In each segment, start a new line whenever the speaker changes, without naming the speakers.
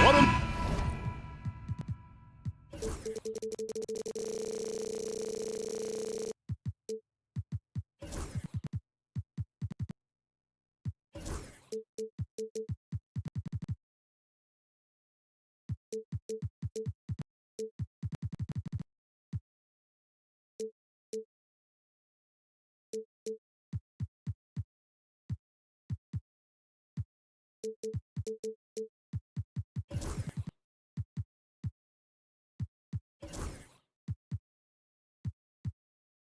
What a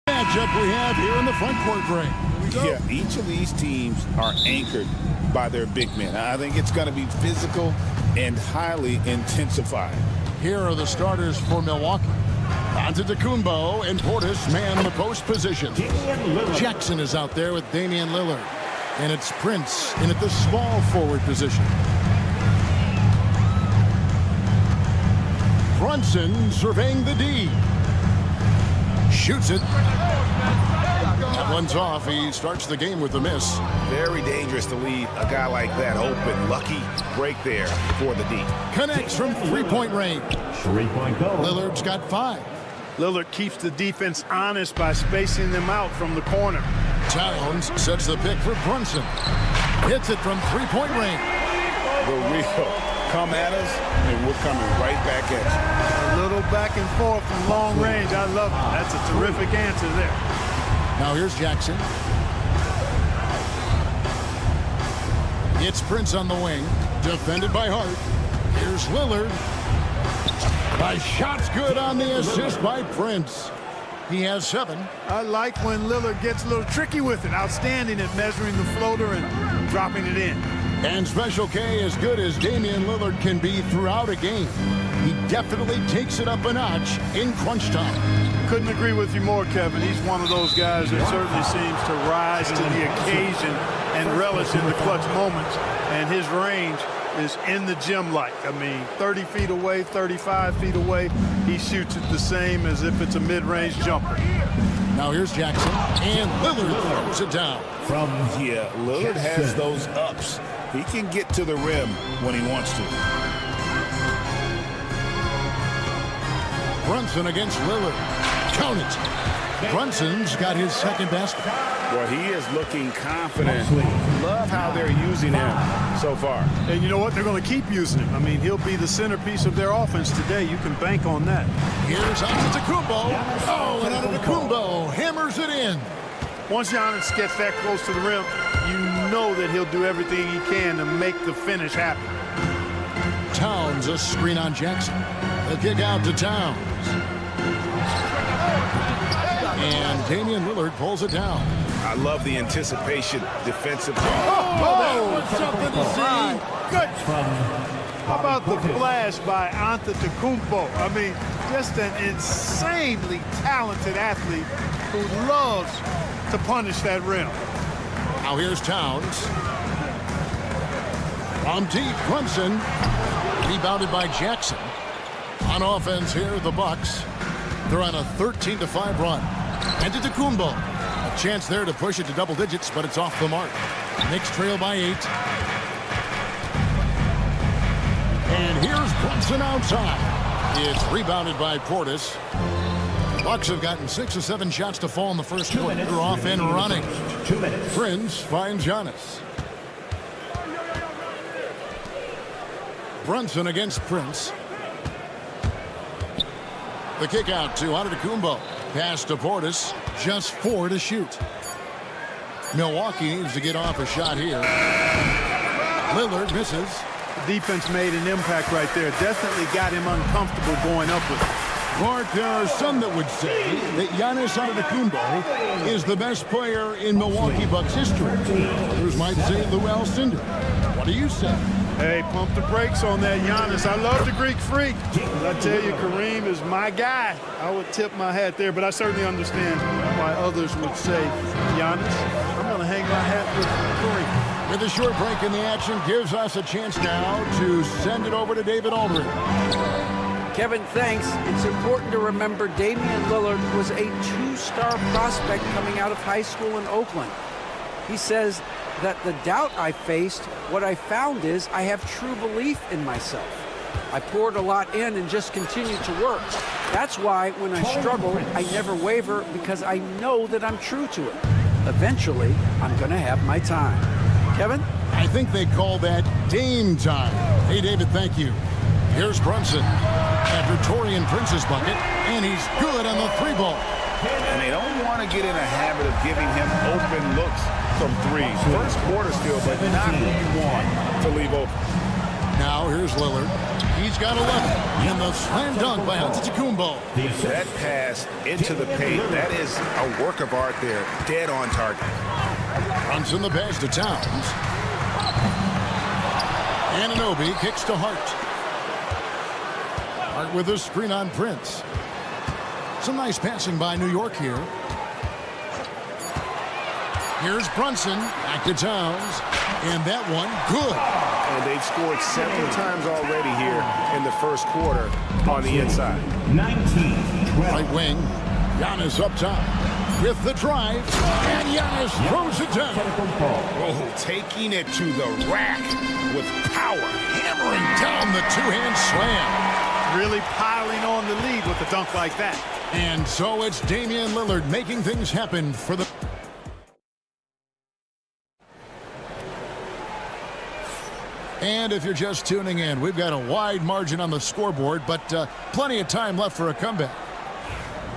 matchup we have here in the front court, Greg.
Yeah, each of these teams are anchored by their big men. I think it's going to be physical and highly intensified.
Here are the starters for Milwaukee. Antetokounmpo and Portis man the post position. Jackson is out there with Damian Lillard. And it's Prince in at the small forward position. Brunson surveying the D. Shoots it. That one's off. He starts the game with a miss.
Very dangerous to leave a guy like that open. Lucky break there for the D.
Connects from three-point range.
Three-point goal.
Lillard's got 5.
Lillard keeps the defense honest by spacing them out from the corner.
Towns sets the pick for Brunson. Hits it from three-point range.
The real come at us, and we're coming right back at you.
A little back and forth from long range. I love it. That's a terrific answer there.
Now here's Jackson. It's Prince on the wing. Defended by Hart. Here's Lillard. The shot's good on the assist by Prince. He has 7.
I like when Lillard gets a little tricky with it. Outstanding at measuring the floater and dropping it in.
And Special K, as good as Damian Lillard can be throughout a game, he definitely takes it up a notch in crunch time.
Couldn't agree with you more, Kevin. He's one of those guys that certainly seems to rise to the occasion and relish in the clutch moments. And his range is in the gym-like. I mean, 30 feet away, 35 feet away, he shoots it the same as if it's a mid-range jumper.
Now here's Jackson, and Lillard throws it down.
Yeah, Lillard has those ups. He can get to the rim when he wants to.
Brunson against Lillard. Count it. Brunson's got his second basket.
Boy, he is looking confident. Love how they're using him so far.
And you know what? They're going to keep using him. I mean, he'll be the centerpiece of their offense today. You can bank on that.
Here's Antetokounmpo. Oh, and Antetokounmpo hammers it in.
Once Giannis gets that close to the rim, you know that he'll do everything he can to make the finish happen.
Towns a screen on Jackson. The kick out to Towns. And Damian Lillard pulls it down.
I love the anticipation defensive.
Oh, that's something to see.
Good. How about the flash by Antetokounmpo? I mean, just an insanely talented athlete who loves to punish that rim.
Now here's Towns. From deep, Brunson. Rebounded by Jackson. On offense here, the Bucks. They're on a 13-5 run. Antetokounmpo. A chance there to push it to double digits, but it's off the mark. Knicks trail by 8. And here's Brunson outside. It's rebounded by Portis. Bucks have gotten 6 of 7 shots to fall in the first quarter. They're off and running.
2 minutes.
Prince finds Giannis. Brunson against Prince. The kick out to Antetokounmpo. Pass to Portis. Just 4 to shoot. Milwaukee needs to get off a shot here. Lillard misses.
The defense made an impact right there. Definitely got him uncomfortable going up with it.
Mark, there are some that would say that Giannis Antetokounmpo is the best player in Milwaukee Bucks history. Others might say Lou Alcindor. What do you say?
Hey, pump the brakes on that, Giannis. I love the Greek freak. But I tell you, Kareem is my guy. I would tip my hat there, but I certainly understand why others would say, Giannis, I'm going to hang my hat with Kareem.
With a short break in the action, gives us a chance now to send it over to David Aldridge.
Kevin, thanks. It's important to remember Damian Lillard was a two-star prospect coming out of high school in Oakland. He says that the doubt I faced, what I found is I have true belief in myself. I poured a lot in and just continued to work. That's why when I struggle, I never waver because I know that I'm true to it. Eventually, I'm going to have my time. Kevin?
I think they call that Dame time. Hey, David, thank you. Here's Brunson after Torian Prince's bucket, and he's good on the three ball.
And they don't want to get in a habit of giving him open looks from three. First quarter still, but not who you want to leave open.
Now here's Lillard. He's got 11. And the slam dunk by Antetokounmpo.
That pass into the paint, that is a work of art there. Dead on target.
Brunson the pass to Towns. Anunoby kicks to Hart. Hart with a screen on Prince. Some nice passing by New York here. Here's Brunson, back to Towns, and that one, good.
And they've scored several times already here in the first quarter on the inside.
19-12.
Right wing, Giannis up top with the drive, and Giannis throws it down.
Oh, taking it to the rack with power.
Hammering down the two-hand slam.
Really piling on the lead with a dunk like that.
And so it's Damian Lillard making things happen for the... And if you're just tuning in, we've got a wide margin on the scoreboard, but plenty of time left for a comeback.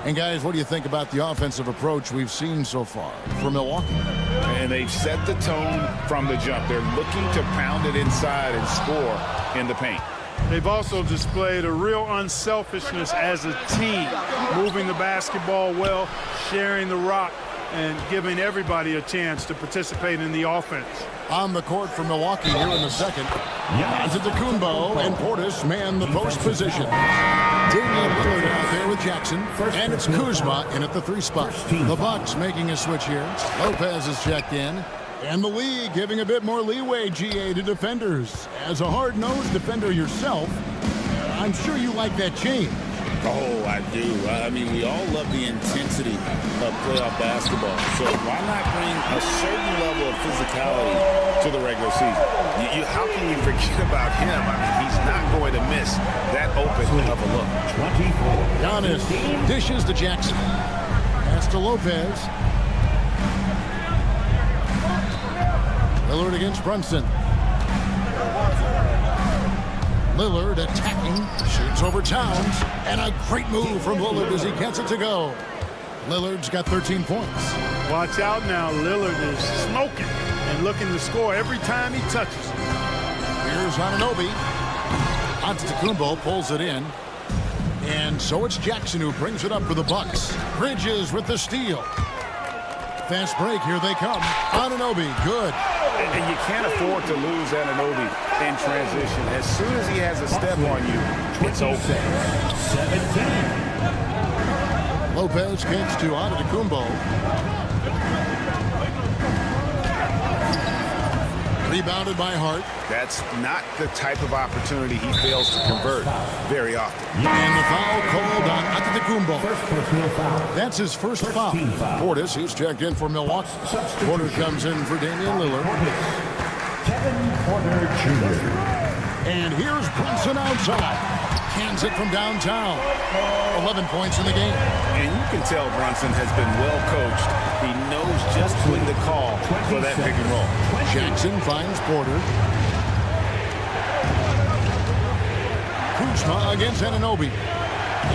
And guys, what do you think about the offensive approach we've seen so far for Milwaukee?
And they've set the tone from the jump. They're looking to pound it inside and score in the paint.
They've also displayed a real unselfishness as a team, moving the basketball well, sharing the rock, and giving everybody a chance to participate in the offense.
On the court for Milwaukee here in the second. Antetokounmpo and Portis man the post position. Damian Lillard out there with Jackson, and it's Kuzma in at the three spot. The Bucks making a switch here. Lopez is checked in. And the league giving a bit more leeway, GA, to defenders. As a hard-nosed defender yourself, I'm sure you like that change.
Oh, I do. I mean, we all love the intensity of playoff basketball. So why not bring a certain level of physicality to the regular season? How can you forget about him? I mean, he's not going to miss that open of a look.
24.
Giannis dishes to Jackson. Pass to Lopez. Lillard against Brunson. Lillard attacking, shoots over Towns, and a great move from Lillard as he gets it to go. Lillard's got 13 points.
Watch out now. Lillard is smoking and looking to score every time he touches it.
Here's Anunoby. Antetokounmpo pulls it in. And so it's Jackson who brings it up for the Bucks. Bridges with the steal. Fast break, here they come. Anunoby, good.
And you can't afford to lose Anunoby in transition. As soon as he has a step on you, it's open.
17.
Lopez kicks to Antetokounmpo. Rebounded by Hart.
That's not the type of opportunity he fails to convert very often.
And the foul called on Antetokounmpo.
First personal foul.
That's his first foul. Portis, he's checked in for Milwaukee. Porter comes in for Damian Lillard.
Kevin Porter Jr.
And here's Brunson outside. Cans it from downtown. 11 points in the game.
And you can tell Brunson has been well coached. He knows just when to call for that pick and roll.
Jackson finds Porter. Kuzma against Anunoby.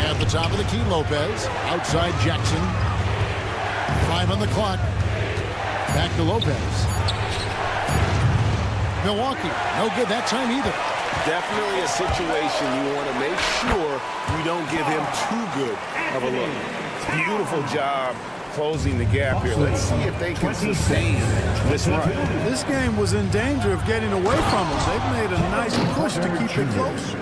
At the top of the key, Lopez. Outside Jackson. 5 on the clock. Back to Lopez. Milwaukee, no good that time either.
Definitely a situation you want to make sure you don't give him too good of a look. Beautiful job closing the gap here. Let's see if they can sustain this run.
This game was in danger of getting away from them. They've made a nice push to keep it close.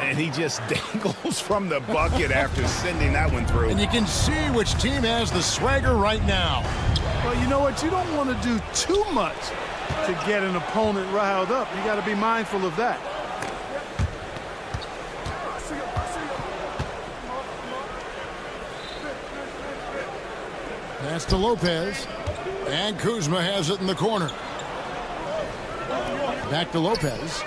And he just dangles from the bucket after sending that one through.
And you can see which team has the swagger right now.
Well, you know what? You don't want to do too much to get an opponent riled up. You got to be mindful of that.
Pass to Lopez. And Kuzma has it in the corner. Back to Lopez.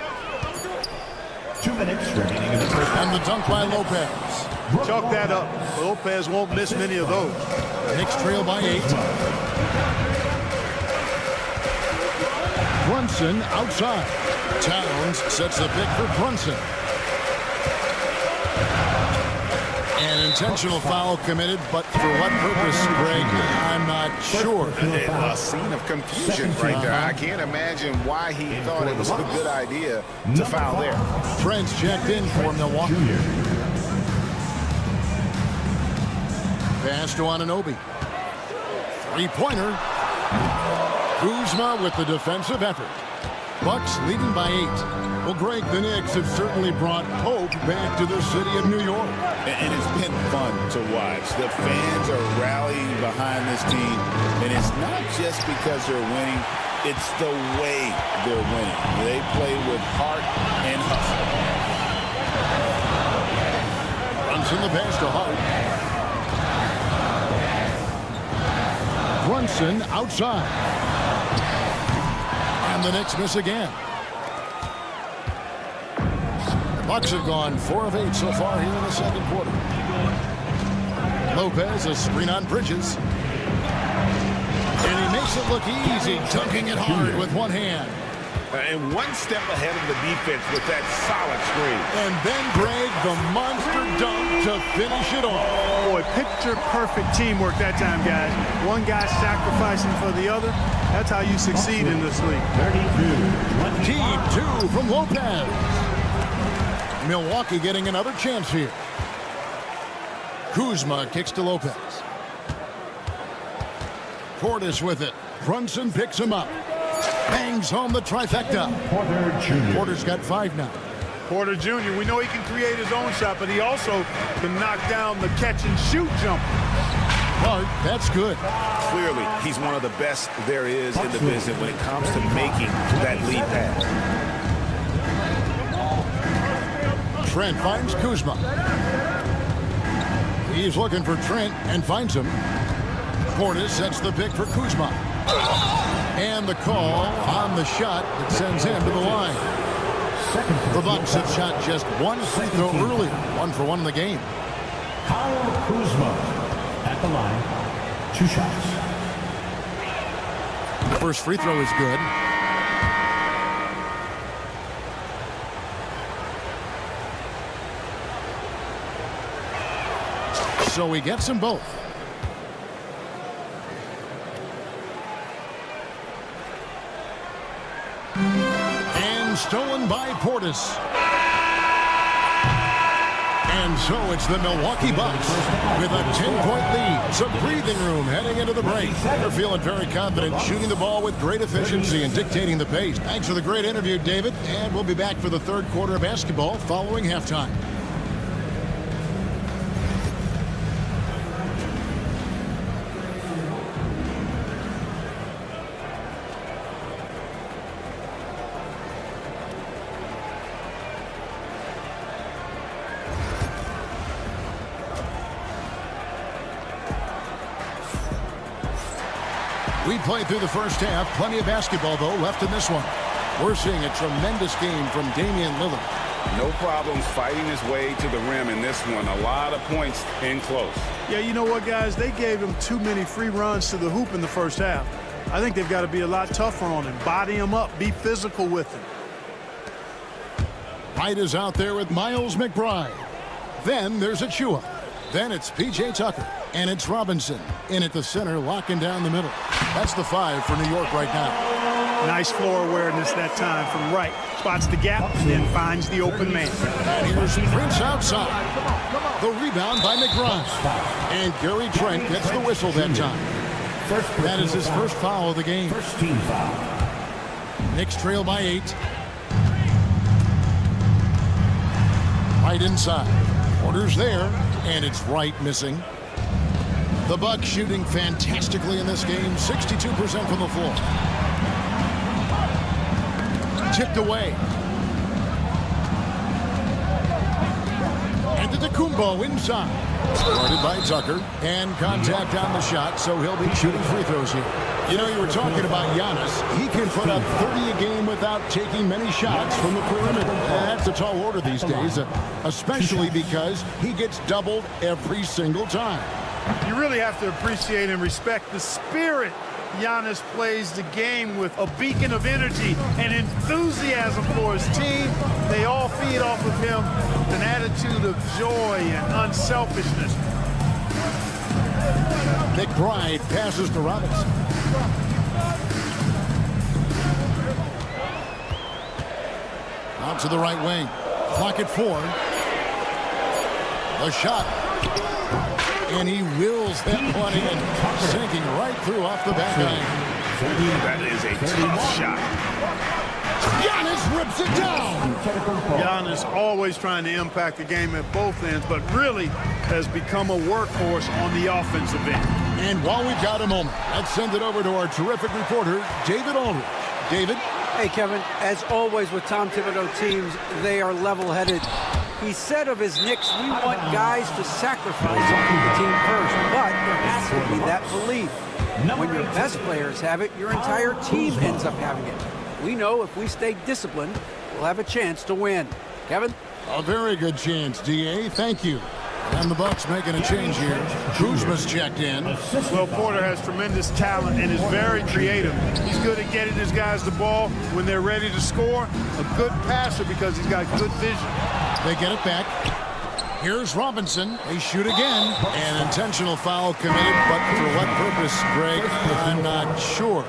2 minutes remaining in the first half.
And the dunk by Lopez.
Chalk that up. Lopez won't miss many of those.
Knicks trail by 8. Brunson outside. Towns sets the pick for Brunson. An intentional foul committed, but for what purpose, Greg? I'm not sure.
A scene of confusion right there. I can't imagine why he thought it was a good idea to foul there.
Trent's checked in for Milwaukee. Pass to Anunoby. Three-pointer. Kuzma with the defensive effort. Bucks leading by 8. Well, Greg, the Knicks have certainly brought hope back to the city of New York.
And it's been fun to watch. The fans are rallying behind this team. And it's not just because they're winning. It's the way they're winning. They play with heart and hustle.
Brunson the pass to Hart. Brunson outside. And the Knicks miss again. The Bucks have gone 4 of 8 so far here in the second quarter. Lopez, a screen on Bridges. And he makes it look easy, dunking it hard with one hand.
And one step ahead of the defense with that solid screen.
And then Greg, the monster dunk to finish it off.
Boy, picture-perfect teamwork that time, guys. One guy sacrificing for the other. That's how you succeed in this league.
32.
Deep 2 from Lopez. Milwaukee getting another chance here. Kuzma kicks to Lopez. Portis with it. Brunson picks him up. Bangs home the trifecta.
Porter Jr.
Porter's got 5 now.
Porter Jr., we know he can create his own shot, but he also can knock down the catch-and-shoot jumper.
Hart, that's good.
Clearly, he's one of the best there is in the business when it comes to making that lead pass.
Trent finds Kuzma. He's looking for Trent and finds him. Portis sets the pick for Kuzma. And the call on the shot that sends him to the line. The Bucks have shot just 1 free throw earlier. 1 for 1 in the game.
Kyle Kuzma at the line. 2 shots.
The first free throw is good. So he gets them both. And stolen by Portis. And so it's the Milwaukee Bucks with a 10-point lead. Some breathing room heading into the break. They're feeling very confident, shooting the ball with great efficiency and dictating the pace. Thanks for the great interview, David. And we'll be back for the third quarter of basketball following halftime. We played through the first half. Plenty of basketball, though, left in this one. We're seeing a tremendous game from Damian Lillard.
No problems fighting his way to the rim in this one. A lot of points in close.
Yeah, you know what, guys? They gave him too many free runs to the hoop in the first half. I think they've got to be a lot tougher on him. Body him up. Be physical with him.
Wright is out there with Miles McBride. Then there's Achua. Then it's P.J. Tucker. And it's Robinson in at the center, locking down the middle. That's the 5 for New York right now.
Nice floor awareness that time from right. Spots the gap, then finds the open man.
And here's Prince outside. The rebound by McBride. And Gary Trent gets the whistle that time. That is his first foul of the game.
First team foul.
Knicks trail by 8. Right inside. Porter's there, and it's Wright missing. The Bucks shooting fantastically in this game, 62% from the floor. Tipped away. And to Kumbo inside. Guarded by Tucker. And contact on the shot, so he'll be shooting free throws here. You know, you were talking about Giannis. He can put up 30 a game without taking many shots from the perimeter. That's a tall order these days, especially because he gets doubled every single time.
You really have to appreciate and respect the spirit Giannis plays the game with, a beacon of energy and enthusiasm for his team. They all feed off of him with an attitude of joy and unselfishness.
McBride passes to Robinson. Out to the right wing. Clock at 4. The shot. And he wills that one in, sinking right through off the back iron.
That is a tough shot.
Giannis rips it down.
Giannis always trying to impact the game at both ends, but really has become a workhorse on the offensive end.
And while we've got a moment, let's send it over to our terrific reporter, David Aldridge. David?
Hey, Kevin, as always with Tom Thibodeau teams, they are level-headed. He said of his Knicks, we want guys to sacrifice and put the team first, but there has to be that belief. When your best players have it, your entire team ends up having it. We know if we stay disciplined, we'll have a chance to win. Kevin?
A very good chance, D.A. Thank you. And the Bucks making a change here. Kuzma's checked in.
Well, Porter has tremendous talent and is very creative. He's good at getting his guys the ball when they're ready to score. A good passer because he's got good vision.
They get it back. Here's Robinson. They shoot again. An intentional foul committed, but for what purpose, Greg? I'm not sure.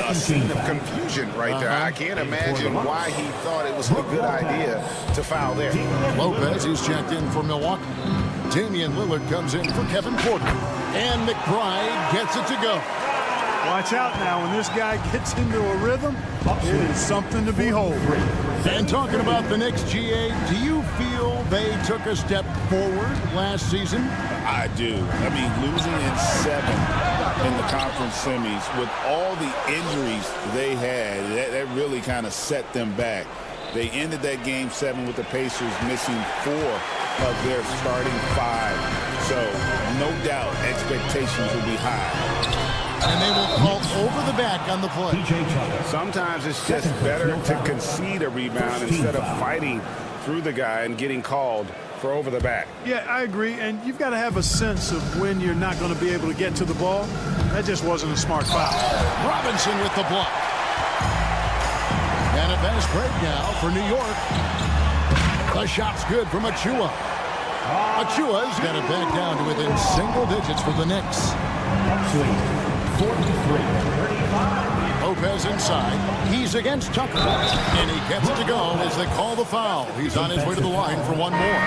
A scene of confusion right there. I can't imagine why he thought it was a good idea to foul there.
Lopez is checked in for Milwaukee. Damian Lillard comes in for Kevin Porter. And McBride gets it to go.
Watch out now. When this guy gets into a rhythm, it is something to behold.
And talking about the Knicks, GA, do you feel they took a step forward last season?
I do. I mean, losing in 7 in the conference semis with all the injuries they had, that really kind of set them back. They ended that game 7 with the Pacers missing 4 of their starting 5. So, no doubt, expectations will be high.
And they will call over the back on the play.
Sometimes it's just better to concede a rebound instead of fighting through the guy and getting called for over the back.
Yeah, I agree. And you've got to have a sense of when you're not going to be able to get to the ball. That just wasn't a smart foul.
Robinson with the block. And a fast break now for New York. The shot's good from Achua. Achua's got it back down to within single digits for the Knicks.
43-35.
Lopez inside. He's against Tucker. And he gets it to go as they call the foul. He's on his way to the line for one more.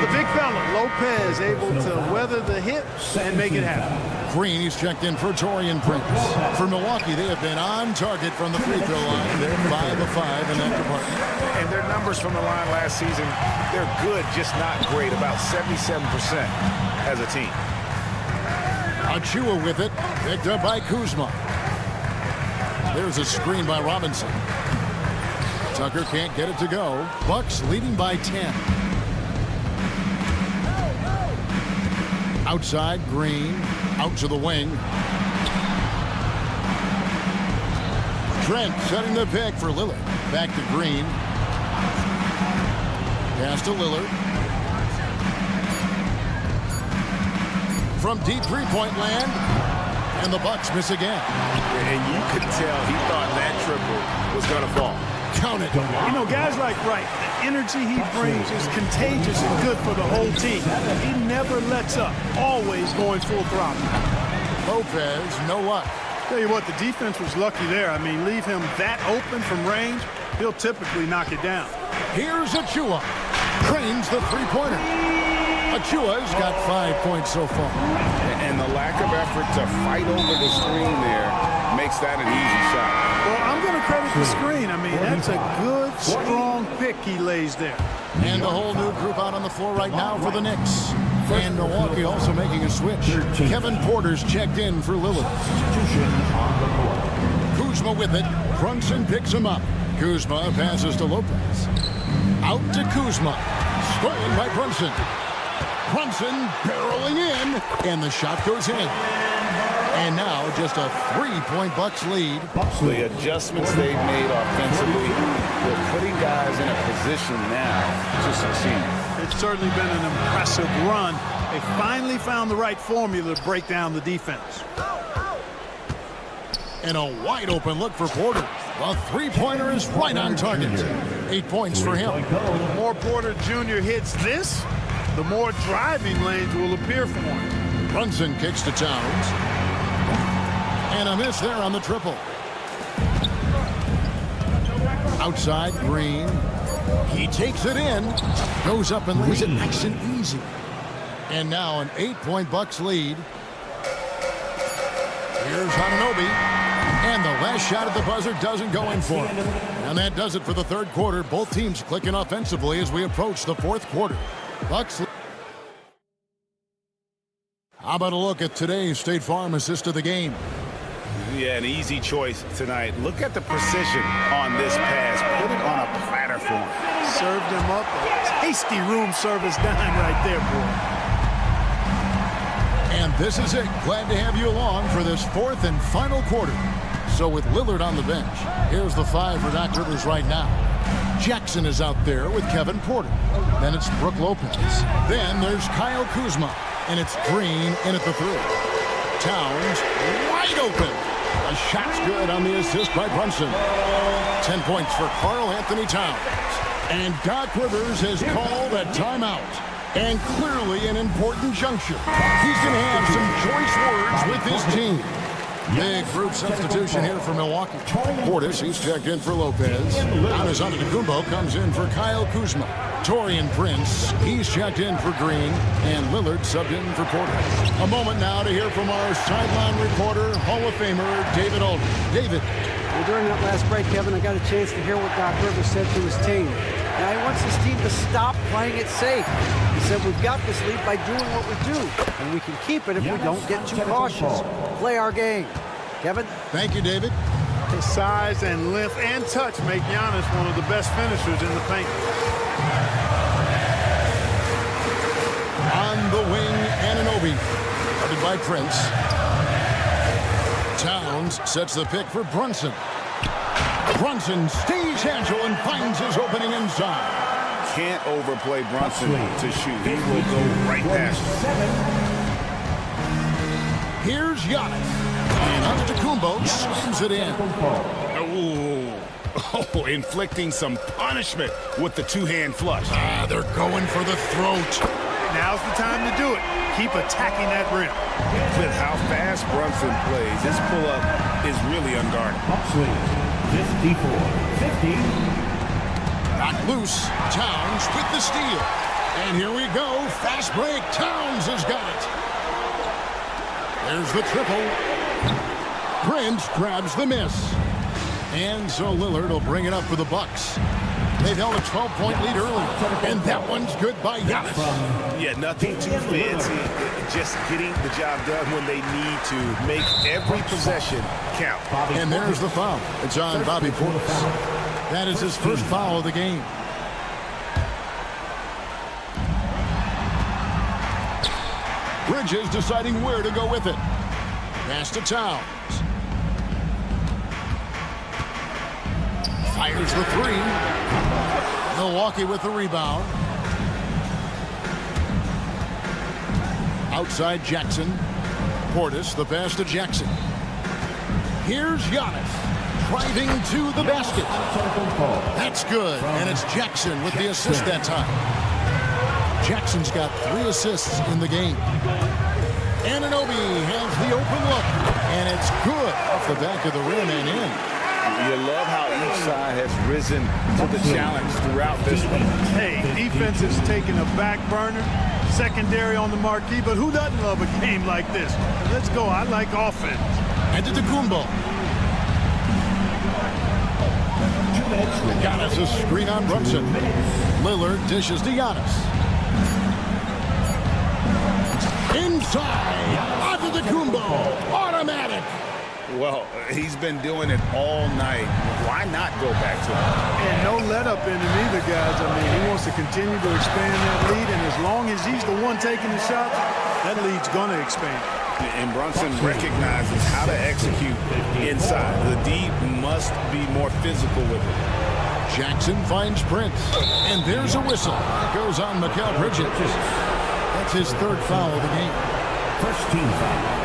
The big fella, Lopez, able to weather the hit and make it happen.
Green, he's checked in for Torian Prince. For Milwaukee, they have been on target from the free throw line. They're 5 of 5 in that department.
And their numbers from the line last season, they're good, just not great, about 77% as a team.
Achua with it, picked up by Kuzma. There's a screen by Robinson. Tucker can't get it to go. Bucks leading by 10. Outside, Green, out to the wing. Trent setting the pick for Lillard. Back to Green. Pass to Lillard. From deep three-point land. And the Bucks miss again.
And you could tell he thought that triple was going to fall.
Count it.
You know, guys like Wright, the energy he brings is contagious and good for the whole team. He never lets up, always going full throttle.
Lopez, no luck.
Tell you what, the defense was lucky there. I mean, leave him that open from range, he'll typically knock it down.
Here's Achua. Cranes the three-pointer. Achua's got 5 points so far.
And the lack of effort to fight over the screen there makes that an easy shot.
Well, I'm going to credit the screen. I mean, that's a good, strong pick he lays there.
And the whole new group out on the floor right now for the Knicks. And Milwaukee also making a switch. Kevin Porter's checked in for Lillard. Kuzma with it. Brunson picks him up. Kuzma passes to Lopez. Out to Kuzma. Stolen by Brunson. Brunson barreling in. And the shot goes in. And now just a 3-point Bucks lead.
The adjustments they've made offensively, they're putting guys in a position now to succeed.
It's certainly been an impressive run. They finally found the right formula to break down the defense.
And a wide open look for Porter. The three-pointer is right on target. 8 points for him.
The more Porter Jr. hits this, the more driving lanes will appear for him.
Brunson kicks to Towns. And a miss there on the triple. Outside, Green. He takes it in. Goes up and lays it nice and easy. And now an 8-point Bucks lead. Here's Anunoby. And the last shot at the buzzer doesn't go in for him. And that does it for the third quarter. Both teams clicking offensively as we approach the fourth quarter. Bucks. How about a look at today's State Farm assist of the game?
Yeah, an easy choice tonight. Look at the precision on this pass. Put it on a platter for him.
Served him up a tasty room service dime right there, boy.
And this is it. Glad to have you along for this fourth and final quarter. So with Lillard on the bench, here's the 5 for Doc Rivers right now. Jackson is out there with Kevin Porter. Then it's Brook Lopez. Then there's Kyle Kuzma. And it's Green in at the 3. Towns wide open. A shot's good on the assist by Brunson. 10 points for Karl Anthony Towns. And Doc Rivers has called a timeout. And clearly an important juncture. He's going to have some choice words with his team. Big group substitution here for Milwaukee. Portis, he's checked in for Lopez. Giannis Antetokounmpo comes in for Kyle Kuzma. Taurean Prince, he's checked in for Green. And Lillard subbed in for Porter. A moment now to hear from our sideline reporter, Hall of Famer David Aldridge. David.
Well, during that last break, Kevin, I got a chance to hear what Doc Rivers said to his team. Now, he wants his team to stop playing it safe. He said, we've got this lead by doing what we do, and we can keep it if we don't get too cautious. Play our game. Kevin?
Thank you, David.
His size and length and touch make Giannis one of the best finishers in the paint.
On the wing, Anunoby, guarded by Prince. Towns sets the pick for Brunson. Brunson stays agile and finds his opening inside.
Can't overplay Brunson to shoot. He will go right past him.
Here's Giannis. And Antetokounmpo slams it in.
Oh, inflicting some punishment with the two-hand flush.
They're going for the throat.
Now's the time to do it. Keep attacking that rim.
With how fast Brunson plays, his pull-up is really unguarded.
54-50.
Knocked loose. Towns with the steal. And here we go. Fast break. Towns has got it. There's the triple. Prince grabs the miss. And so Lillard will bring it up for the Bucks. They've held a 12-point lead early. And that one's good by Giannis.
Yeah, nothing too fancy. Just getting the job done when they need to. Make every possession count.
And there's the foul. It's on Bobby Portis. That is his first foul of the game. Bridges deciding where to go with it. Pass to Towns. Fires the 3. Milwaukee with the rebound. Outside Jackson. Portis, the pass to Jackson. Here's Giannis. Driving to the basket. That's good. And it's Jackson with the assist that time. Jackson's got 3 assists in the game. Anunoby has the open look. And it's good off the back of the rim and in.
You love how each side has risen to the challenge throughout this one.
Hey, defense is taking a back burner, secondary on the marquee, but who doesn't love a game like this? Let's go. I like offense.
And to Kumbo. Giannis a screen on Brunson. Lillard dishes to Giannis. Inside. Onto the Kumbo. Automatic.
Well, he's been doing it all night. Why not go back to him?
And no let up in him either, guys. I mean, he wants to continue to expand that lead, and as long as he's the one taking the shots, that lead's going to expand.
And Brunson recognizes how to execute inside. The D must be more physical with it.
Jackson finds Prince. And there's a whistle. It goes on Mikal Bridges. That's his third foul of the game.
First team foul.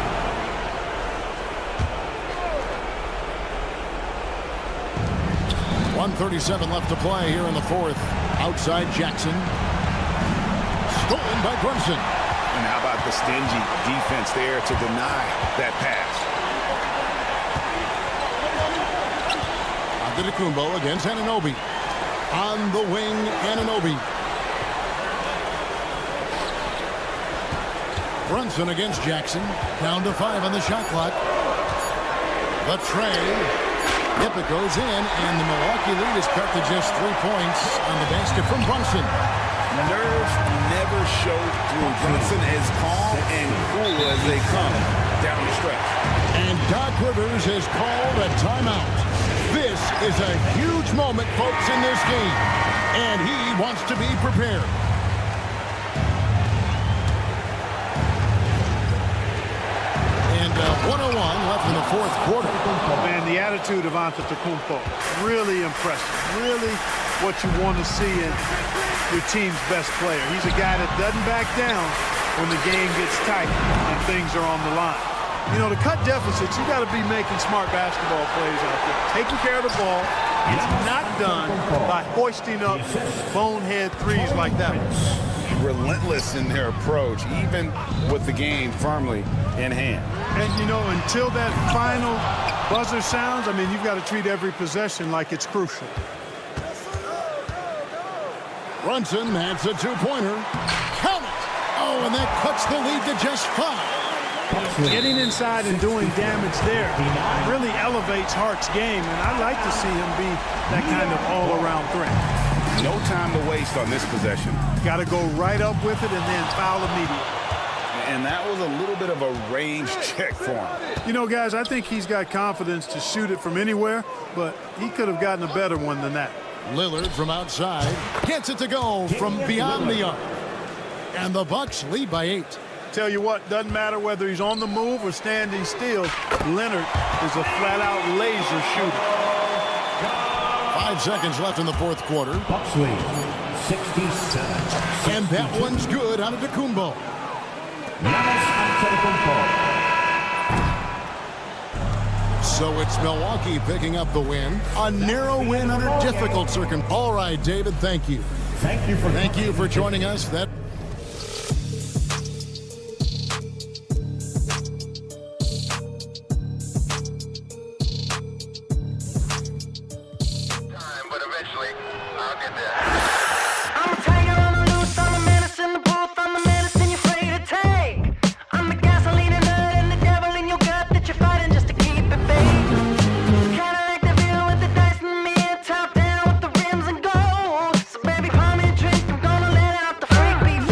.137 left to play here in the fourth. Outside Jackson. Stolen by Brunson.
And how about the stingy defense there to deny that pass?
Antetokounmpo against Anunoby. On the wing, Anunoby. Brunson against Jackson. Down to 5 on the shot clock. The tray. Yep, it goes in, and the Milwaukee lead is cut to just 3 points on the basket from Brunson.
Nerves never show through. Brunson as calm and cool as they come down the stretch.
And Doc Rivers has called a timeout. This is a huge moment, folks, in this game. And he wants to be prepared. And 101 left in the fourth quarter.
Man, the attitude of Antetokounmpo, really impressive. Really what you want to see in your team's best player. He's a guy that doesn't back down when the game gets tight and things are on the line. You know, to cut deficits, you got to be making smart basketball plays out there. Taking care of the ball. It's not done by hoisting up bonehead threes like that one.
Relentless in their approach, even with the game firmly in hand.
And, you know, until that final buzzer sounds, I mean, you've got to treat every possession like it's crucial.
Brunson adds a two-pointer. Count it! Oh, and that cuts the lead to just 5.
Getting inside and doing damage there really elevates Hart's game, and I like to see him be that kind of all-around threat.
No time to waste on this possession.
Got to go right up with it and then foul immediately.
And that was a little bit of a range check for him.
You know, guys, I think he's got confidence to shoot it from anywhere, but he could have gotten a better one than that.
Lillard from outside gets it to go from beyond the arc. And the Bucks lead by 8.
Tell you what, doesn't matter whether he's on the move or standing still, Leonard is a flat-out laser shooter.
5 seconds left in the fourth quarter.
Bucks lead, 67.
And that one's good out of Antetokounmpo.
Giannis Antetokounmpo.
So it's Milwaukee picking up the win. A narrow win under difficult circumstances. All right, David, thank you.
Thank you for
joining us. That
but eventually I'll get there. I'm a tiger on the loose, I'm a menace in the booth, I'm the medicine you're afraid to take. I'm the gasoline and nut and the devil in your gut that you're fighting just to keep it baked. Kinda like the view with the dice in the mid, top down with the rims and gold. So baby, pour me a drink, I'm gonna let out the freak beat.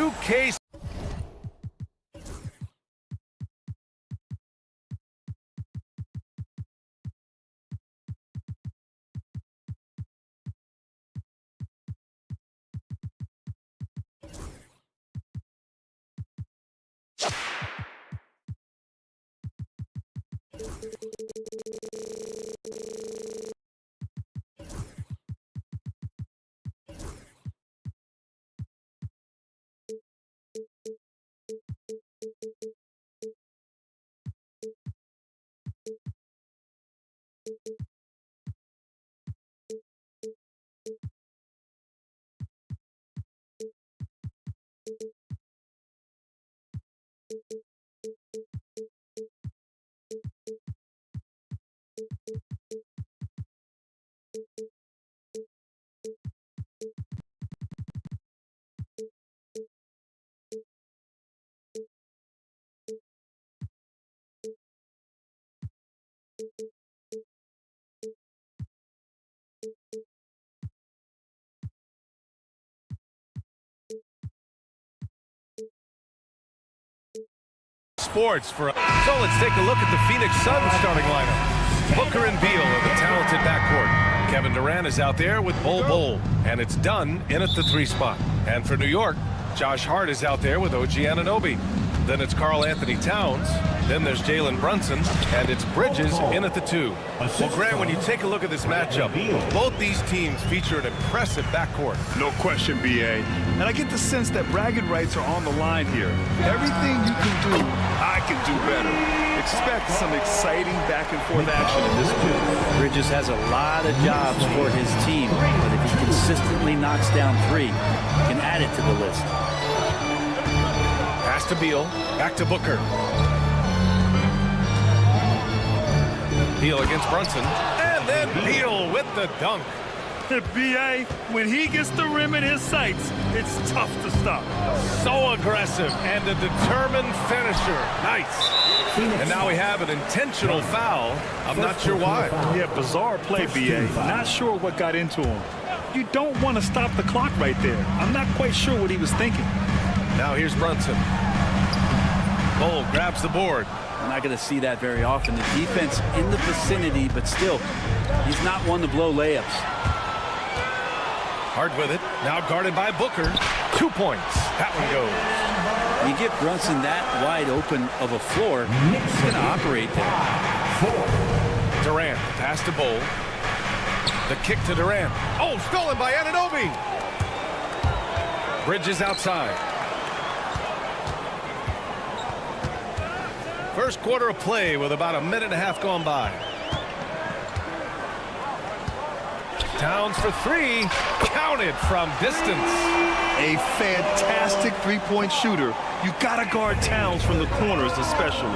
suitcase. Sports for so let's take a look at the Phoenix Suns starting lineup. Booker and Beal are the talented backcourt. Kevin Durant is out there with Bol, and it's Dunn in at the 3 spot. And for New York, Josh Hart is out there with OG Anunoby. Then it's Karl Anthony Towns. Then there's Jalen Brunson, and it's Bridges in at the 2. Well, Grant, when you take a look at this matchup, both these teams feature an impressive backcourt.
No question, B.A. And I get the sense that bragging rights are on the line here. Everything you can do, I can do better. Expect some exciting back-and-forth action in this game.
Bridges has a lot of jobs for his team, but if he consistently knocks down 3, he can add it to the list.
Pass to Beal, back to Booker. Beal against Brunson, and then Beal with the dunk.
B.A., when he gets the rim in his sights, it's tough to stop.
So aggressive and a determined finisher. Nice. And now we have an intentional foul. I'm not sure why.
Yeah, bizarre play, B.A. Not sure what got into him. You don't want to stop the clock right there. I'm not quite sure what he was thinking.
Now here's Brunson. Bol grabs the board.
We're not going to see that very often. The defense in the vicinity, but still, he's not one to blow layups.
Hard with it. Now guarded by Booker. 2 points. That one goes.
You give Brunson that wide open of a floor, he's going to operate there.
Durant, pass to Bol. The kick to Durant. Oh, stolen by Anunoby. Bridges outside. First quarter of play with about a minute and a half gone by. Towns for 3. Counted from distance.
A fantastic three-point shooter. You got to guard Towns from the corners especially.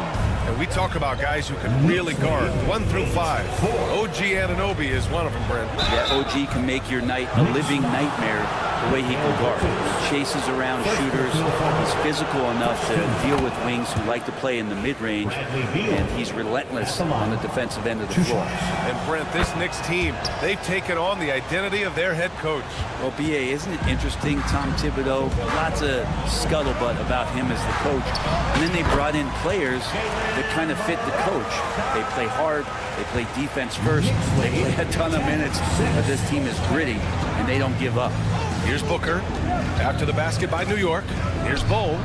And we talk about guys who can really guard 1 through 5. OG Anunoby is one of them, Brent.
Yeah, OG can make your night a living nightmare the way he can guard. He chases around shooters. He's physical enough to deal with wings who like to play in the mid-range, and he's relentless on the defensive end of the floor.
And Brent, this Knicks team, they've taken on the identity of their head coach.
Well, B.A., isn't it interesting? Tom Thibodeau, lots of scuttlebutt about him as the coach. And then they brought in players that kind of fit the coach. They play hard. They play defense first. They play a ton of minutes. But this team is gritty, and they don't give up.
Here's Booker. After the basket by New York. Here's Bol.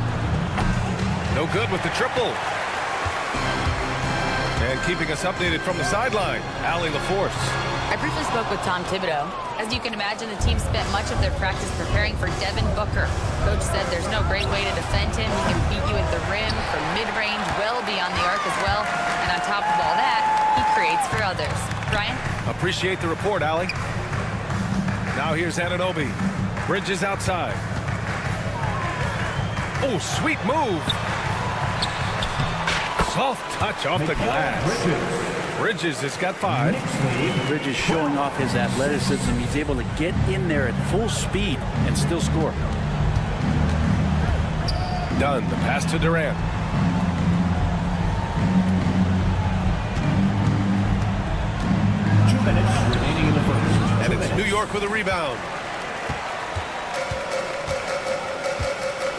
No good with the triple. And keeping us updated from the sideline, Allie LaForce.
I briefly spoke with Tom Thibodeau. As you can imagine, the team spent much of their practice preparing for Devin Booker. Coach said there's no great way to defend him. He can beat you at the rim, from mid-range, well beyond the arc as well. And on top of all that, he creates for others. Brian?
Appreciate the report, Allie. Now here's Anunoby. Bridges outside. Oh, sweet move. Soft touch off the glass. Bridges has got 5.
Bridges showing off his athleticism. He's able to get in there at full speed and still score.
Done. The pass to Durant.
Remaining in the first.
And it's New York with a rebound.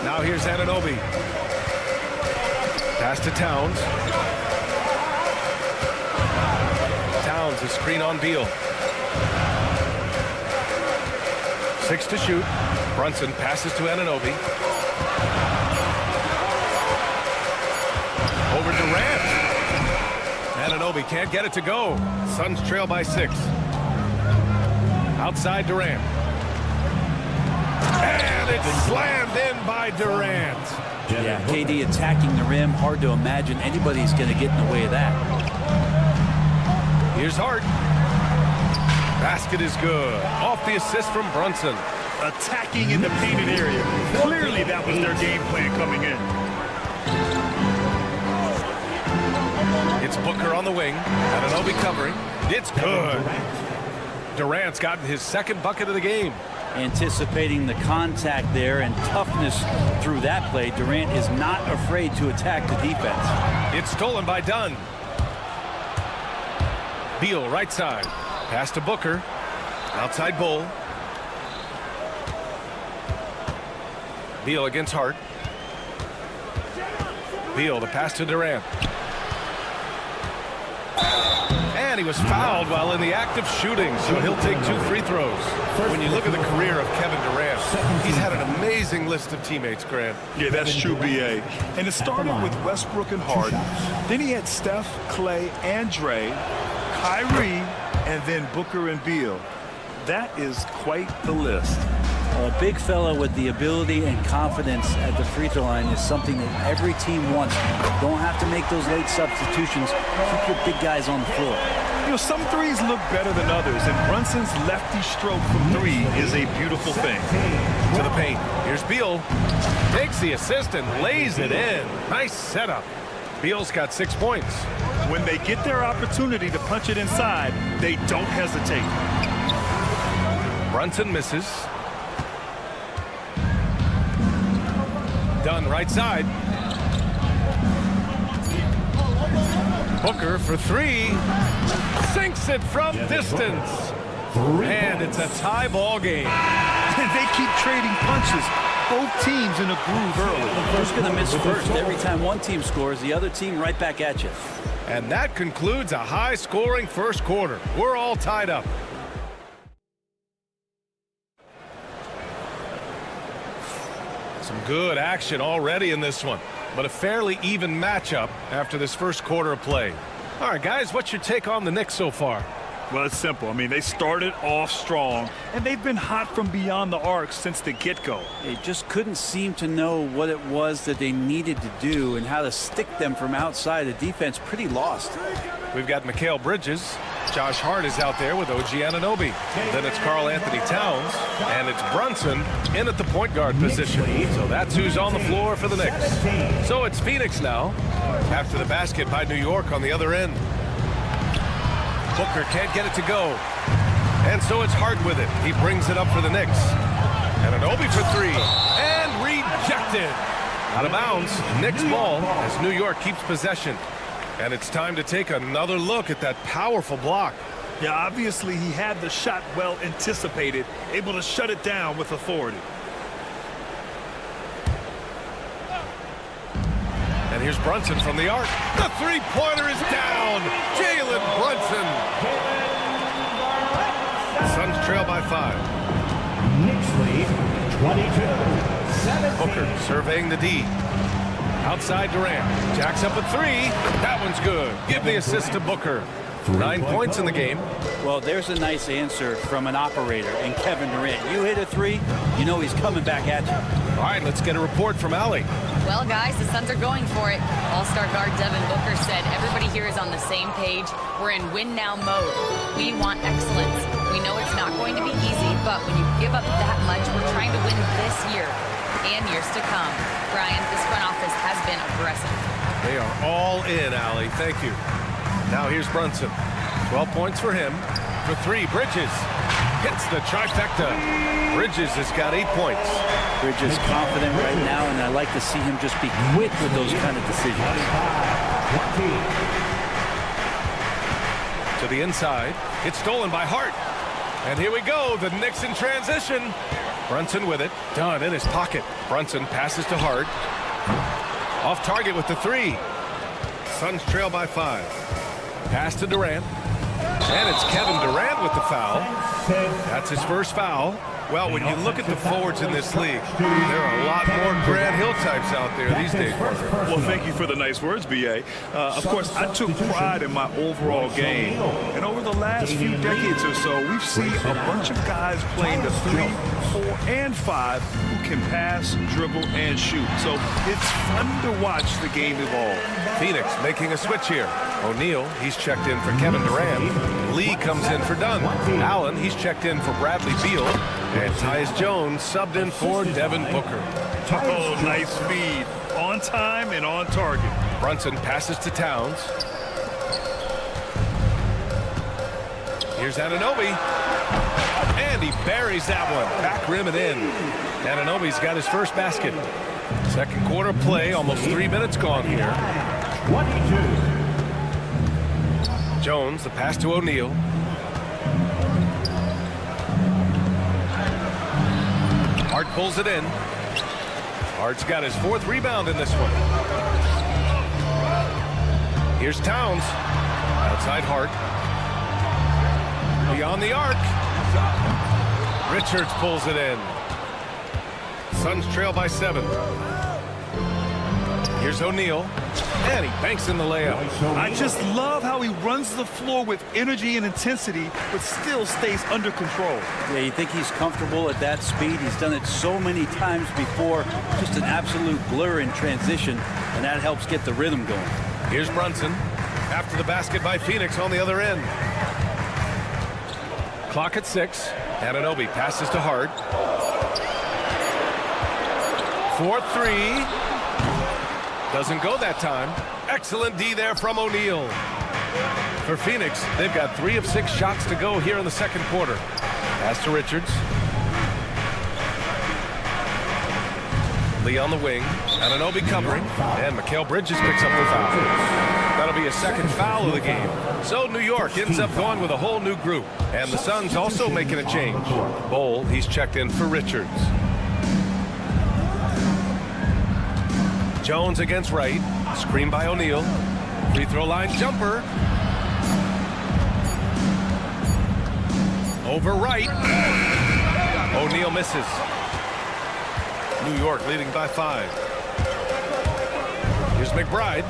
Now here's Anunoby. Pass to Towns. Towns, a screen on Beal. 6 to shoot. Brunson passes to Anunoby. Over Durant. Anunoby can't get it to go. Suns trail by 6. Outside Durant. And it's slammed in by Durant.
Yeah, KD attacking the rim. Hard to imagine anybody's going to get in the way of that.
Here's Hart. Basket is good. Off the assist from Brunson.
Attacking in the painted area. Clearly that was their game plan coming in.
It's Booker on the wing. Anunoby covering. It's good. Durant's gotten his second bucket of the game.
Anticipating the contact there and toughness through that play, Durant is not afraid to attack the defense.
It's stolen by Dunn. Beal right side. Pass to Booker. Outside Bull. Beal against Hart. Beal, the pass to Durant. And he was fouled while in the act of shooting, so he'll take 2 free throws. When you look at the career of Kevin Durant, he's had an amazing list of teammates, Grant.
Yeah, that's true, B.A. And it started with Westbrook and Harden. Then he had Steph, Clay, and Dre, Kyrie, and then Booker and Beal. That is quite the list.
A big fella with the ability and confidence at the free throw line is something that every team wants. Don't have to make those late substitutions. Keep your big guys on the floor.
You know, some threes look better than others, and Brunson's lefty stroke from 3 is a beautiful thing.
To the paint. Here's Beal. Takes the assist and lays it in. Nice setup. Beal's got 6 points.
When they get their opportunity to punch it inside, they don't hesitate.
Brunson misses. Dunn right side. Booker for 3. Sinks it from distance. And it's a tie ball game.
And they keep trading punches. Both teams in a groove early.
Who's going to miss first? Every time one team scores, the other team right back at you.
And that concludes a high-scoring first quarter. We're all tied up. Some good action already in this one, but a fairly even matchup after this first quarter of play. All right, guys, what's your take on the Knicks so far?
Well, it's simple. I mean, they started off strong, and they've been hot from beyond the arc since the get-go.
They just couldn't seem to know what it was that they needed to do and how to stick them from outside. The defense pretty lost.
We've got Mikal Bridges. Josh Hart is out there with OG Anunoby. Then it's Karl Anthony Towns, and it's Brunson in at the point guard position. So that's who's on the floor for the Knicks. So it's Phoenix now after the basket by New York on the other end. Booker can't get it to go. And so it's Hart with it. He brings it up for the Knicks. Anunoby for 3. And rejected. Out of bounds. Knicks ball as New York keeps possession. And it's time to take another look at that powerful block.
Yeah, obviously he had the shot well anticipated, able to shut it down with authority.
And here's Brunson from the arc. The three-pointer is down. Jalen Brunson. Suns trail by 5.
Knicks lead 22-17.
Booker surveying the D. Outside Durant. Jacks up a 3. That one's good. Give the assist to Booker. 9 points in the game.
Well, there's a nice answer from an operator in Kevin Durant. You hit a 3, you know he's coming back at you.
All right, let's get a report from Allie.
Well, guys, the Suns are going for it. All-star guard Devin Booker said everybody here is on the same page. We're in win-now mode. We want excellence. We know it's not going to be easy, but when you give up that much, we're trying to win this year and years to come. Brian, this front office has been aggressive.
They are all in, Allie. Thank you. Now here's Brunson. 12 points for him. For 3, Bridges hits the trifecta. Bridges has got 8 points.
Bridges confident right now, and I like to see him just be quick with those kind of decisions.
To the inside. It's stolen by Hart. And here we go. The Knicks in transition. Brunson with it. Dunn in his pocket. Brunson passes to Hart. Off target with the 3. Suns trail by 5. Pass to Durant. And it's Kevin Durant with the foul. That's his first foul. Well, when you look at the forwards in this league, there are a lot more Grant Hill types out there these days.
Well, thank you for the nice words, B.A. Of course, I took pride in my overall game. And over the last few decades or so, we've seen a bunch of guys playing the 3, 4, and 5 who can pass, dribble, and shoot. So it's fun to watch the game evolve.
Phoenix making a switch here. O'Neal, he's checked in for Kevin Durant. Lee comes in for Dunn. Allen, he's checked in for Bradley Beal. And Tyus Jones subbed in for Devin Booker.
Oh, nice feed. On time and on target.
Brunson passes to Towns. Here's Anunoby. And he buries that one. Back rim and in. Anunoby's got his first basket. Second quarter play, almost 3 minutes gone here.
22.
Jones, the pass to O'Neal. Hart pulls it in. Hart's got his 4th rebound in this one. Here's Towns. Outside Hart. Beyond the arc. Richards pulls it in. Suns trail by 7. Here's O'Neal. And he banks in the layup.
I just love how he runs the floor with energy and intensity, but still stays under control.
Yeah, you think he's comfortable at that speed. He's done it so many times before. Just an absolute blur in transition, and that helps get the rhythm going.
Here's Brunson. After the basket by Phoenix on the other end. Clock at 6. Anunoby passes to Hart. 4-3. Doesn't go that time. Excellent D there from O'Neal. For Phoenix, they've got 3 of 6 shots to go here in the second quarter. Pass to Richards. Lee on the wing. Anunoby covering. And Mikal Bridges picks up the foul. That'll be a second foul of the game. So New York ends up going with a whole new group. And the Suns also making a change. Bol, he's checked in for Richards. Jones against Wright. Screen by O'Neal. Free throw line jumper. Over Wright. O'Neal misses. New York leading by 5. Here's McBride.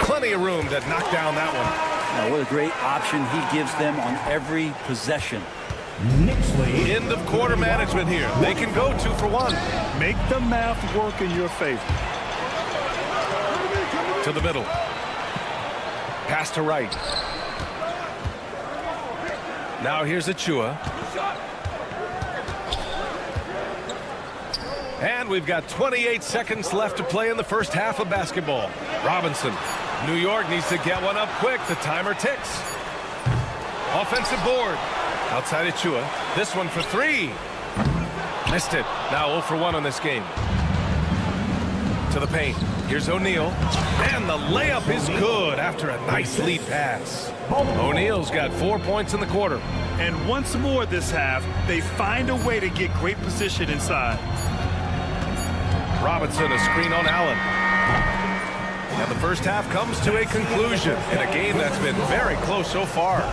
Plenty of room to knock down that one.
Now, what a great option he gives them on every possession.
Knicks lead.
End of quarter management here. They can go 2 for 1.
Make the math work in your favor.
To the middle. Pass to Wright. Now here's Achua. And we've got 28 seconds left to play in the first half of basketball. Robinson. New York needs to get one up quick. The timer ticks. Offensive board. Outside Achua. This one for 3. Missed it. Now 0 for 1 on this game. To the paint. Here's O'Neal. And the layup is good after a nice lead pass. O'Neal's got 4 points in the quarter.
And once more this half, they find a way to get great position inside.
Robinson, a screen on Allen. And the first half comes to a conclusion in a game that's been very close so far.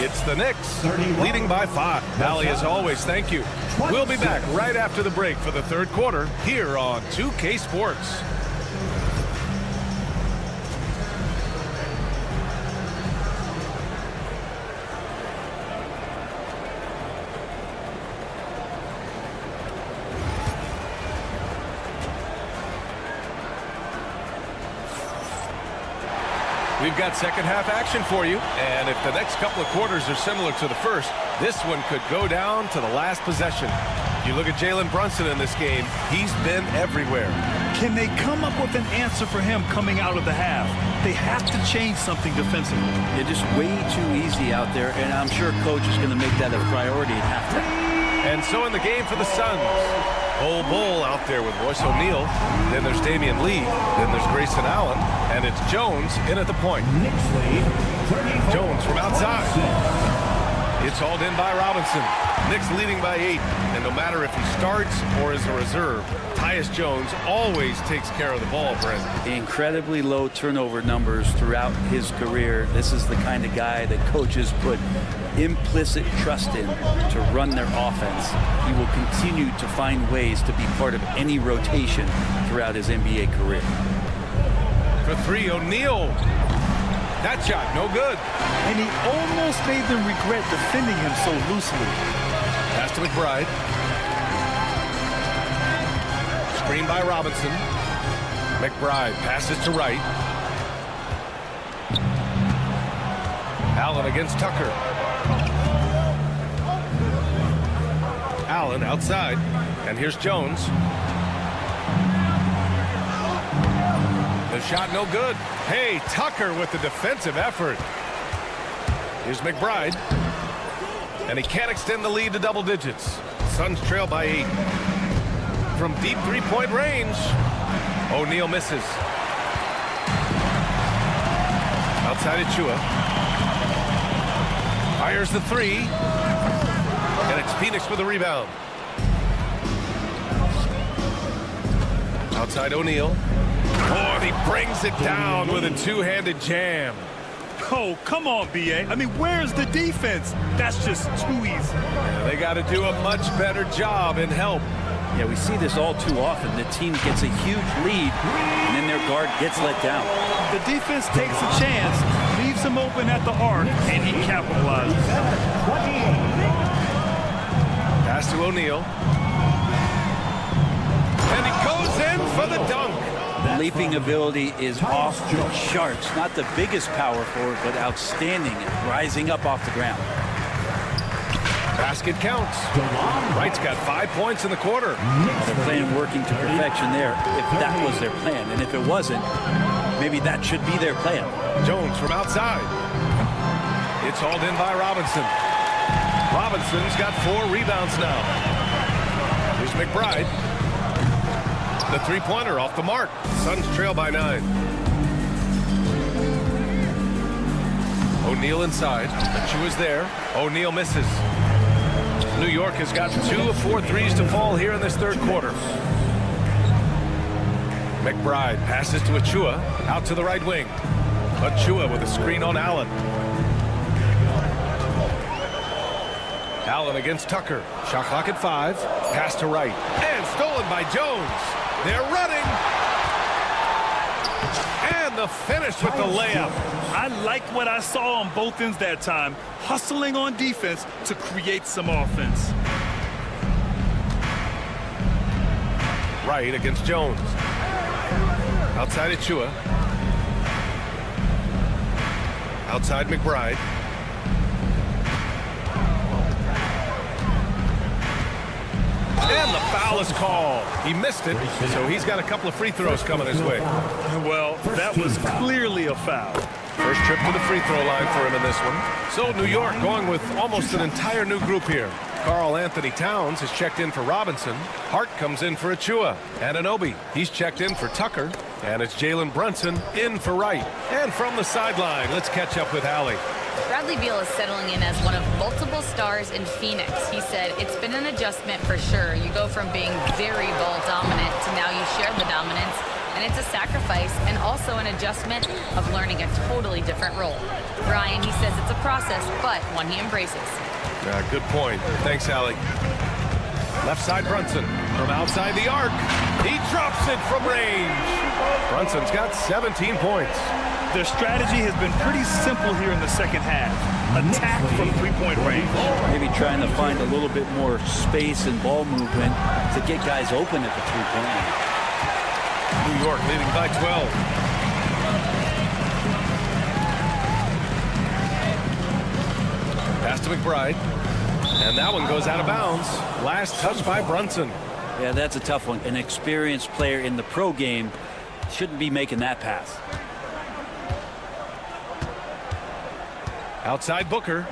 It's the Knicks leading by 5. Allie, as always, thank you. We'll be back right after the break for the third quarter here on 2K Sports. We've got second half action for you, and if the next couple of quarters are similar to the first, this one could go down to the last possession. If you look at Jalen Brunson in this game, he's been everywhere.
Can they come up with an answer for him coming out of the half? They have to change something defensively.
They're just way too easy out there, and I'm sure coach is going to make that a priority at halftime.
And so in the game for the Suns, Bol out there with Royce O'Neal. Then there's Damian Lee. Then there's Grayson Allen. And it's Jones in at the point. Jones from outside. It's hauled in by Robinson. Knicks leading by 8. And no matter if he starts or is a reserve, Tyus Jones always takes care of the ball, Brent.
Incredibly low turnover numbers throughout his career. This is the kind of guy that coaches put implicit trust in to run their offense. He will continue to find ways to be part of any rotation throughout his NBA career.
For 3, O'Neal. That shot, no good.
And he almost made them regret defending him so loosely.
Pass to McBride. Screen by Robinson. McBride passes to Wright. Allen against Tucker. Allen outside. And here's Jones. The shot no good. Hey, Tucker with the defensive effort. Here's McBride. And he can't extend the lead to double digits. Suns trail by 8. From deep three-point range, O'Neal misses. Outside Achua. Fires the 3. And it's Phoenix with a rebound. Outside O'Neal. Oh, and he brings it down with a two-handed jam.
Oh, come on, B.A. I mean, where's the defense? That's just too easy.
Yeah, they got to do a much better job in help.
Yeah, we see this all too often. The team gets a huge lead, and then their guard gets let down.
The defense takes a chance, leaves him open at the arc, and he capitalizes.
Pass to O'Neal. And he goes in for the dunk.
Leaping ability is off the charts. Not the biggest power forward, but outstanding at rising up off the ground.
Basket counts. Wright's got 5 points in the quarter.
Their plan working to perfection there, if that was their plan. And if it wasn't, maybe that should be their plan.
Jones from outside. It's hauled in by Robinson. Robinson's got 4 rebounds now. Here's McBride. The three-pointer off the mark. Suns trail by 9. O'Neal inside. Achua's there. O'Neal misses. New York has got 2 of 4 threes to fall here in this third quarter. McBride passes to Achua. Out to the right wing. Achua with a screen on Allen. Allen against Tucker. Shot clock at 5. Pass to Wright. And stolen by Jones. They're running. And the finish with the layup.
I like what I saw on both ends that time. Hustling on defense to create some offense.
Wright against Jones. Outside Achua. Outside McBride. And the foul is called. He missed it, so he's got a couple of free throws coming his way.
Well, that was clearly a foul.
First trip to the free throw line for him in this one. So New York going with almost an entire new group here. Karl Anthony Towns has checked in for Robinson. Hart comes in for Achua. Anunoby, he's checked in for Tucker. And it's Jalen Brunson in for Wright. And from the sideline, let's catch up with Allie.
Bradley Beal is settling in as one of multiple stars in Phoenix. He said, it's been an adjustment for sure. You go from being very ball dominant to now you share the dominance. And it's a sacrifice and also an adjustment of learning a totally different role. Brian, he says it's a process, but one he embraces.
Good point. Thanks, Allie. Left side Brunson from outside the arc. He drops it from range. Brunson's got 17 points.
Their strategy has been pretty simple here in the second half. Attack from three-point range.
Maybe trying to find a little bit more space and ball movement to get guys open at the three-point line.
New York leading by 12. Pass to McBride. And that one goes out of bounds. Last touch by Brunson.
Yeah, that's a tough one. An experienced player in the pro game shouldn't be making that pass.
Outside Booker.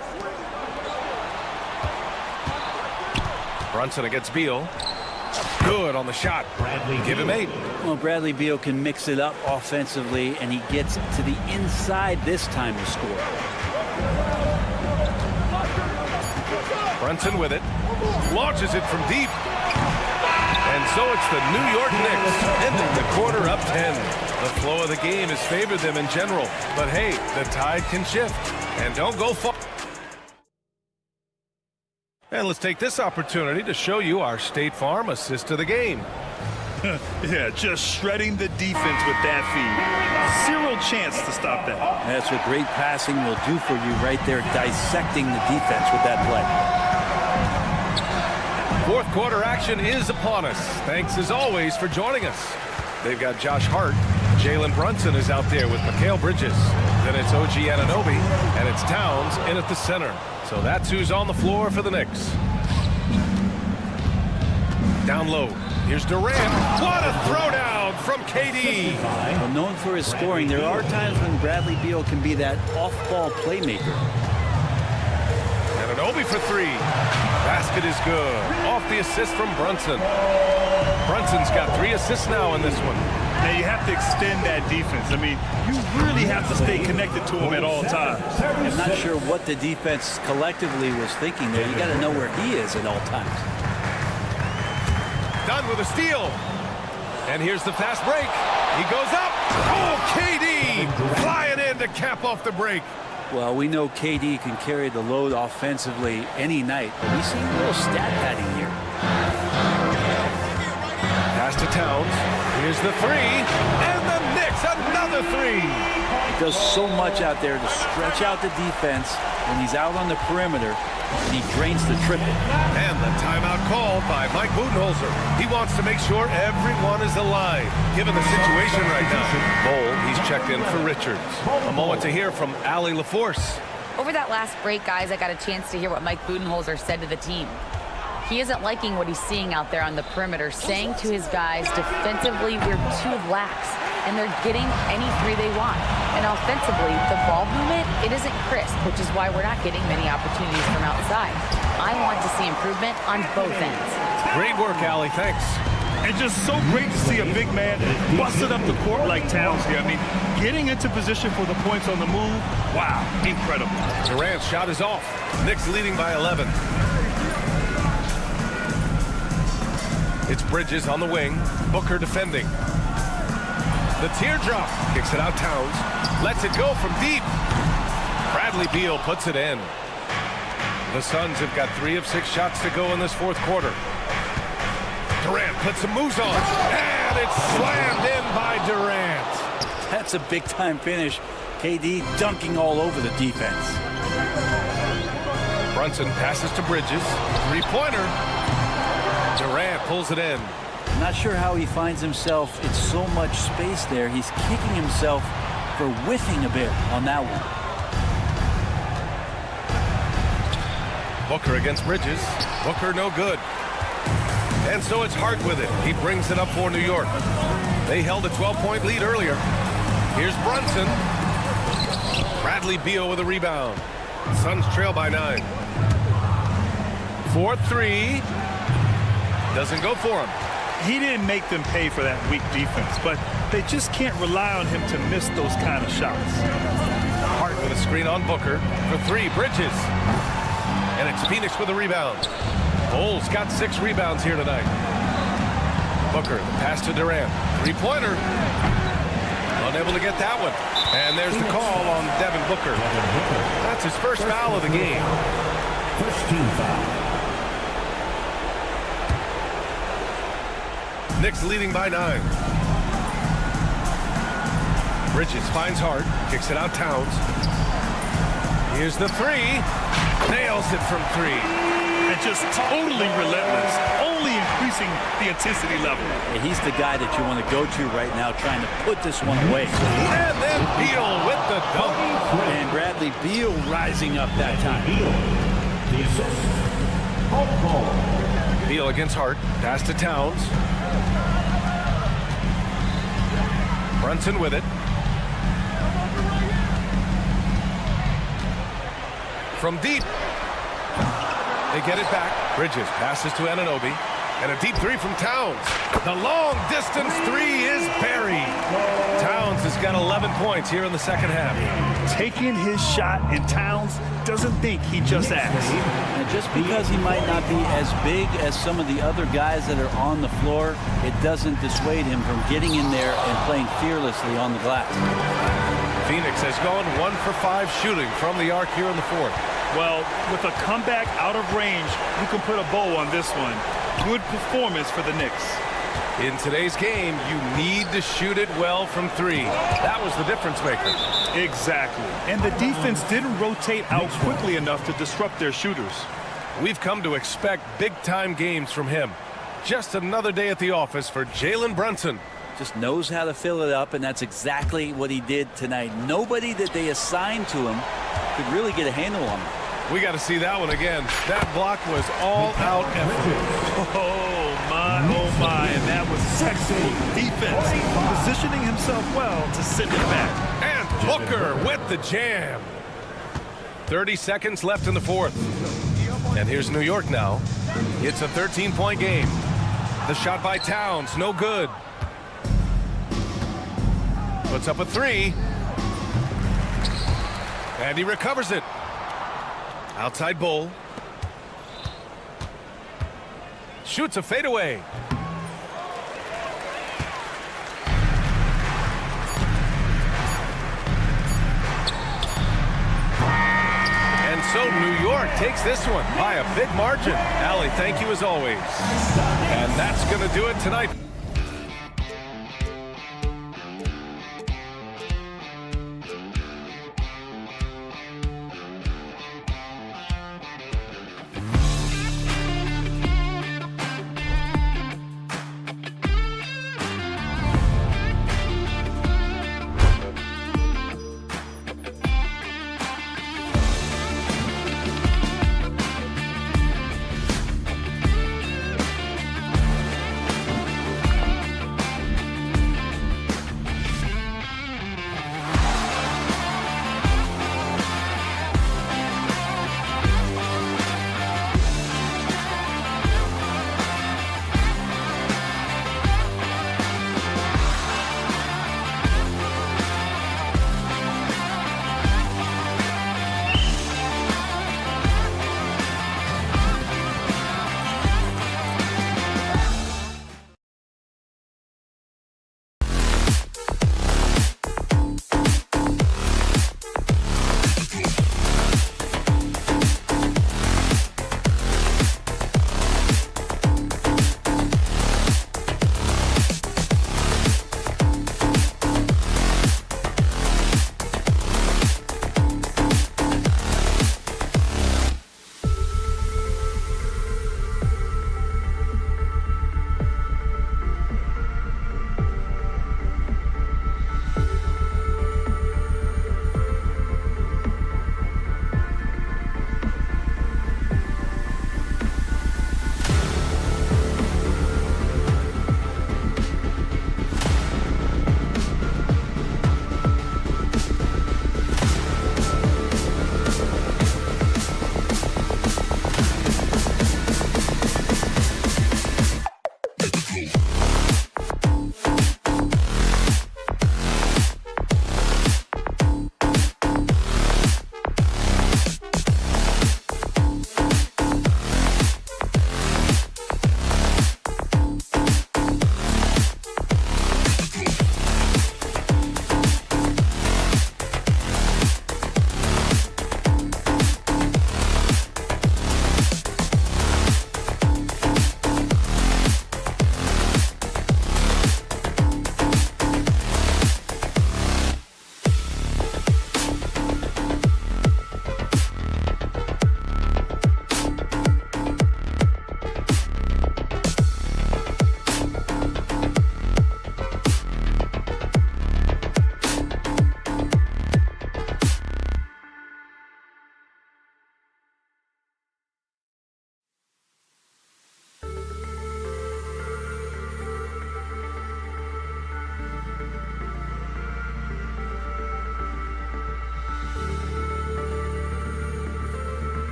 Brunson against Beal. Good on the shot. Give him 8.
Well, Bradley Beal can mix it up offensively, and he gets to the inside this time to score.
Brunson with it. Launches it from deep. And so it's the New York Knicks ending the quarter up 10. The flow of the game has favored them in general. But hey, the tide can shift. And don't go far. And let's take this opportunity to show you our State Farm assist to the game.
Yeah, just shredding the defense with that feed. Zero chance to stop that.
That's what great passing will do for you right there, dissecting the defense with that play.
Fourth quarter action is upon us. Thanks as always for joining us. They've got Josh Hart. Jalen Brunson is out there with Mikal Bridges. Then it's OG Anunoby, and it's Towns in at the center. So that's who's on the floor for the Knicks. Down low. Here's Durant. What a throwdown from KD.
Well, known for his scoring, there are times when Bradley Beal can be that off-ball playmaker.
Anunoby for three. Basket is good. Off the assist from Brunson. Brunson's got 3 assists now in this one.
Now you have to extend that defense. I mean, you really have to stay connected to him at all times.
I'm not sure what the defense collectively was thinking there. You got to know where he is at all times.
Done with a steal. And here's the fast break. He goes up. Oh, KD flying in to cap off the break.
Well, we know KD can carry the load offensively any night, but we see a little stat padding here.
Pass to Towns. Here's the three. And the Knicks, another three.
He does so much out there to stretch out the defense when he's out on the perimeter. He drains the triple.
And the timeout called by Mike Budenholzer. He wants to make sure everyone is alive, given the situation right now. Bowl, he's checked in for Richards. A moment to hear from Allie LaForce.
Over that last break, guys, I got a chance to hear what Mike Budenholzer said to the team. He isn't liking what he's seeing out there on the perimeter, saying to his guys, defensively, we're too lax, and they're getting any three they want. And offensively, the ball movement, it isn't crisp, which is why we're not getting many opportunities from outside. I want to see improvement on both ends.
Great work, Allie. Thanks.
And just so great to see a big man busted up the court like Towns here. I mean, getting into position for the points on the move, wow, incredible.
Durant's shot is off. Knicks leading by 11. It's Bridges on the wing. Booker defending. The teardrop. Kicks it out Towns. Lets it go from deep. Bradley Beal puts it in. The Suns have got 3 of 6 shots to go in this fourth quarter. Durant puts some moves on. And it's slammed in by Durant.
That's a big-time finish. KD dunking all over the defense.
Brunson passes to Bridges. Three-pointer. Durant pulls it in.
Not sure how he finds himself in so much space there. He's kicking himself for whiffing a bit on that one.
Booker against Bridges. Booker no good. And so it's Hart with it. He brings it up for New York. They held a 12-point lead earlier. Here's Brunson. Bradley Beal with a rebound. Suns trail by 9. 4-3. Doesn't go for him.
He didn't make them pay for that weak defense, but they just can't rely on him to miss those kind of shots.
Hart with a screen on Booker for 3. Bridges. And it's Phoenix with a rebound. Bulls got 6 rebounds here tonight. Booker, the pass to Durant. Three-pointer. Unable to get that one. And there's the call on Devin Booker. That's his first foul of the game.
First team foul.
Knicks leading by 9. Bridges finds Hart. Kicks it out Towns. Here's the three. Nails it from 3.
And just totally relentless, only increasing the intensity level.
Yeah, he's the guy that you want to go to right now, trying to put this one away.
And then Beal with the dunk.
And Bradley Beal rising up that time.
The assist.
Beal against Hart. Pass to Towns. Brunson with it. From deep. They get it back. Bridges passes to Anunoby. And a deep 3 from Towns. The long distance 3 is buried. Towns has got 11 points here in the second half.
Taking his shot, and Towns doesn't think he just asked.
And just because he might not be as big as some of the other guys that are on the floor, it doesn't dissuade him from getting in there and playing fearlessly on the glass.
Phoenix has gone 1 for 5 shooting from the arc here in the fourth.
Well, with a comeback out of range, you can put a bow on this one. Good performance for the Knicks.
In today's game, you need to shoot it well from 3. That was the difference maker.
Exactly. And the defense didn't rotate out quickly enough to disrupt their shooters.
We've come to expect big-time games from him. Just another day at the office for Jalen Brunson.
Just knows how to fill it up, and that's exactly what he did tonight. Nobody that they assigned to him could really get a handle on him.
We got to see that one again. That block was all-out effort.
Oh, my. And that was textbook defense. Positioning himself well to send it back.
And Booker with the jam. 30 seconds left in the fourth. And here's New York now. It's a 13-point game. The shot by Towns, no good. Puts up a 3. And he recovers it. Outside Bull. Shoots a fadeaway. And so New York takes this one by a big margin. Allie, thank you as always. And that's going to do it tonight.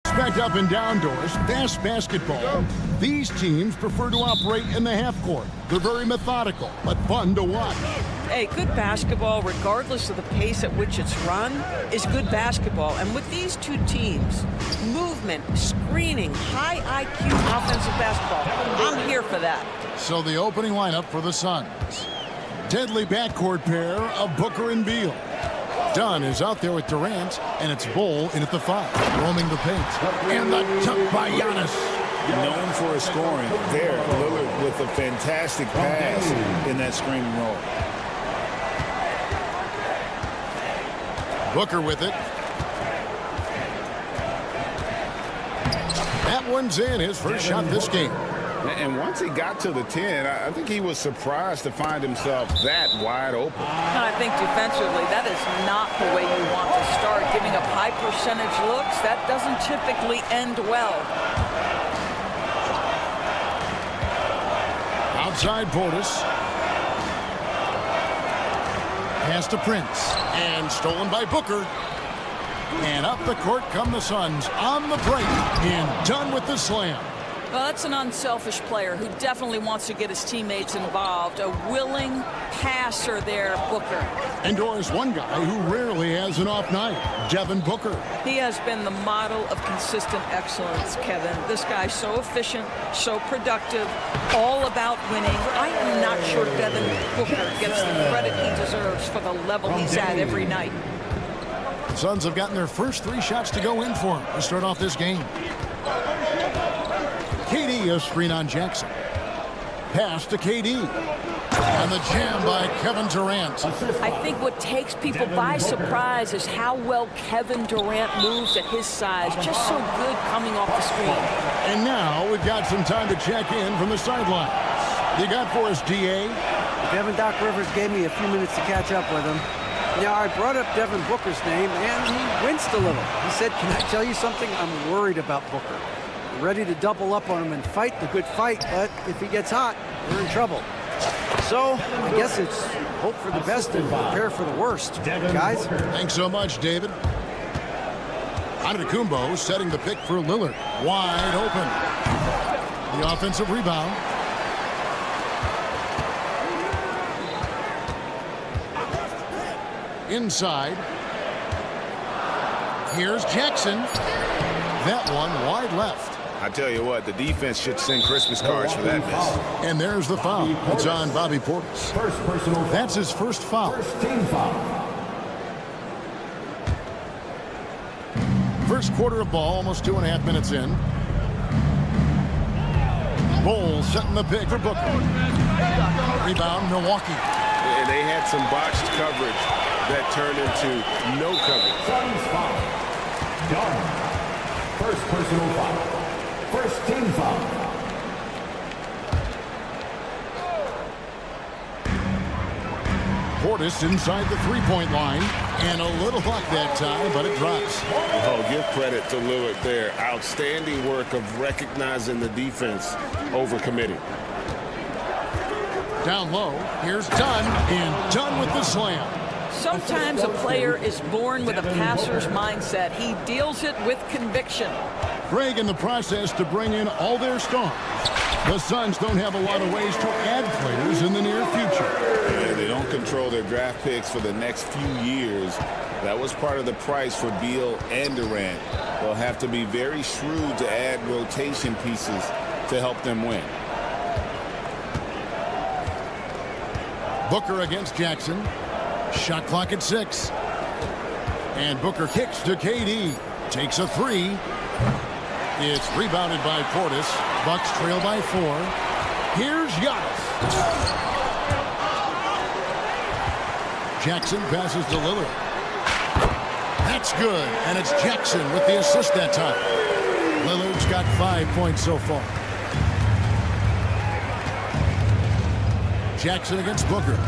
Back up and down doors, fast basketball. These teams prefer to operate in the half court. They're very methodical, but fun to watch.
Hey, good basketball, regardless of the pace at which it's run, is good basketball. And with these two teams, movement, screening, high IQ offensive basketball, I'm here for that.
So the opening lineup for the Suns. Deadly backcourt pair of Booker and Beal. Dunn is out there with Durant, and it's Bol in at the 5, roaming the paint. And the jump by Giannis.
Known for his scoring there, Lillard with a fantastic pass in that screen and roll.
Booker with it. That one's in, his first shot this game.
And once he got to the 10, I think he was surprised to find himself that wide open.
And I think defensively, that is not the way you want to start. Giving up high percentage looks, that doesn't typically end well.
Outside Portis. Pass to Prince. And stolen by Booker. And up the court come the Suns on the break. And Dunn with the slam.
Well, that's an unselfish player who definitely wants to get his teammates involved. A willing passer there, Booker.
And Doris, one guy who rarely has an off night, Devin Booker.
He has been the model of consistent excellence, Kevin. This guy's so efficient, so productive, all about winning. I am not sure Devin Booker gets the credit he deserves for the level he's at every night.
The Suns have gotten their first 3 shots to go in for him to start off this game. KD, a screen on Jackson. Pass to KD. And the jam by Kevin Durant.
I think what takes people by surprise is how well Kevin Durant moves at his size. Just so good coming off the screen.
And now we've got some time to check in from the sidelines. You got for us, DA?
Devin Doc Rivers gave me a few minutes to catch up with him. Now, I brought up Devin Booker's name, and he winced a little. He said, "Can I tell you something? I'm worried about Booker. Ready to double up on him and fight the good fight, but if he gets hot, we're in trouble." So, I guess it's hope for the best and prepare for the worst. Guys?
Thanks so much, David. Antetokounmpo setting the pick for Lillard. Wide open. The offensive rebound. Inside. Here's Jackson. That one wide left.
I tell you what, the defense should send Christmas cards for that miss.
And there's the foul. It's on Bobby Portis. That's his first foul. First quarter of ball, almost 2.5 minutes in. Bol setting the pick for Booker. Rebound, Milwaukee.
And they had some botched coverage that turned into no coverage.
Done. First personal foul. First team foul.
Portis inside the three-point line. And a little luck that time, but it drops.
Oh, give credit to Lillard there. Outstanding work of recognizing the defense over committing.
Down low, here's Dunn, and Dunn with the slam.
Sometimes a player is born with a passer's mindset. He deals it with conviction.
Greg in the process to bring in all their stars. The Suns don't have a lot of ways to add players in the near future.
Yeah, they don't control their draft picks for the next few years. That was part of the price for Beal and Durant. They'll have to be very shrewd to add rotation pieces to help them win.
Booker against Jackson. Shot clock at 6. And Booker kicks to KD. Takes a 3. It's rebounded by Portis. Bucks trail by 4. Here's Giannis. Jackson passes to Lillard. That's good, and it's Jackson with the assist that time. Lillard's got 5 points so far. Jackson against Booker.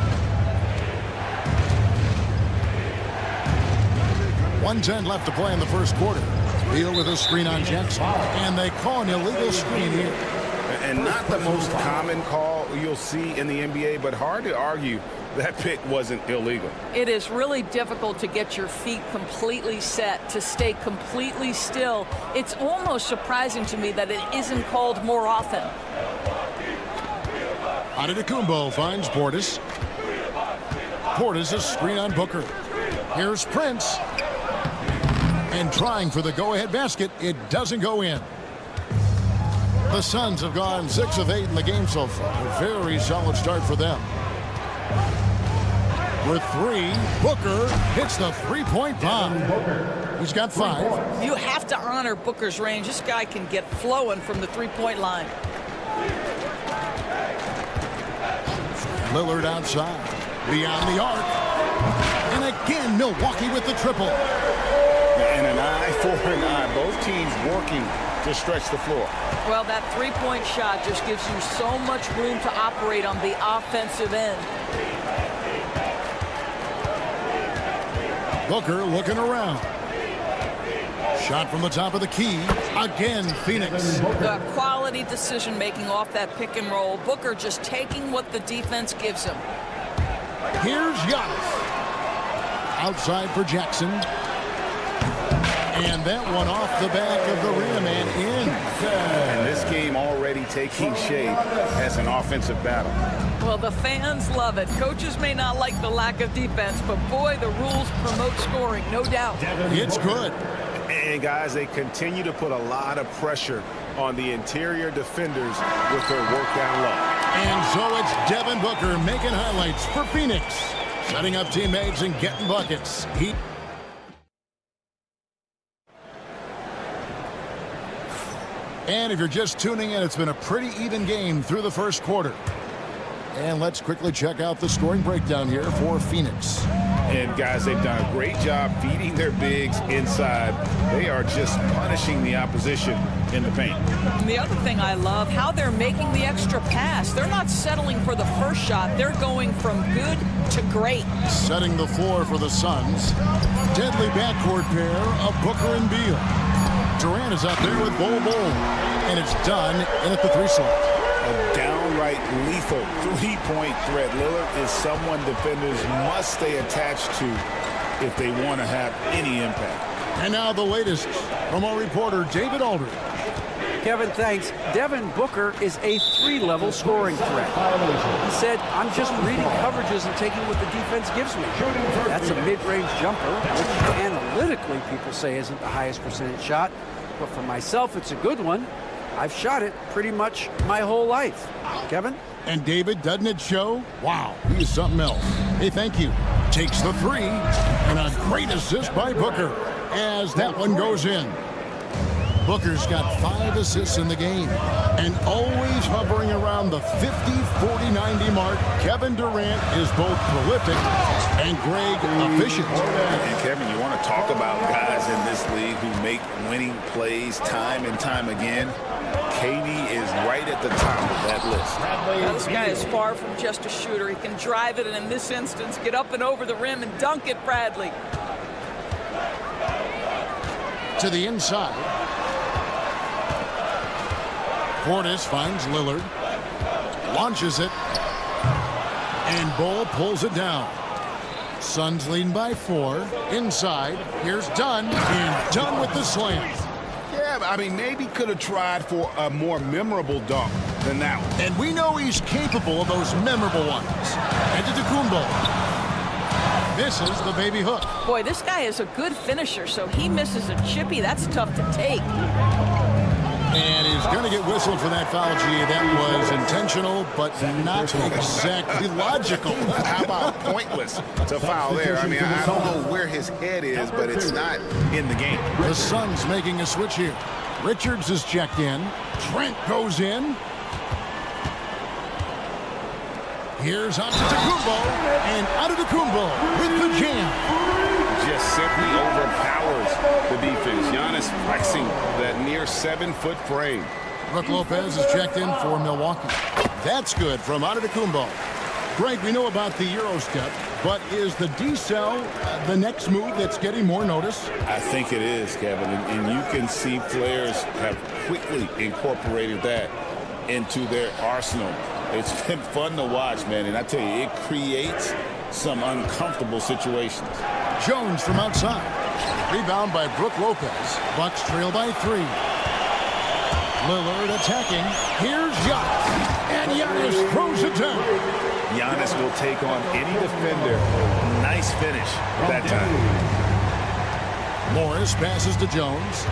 1:10 left to play in the first quarter. Beal with a screen on Jackson, and they call an illegal screen here.
And not the most common call you'll see in the NBA, but hard to argue that pick wasn't illegal.
It is really difficult to get your feet completely set, to stay completely still. It's almost surprising to me that it isn't called more often.
Antetokounmpo finds Portis. Portis a screen on Booker. Here's Prince. And trying for the go-ahead basket, it doesn't go in. The Suns have gone 6 of 8 in the game so far. A very solid start for them. With 3, Booker hits the three-point bomb. He's got 5.
You have to honor Booker's range. This guy can get flowing from the three-point line.
Lillard outside, beyond the arc. And again, Milwaukee with the triple.
And an eye for an eye. Both teams working to stretch the floor.
Well, that three-point shot just gives you so much room to operate on the offensive end.
Booker looking around. Shot from the top of the key. Again, Phoenix.
The quality decision-making off that pick and roll. Booker just taking what the defense gives him.
Here's Giannis. Outside for Jackson. And that one off the back of the rim and in.
And this game already taking shape as an offensive battle.
Well, the fans love it. Coaches may not like the lack of defense, but boy, the rules promote scoring, no doubt.
It's good.
And guys, they continue to put a lot of pressure on the interior defenders with their work down low.
And so it's Devin Booker making highlights for Phoenix. Setting up teammates and getting buckets. And if you're just tuning in, it's been a pretty even game through the first quarter. And let's quickly check out the scoring breakdown here for Phoenix.
And guys, they've done a great job feeding their bigs inside. They are just punishing the opposition in the paint.
And the other thing I love, how they're making the extra pass. They're not settling for the first shot. They're going from good to great.
Setting the floor for the Suns. Deadly backcourt pair of Booker and Beal. Durant is out there with Bol. And it's done in at the 3 slot.
A downright lethal three-point threat. Lillard is someone defenders must stay attached to if they want to have any impact.
And now the latest from our reporter, David Aldridge.
Kevin, thanks. Devin Booker is a 3-level scoring threat. He said, I'm just reading coverages and taking what the defense gives me. That's a mid-range jumper, which analytically people say isn't the highest percentage shot. But for myself, it's a good one. I've shot it pretty much my whole life. Kevin?
And David, doesn't it show? Wow, he's something else. Hey, thank you. Takes the 3, and a great assist by Booker as that one goes in. Booker's got 5 assists in the game, and always hovering around the 50, 40, 90 mark. Kevin Durant is both prolific and Greg efficient.
And Kevin, you want to talk about guys in this league who make winning plays time and time again? KD is right at the top of that list.
Now, this guy is far from just a shooter. He can drive it, and in this instance, get up and over the rim and dunk it, Bradley.
To the inside. Portis finds Lillard. Launches it. And Bol pulls it down. Suns leading by 4. Inside. Here's Dunn. And Dunn with the slam.
Yeah, I mean, maybe could have tried for a more memorable dunk than that one.
And we know he's capable of those memorable ones. Antetokounmpo misses the baby hook.
Boy, this guy is a good finisher, so he misses a chippy. That's tough to take.
And he's going to get whistled for that foul, G. That was intentional, but not exactly logical.
How about pointless to foul there? I mean, I don't know where his head is, but it's not in the game.
The Suns making a switch here. Richards is checked in. Trent goes in. Here's Antetokounmpo, and Antetokounmpo with the jam.
Just simply overpowers the defense. Giannis flexing that near 7-foot frame.
Brook Lopez is checked in for Milwaukee. That's good from Antetokounmpo. Greg, we know about the Eurostep, but is the D-cell the next move that's getting more notice?
I think it is, Kevin, and you can see players have quickly incorporated that into their arsenal. It's been fun to watch, man, and I tell you, it creates some uncomfortable situations.
Jones from outside. Rebound by Brook Lopez. Bucks trail by 3. Lillard attacking. Here's Giannis. And Giannis throws it down.
Giannis will take on any defender. Nice finish that time.
Morris passes to Jones.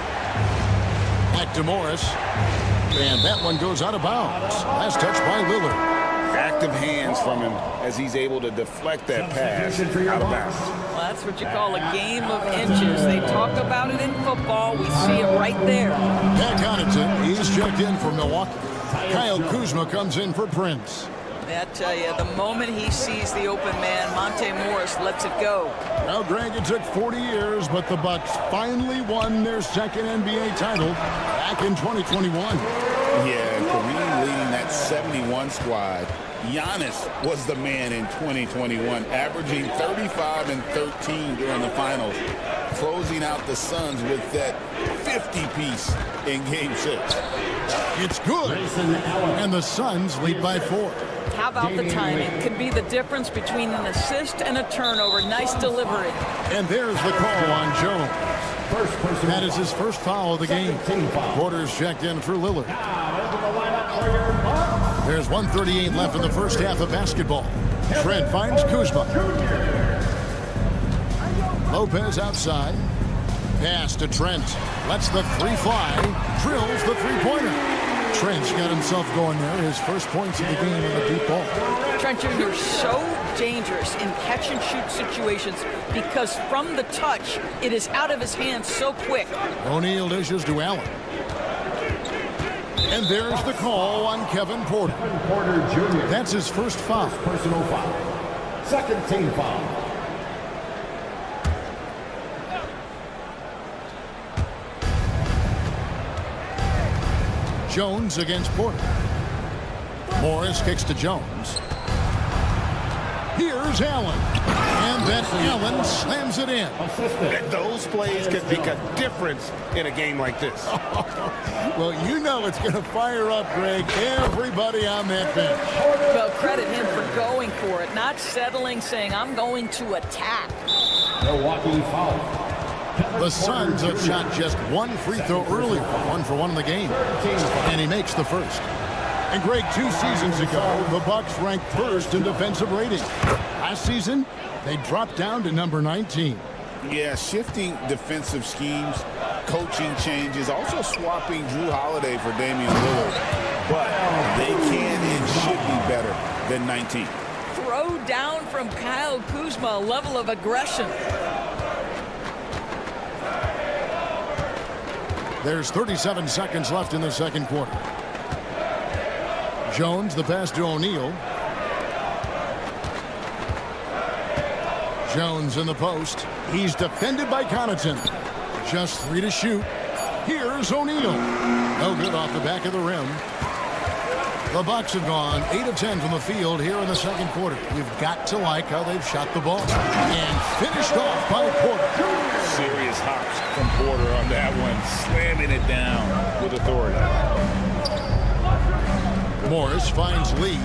Back to Morris. And that one goes out of bounds. Last touch by Lillard.
Active hands from him as he's able to deflect that pass out of bounds.
Well, that's what you call a game of inches. They talk about it in football. We see it right there.
Pat Connaughton, he's checked in for Milwaukee. Kyle Kuzma comes in for Prince.
I tell you, the moment he sees the open man, Monte Morris lets it go.
Well, Greg, it took 40 years, but the Bucks finally won their second NBA title back in 2021.
Yeah, Kareem leading that 71 squad. Giannis was the man in 2021, averaging 35 and 13 during the finals, closing out the Suns with that 50-piece in Game 6.
It's good, and the Suns lead by 4.
How about the timing? Could be the difference between an assist and a turnover. Nice delivery.
And there's the call on Jones. That is his first foul of the game. Porter's checked in for Lillard. There's 1:38 left in the first half of basketball. Trent finds Kuzma. Lopez outside. Pass to Trent. Lets the 3 fly. Drills the 3-pointer. Trent's got himself going there. His first points of the game on the deep ball.
Trent, you're so dangerous in catch-and-shoot situations because from the touch, it is out of his hands so quick.
O'Neal dishes to Allen. And there's the call on Kevin Porter.
Porter Jr.
That's his first foul.
Personal foul. Second team foul.
Jones against Porter. Morris kicks to Jones. Here's Allen. And then Allen slams it in.
Those plays can make a difference in a game like this.
Well, you know it's going to fire up, Greg, everybody on that bench.
Well, credit him for going for it, not settling, saying, I'm going to attack.
Milwaukee foul.
The Suns have shot just one free throw earlier, 1 for 1 in the game. And he makes the first. And Greg, 2 seasons ago, the Bucks ranked first in defensive rating. Last season, they dropped down to number 19.
Yeah, shifting defensive schemes, coaching changes, also swapping Drew Holiday for Damian Lillard. But they can and should be better than 19.
Throw down from Kyle Kuzma, a level of aggression.
There's 37 seconds left in the second quarter. Jones, the pass to O'Neal. Jones in the post. He's defended by Connaughton. Just 3 to shoot. Here's O'Neal. No good off the back of the rim. The Bucks have gone 8 of 10 from the field here in the second quarter. You've got to like how they've shot the ball. And finished off by Porter.
Serious hops from Porter on that one, slamming it down with authority.
Morris finds Lee.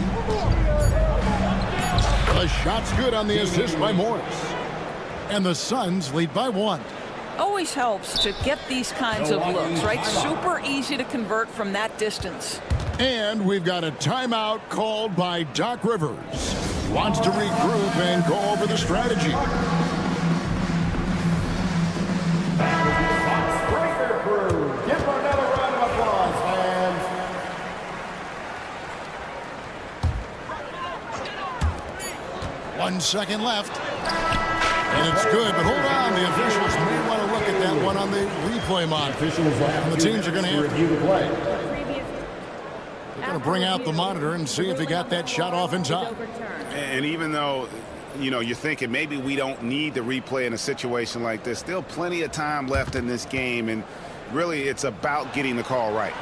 The shot's good on the assist by Morris. And the Suns lead by 1.
Always helps to get these kinds of looks, right? Super easy to convert from that distance.
And we've got a timeout called by Doc Rivers. He wants to regroup and go over the strategy.
Breaker crew. Give them another round of applause, fans.
1 second left. And it's good, but hold on. The officials may want to look at that one on the replay monitor.
Officials will have
the teams are going to
review the play.
They're going to bring out the monitor and see if he got that shot off in time.
And even though, you're thinking maybe we don't need the replay in a situation like this, still plenty of time left in this game, and really it's about getting the call right.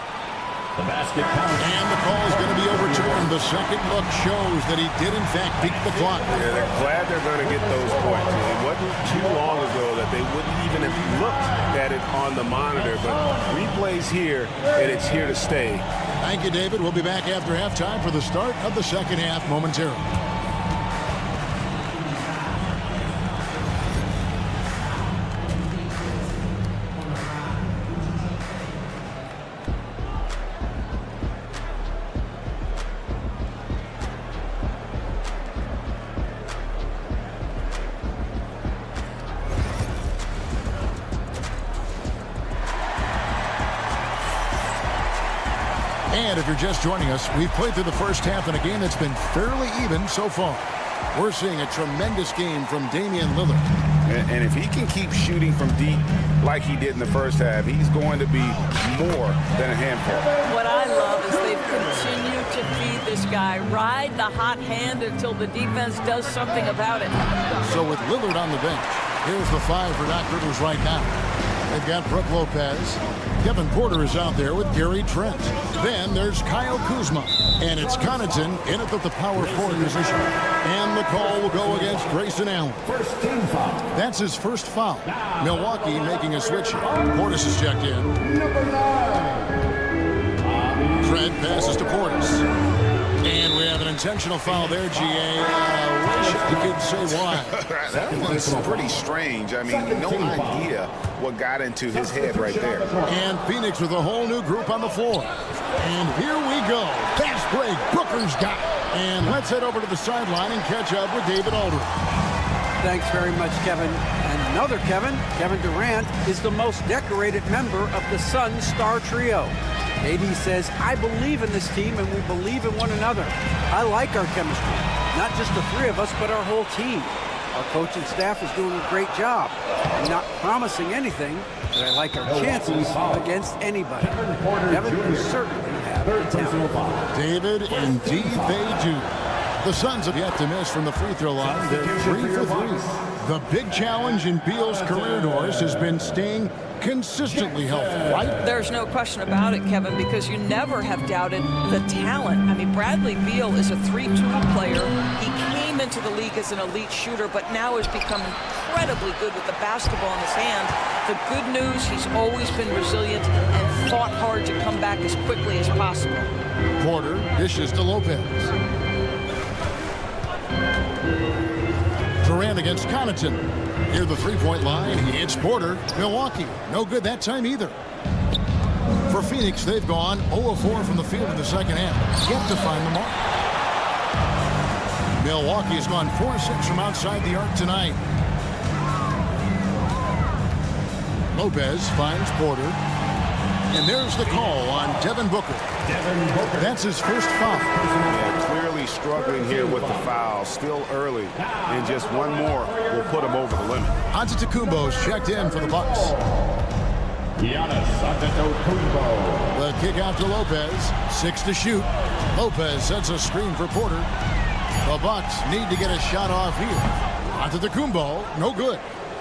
The basket counts.
And the call is going to be overturned. The second look shows that he did, in fact, beat the clock.
Yeah, they're glad they're going to get those points. It wasn't too long ago that they wouldn't even have looked at it on the monitor, but replay's here, and it's here to stay.
Thank you, David. We'll be back after halftime for the start of the second half momentarily. And if you're just joining us, we've played through the first half in a game that's been fairly even so far. We're seeing a tremendous game from Damian Lillard.
And if he can keep shooting from deep like he did in the first half, he's going to be more than a handful.
What I love is they've continued to feed this guy, ride the hot hand until the defense does something about it.
So with Lillard on the bench, here's the 5 for Doc Rivers right now. They've got Brook Lopez. Kevin Porter is out there with Gary Trent. Then there's Kyle Kuzma. And it's Connaughton in at the power forward position. And the call will go against Grayson Allen.
First team foul.
That's his first foul. Milwaukee making a switch here. Portis is checked in.
Number 9.
Trent passes to Portis. And we have an intentional foul there, GA. Wish I could say why.
That was pretty strange. I mean, no idea what got into his head right there.
And Phoenix with a whole new group on the floor. And here we go. Fast break. Booker's got it. And let's head over to the sideline and catch up with David Aldridge.
Thanks very much, Kevin. And another Kevin, Kevin Durant, is the most decorated member of the Suns star trio. AD says, I believe in this team and we believe in one another. I like our chemistry. Not just the three of us, but our whole team. Our coach and staff is doing a great job. I'm not promising anything, but I like our chances against anybody. Kevin, you certainly have the talent.
David, indeed they do. The Suns have yet to miss from the free throw line. They're 3 for 3. The big challenge in Beal's career, Doris, has been staying consistently healthy, right?
There's no question about it, Kevin, because you never have doubted the talent. I mean, Bradley Beal is a 3-tool player. He came into the league as an elite shooter, but now has become incredibly good with the basketball in his hand. The good news, he's always been resilient and fought hard to come back as quickly as possible.
Porter dishes to Lopez. Durant against Connaughton. Near the three-point line, it's Porter. Milwaukee, no good that time either. For Phoenix, they've gone 0-4 from the field in the second half. Yet to find the mark. Milwaukee has gone 4-6 from outside the arc tonight. Lopez finds Porter. And there's the call on Devin Booker. That's his first foul.
Yeah, clearly struggling here with the foul. Still early. And just one more will put him over the limit.
Antetokounmpo's checked in for the Bucks.
Giannis Antetokounmpo.
The kick out to Lopez. 6 to shoot. Lopez sets a screen for Porter. The Bucks need to get a shot off here. Antetokounmpo, no good.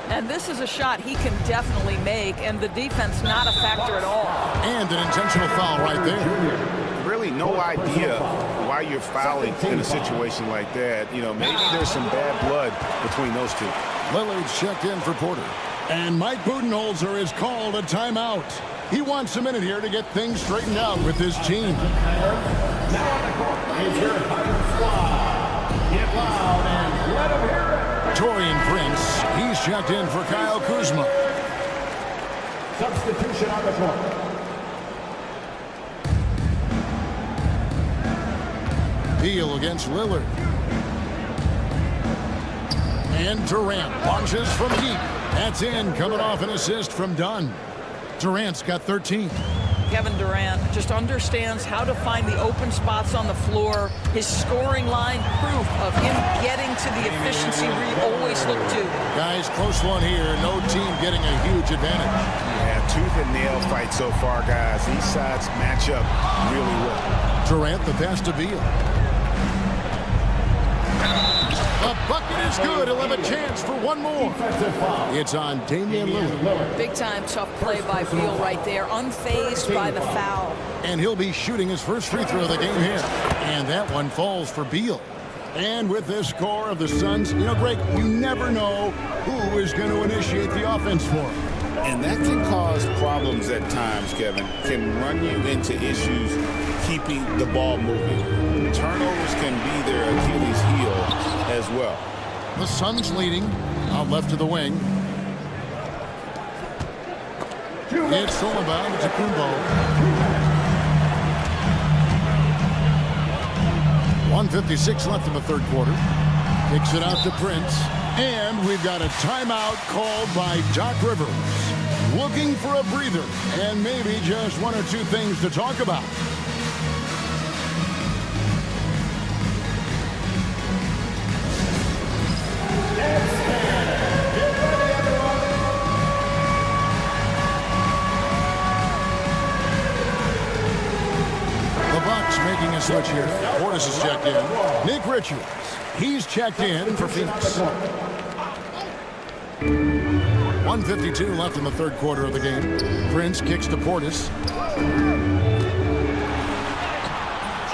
And this is a shot he can definitely make, and the defense not a factor at all.
And an intentional foul right there.
Really no idea why you're fouling in a situation like that. You know, maybe there's some bad blood between those two.
Lillard's checked in for Porter. And Mike Budenholzer has called a timeout. He wants a minute here to get things straightened out with his team.
Now on the court is your Thunder squad. Get loud and let them hear it.
Torian Prince, he's checked in for Kyle Kuzma.
Substitution on the court.
Beal against Lillard. And Durant launches from deep. That's in, coming off an assist from Dunn. Durant's got 13.
Kevin Durant just understands how to find the open spots on the floor. His scoring line, proof of him getting to the efficiency we always look to.
Guys, close one here. No team getting a huge advantage.
Yeah,
tooth and nail fight so far, guys. These sides match up really well.
Durant, the pass to Beal. The bucket is good. He'll have a chance for one more. It's on Damian Lillard.
Big time tough play by Beal right there, unfazed by the foul.
And he'll be shooting his first free throw of the game here. And that one falls for Beal. And with this score of the Suns, you know, Greg, you never know who is going to initiate the offense for him.
And that can cause problems at times, Kevin. Can run you into issues keeping the ball moving. Turnovers can be their Achilles heel as well.
The Suns leading out left of the wing. It's stolen by Antetokounmpo. 1:56 left in the third quarter. Kicks it out to Prince. And we've got a timeout called by Doc Rivers. Looking for a breather and maybe just one or two things to talk about. The Bucks making a switch here. Portis is checked in. Nick Richards, he's checked in for Phoenix. 1:52 left in the third quarter of the game. Prince kicks to Portis.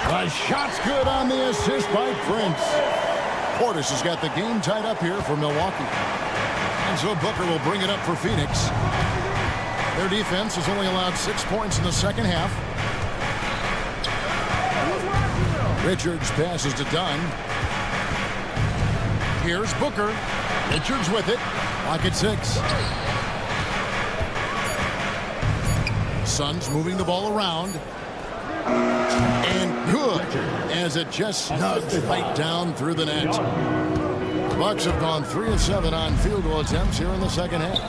The shot's good on the assist by Prince. Portis has got the game tied up here for Milwaukee. And so Booker will bring it up for Phoenix. Their defense has only allowed 6 points in the second half. Richards passes to Dunn. Here's Booker. Richards with it. Lock at 6. Suns moving the ball around. And good as it just snugs right down through the net. Bucks have gone 3 of 7 on field goal attempts here in the second half.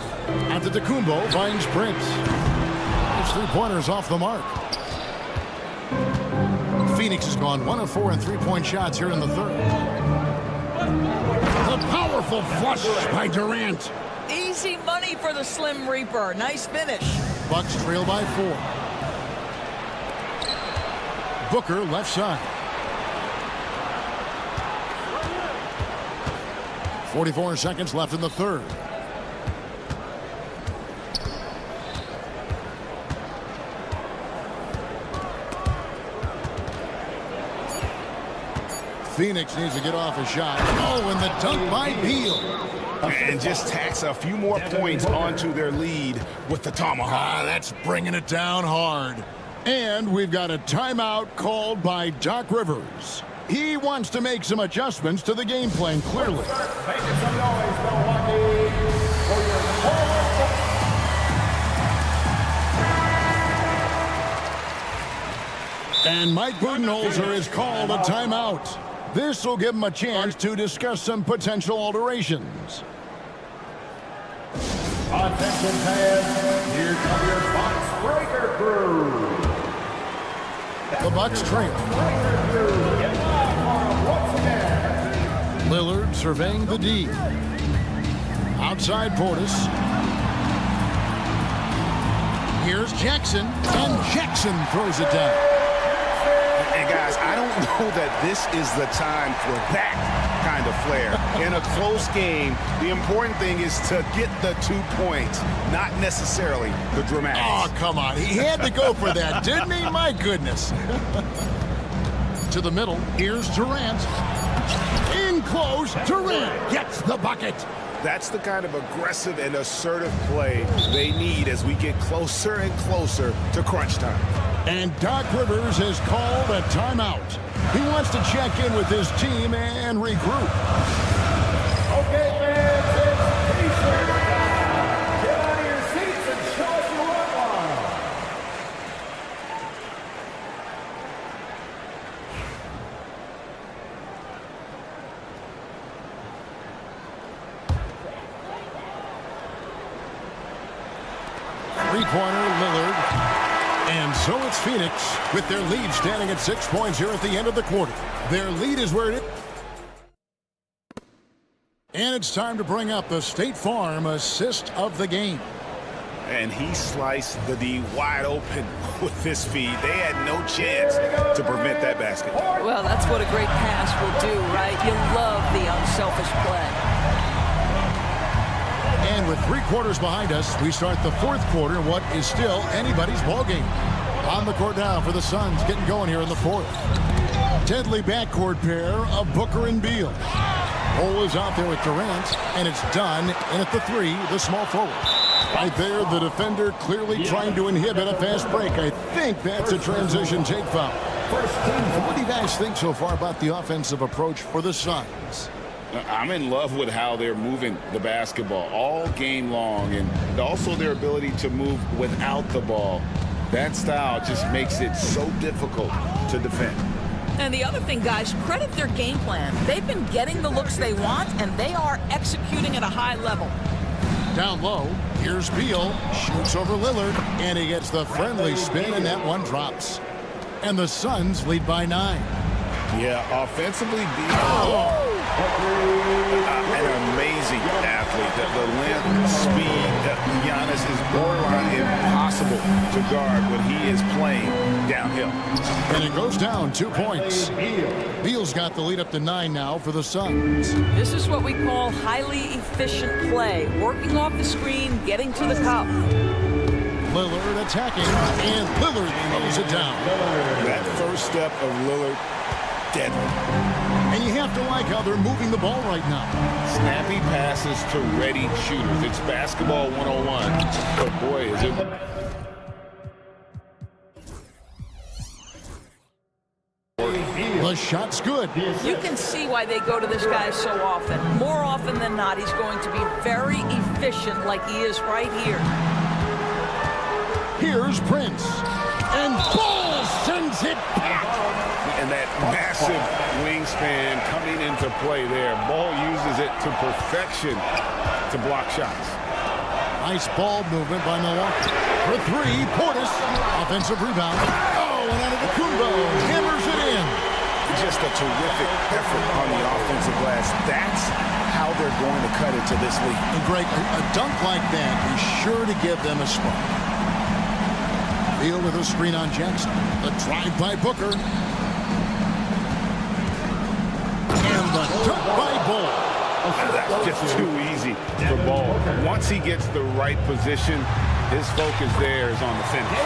Antetokounmpo finds Prince. His three-pointers off the mark. Phoenix has gone 1 of 4 in three-point shots here in the third. The powerful flush by Durant.
Easy money for the Slim Reaper. Nice finish.
Bucks trail by 4. Booker left side. 44 seconds left in the third. Phoenix needs to get off a shot. Oh, and the dunk by Beal.
And just tacks a few more points onto their lead with the tomahawk.
That's bringing it down hard. And we've got a timeout called by Doc Rivers. He wants to make some adjustments to the game plan, clearly. And Mike Budenholzer has called a timeout. This will give him a chance to discuss some potential alterations.
Attention fans, here come your Bucks Breaker Crew.
The Bucks trail. Lillard surveying the D. Outside Portis. Here's Jackson, and Jackson throws it down.
And guys, I don't know that this is the time for that kind of flair. In a close game, the important thing is to get the 2 points, not necessarily the dramatics.
Oh, come on. He had to go for that, didn't he? My goodness. To the middle, here's Durant. In close, Durant gets the bucket.
That's the kind of aggressive and assertive play they need as we get closer and closer to crunch time.
And Doc Rivers has called a timeout. He wants to check in with his team and regroup.
Okay, fans, it's T-shirt time. Get out of your seats and show us your run line.
Three-pointer, Lillard. And so it's Phoenix with their lead standing at 6 points here at the end of the quarter. Their lead is where it is. And it's time to bring up the State Farm assist of the game.
And he sliced the D wide open with his feed. They had no chance to prevent that basket.
Well, that's what a great pass will do, right? You love the unselfish play.
And with 3 quarters behind us, we start the 4th quarter, what is still anybody's ballgame. On the court now for the Suns, getting going here in the 4th. Deadly backcourt pair of Booker and Beal. Cole is out there with Durant, and it's done. And at the 3, the small forward. Right there, the defender clearly trying to inhibit a fast break. I think that's a transition take foul. What do you guys think so far about the offensive approach for the Suns?
I'm in love with how they're moving the basketball all game long, and also their ability to move without the ball. That style just makes it so difficult to defend.
And the other thing, guys, credit their game plan. They've been getting the looks they want, and they are executing at a high level.
Down low, here's Beal, shoots over Lillard, and he gets the friendly spin, and that one drops. And the Suns lead by 9.
Yeah, offensively, Beal, an amazing athlete. The length, speed, Giannis is borderline impossible to guard when he is playing downhill.
And it goes down 2 points. Beal's got the lead up to 9 now for the Suns.
This is what we call highly efficient play. Working off the screen, getting to the cup.
Lillard attacking, and Lillard throws it down.
That first step of Lillard, deadly.
And you have to like how they're moving the ball right now.
Snappy passes to ready shooters. It's basketball 101. But boy, is it...
The shot's good.
You can see why they go to this guy so often. More often than not, he's going to be very efficient like he is right here.
Here's Prince. And Ball sends it back.
And that massive wingspan coming into play there. Ball uses it to perfection to block shots.
Nice ball movement by Milwaukee. For 3, Portis. Offensive rebound. Oh, and out of the Kumbo. Hammers it in.
Just a terrific effort on the offensive glass. That's how they're going to cut into this league.
And Greg, a dunk like that is sure to give them a spark. Beal with a screen on Jackson. The drive by Booker. And the dunk by Ball.
That's just too easy for Ball. Once he gets the right position, his focus there is on the finish.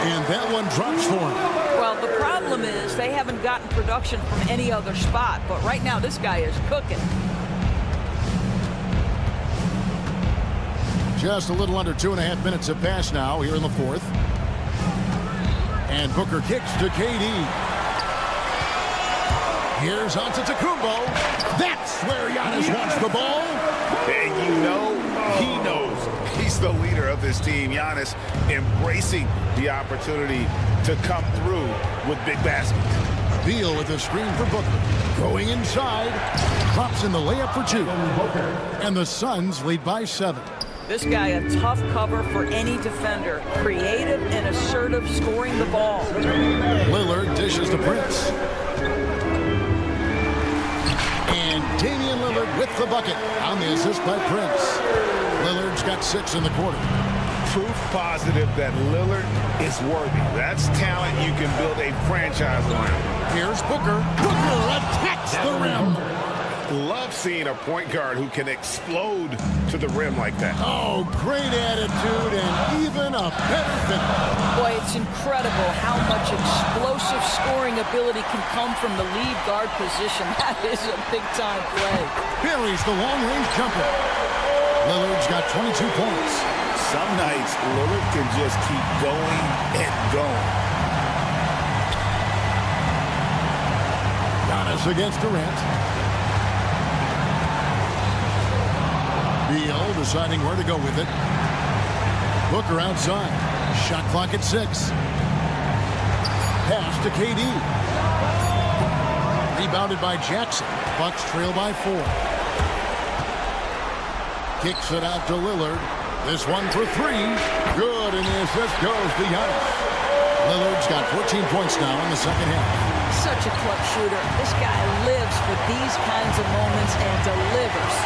And that one drops for him.
Well, the problem is they haven't gotten production from any other spot, but right now this guy is cooking.
Just a little under 2.5 minutes have passed now here in the 4th. And Booker kicks to KD. Here's Antetokounmpo. That's where Giannis wants the ball.
And you know, he knows he's the leader of this team. Giannis embracing the opportunity to come through with big baskets.
Beal with a screen for Booker. Going inside. Drops in the layup for 2. And the Suns lead by 7.
This guy a tough cover for any defender. Creative and assertive scoring the ball.
Lillard dishes to Prince. And Damian Lillard with the bucket on the assist by Prince. Lillard's got 6 in the quarter.
Proof positive that Lillard is worthy. That's talent you can build a franchise around.
Here's Booker. Booker attacks the rim.
Love seeing a point guard who can explode to the rim like that.
Oh, great attitude and even a better finish.
Boy, it's incredible how much explosive scoring ability can come from the lead guard position. That is a big-time play.
Buries the long-range jumper. Lillard's got 22 points.
Some nights, Lillard can just keep going and going.
Giannis against Durant. Beal deciding where to go with it. Booker outside. Shot clock at 6. Pass to KD. Rebounded by Jackson. Bucks trail by 4. Kicks it out to Lillard. This one for 3. Good, and the assist goes to Giannis. Lillard's got 14 points now in the second half.
Such a clutch shooter. This guy lives for these kinds of moments and delivers.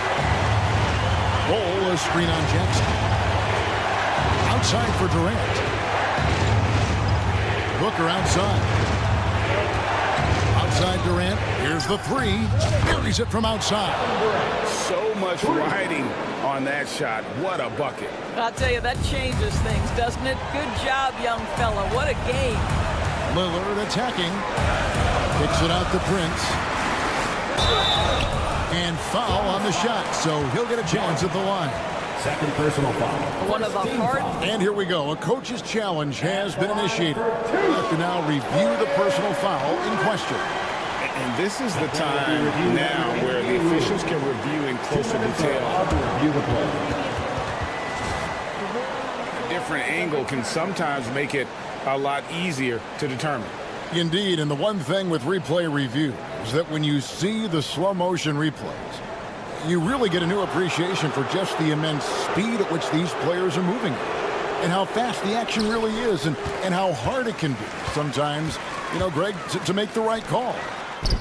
Ball, a screen on Jackson. Outside for Durant. Booker outside. Outside Durant. Here's the three. Buries it from outside.
So much riding on that shot. What a bucket.
I'll tell you, that changes things, doesn't it? Good job, young fella. What a game.
Lillard attacking. Kicks it out to Prince. And foul on the shot, so he'll get a chance at the line.
Second personal foul.
One of the hard.
And here we go. A coach's challenge has been initiated. We'll have to now review the personal foul in question.
And this is the time now where the officials can review in closer detail. A different angle can sometimes make it a lot easier to determine.
Indeed, and the one thing with replay review is that when you see the slow motion replays, you really get a new appreciation for just the immense speed at which these players are moving and how fast the action really is and how hard it can be sometimes, you know, Greg, to make the right call.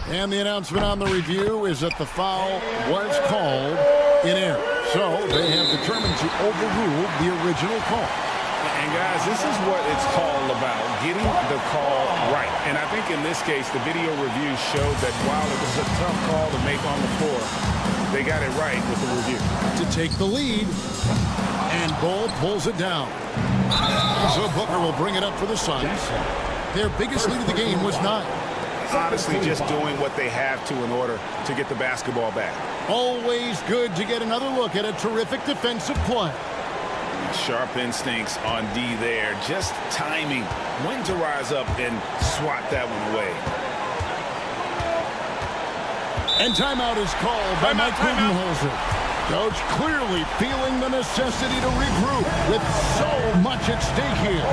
And the announcement on the review is that the foul was called in error. So they have determined to overrule the original call.
And guys, this is what it's all about, getting the call right. And I think in this case, the video review showed that while it was a tough call to make on the floor, they got it right with the review.
To take the lead, and Bull pulls it down. So Booker will bring it up for the Suns. Their biggest lead of the game was 9.
Honestly, just doing what they have to in order to get the basketball back.
Always good to get another look at a terrific defensive play.
Sharp instincts on D there. Just timing when to rise up and swat that one away.
And timeout is called by Mike Budenholzer. Coach clearly feeling the necessity to regroup with so much at stake here.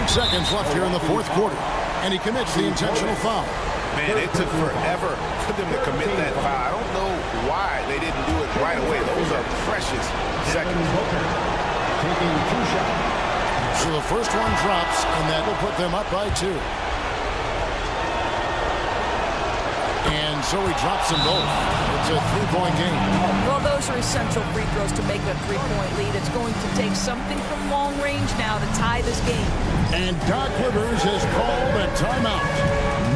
Seconds left here in the fourth quarter, and he commits the intentional foul.
Man, it took forever for them to commit that foul. I don't know why they didn't do it right away. Those are precious seconds.
Taking 2 shots.
So the first one drops, and that will put them up by 2. And so he drops them both. It's a 3-point game.
Well, those are essential free throws to make a 3-point lead. It's going to take something from long range now to tie this game.
And Doc Rivers has called a timeout.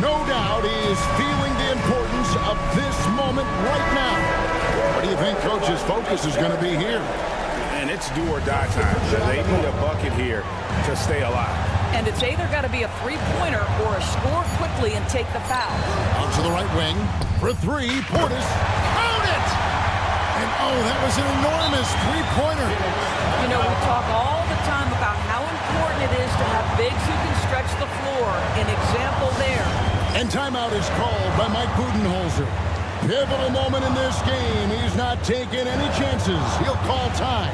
No doubt he is feeling the importance of this moment right now. What do you think Coach's focus is going to be here?
And it's do or die time. They need a bucket here to stay alive.
And it's either got to be a three-pointer or a score quickly and take the foul.
Out to the right wing for 3. Portis. Count it! And oh, that was an enormous three-pointer.
You know, we talk all the time about how important it is to have bigs who can stretch the floor. An example there.
And timeout is called by Mike Budenholzer. Pivotal moment in this game. He's not taking any chances. He'll call time.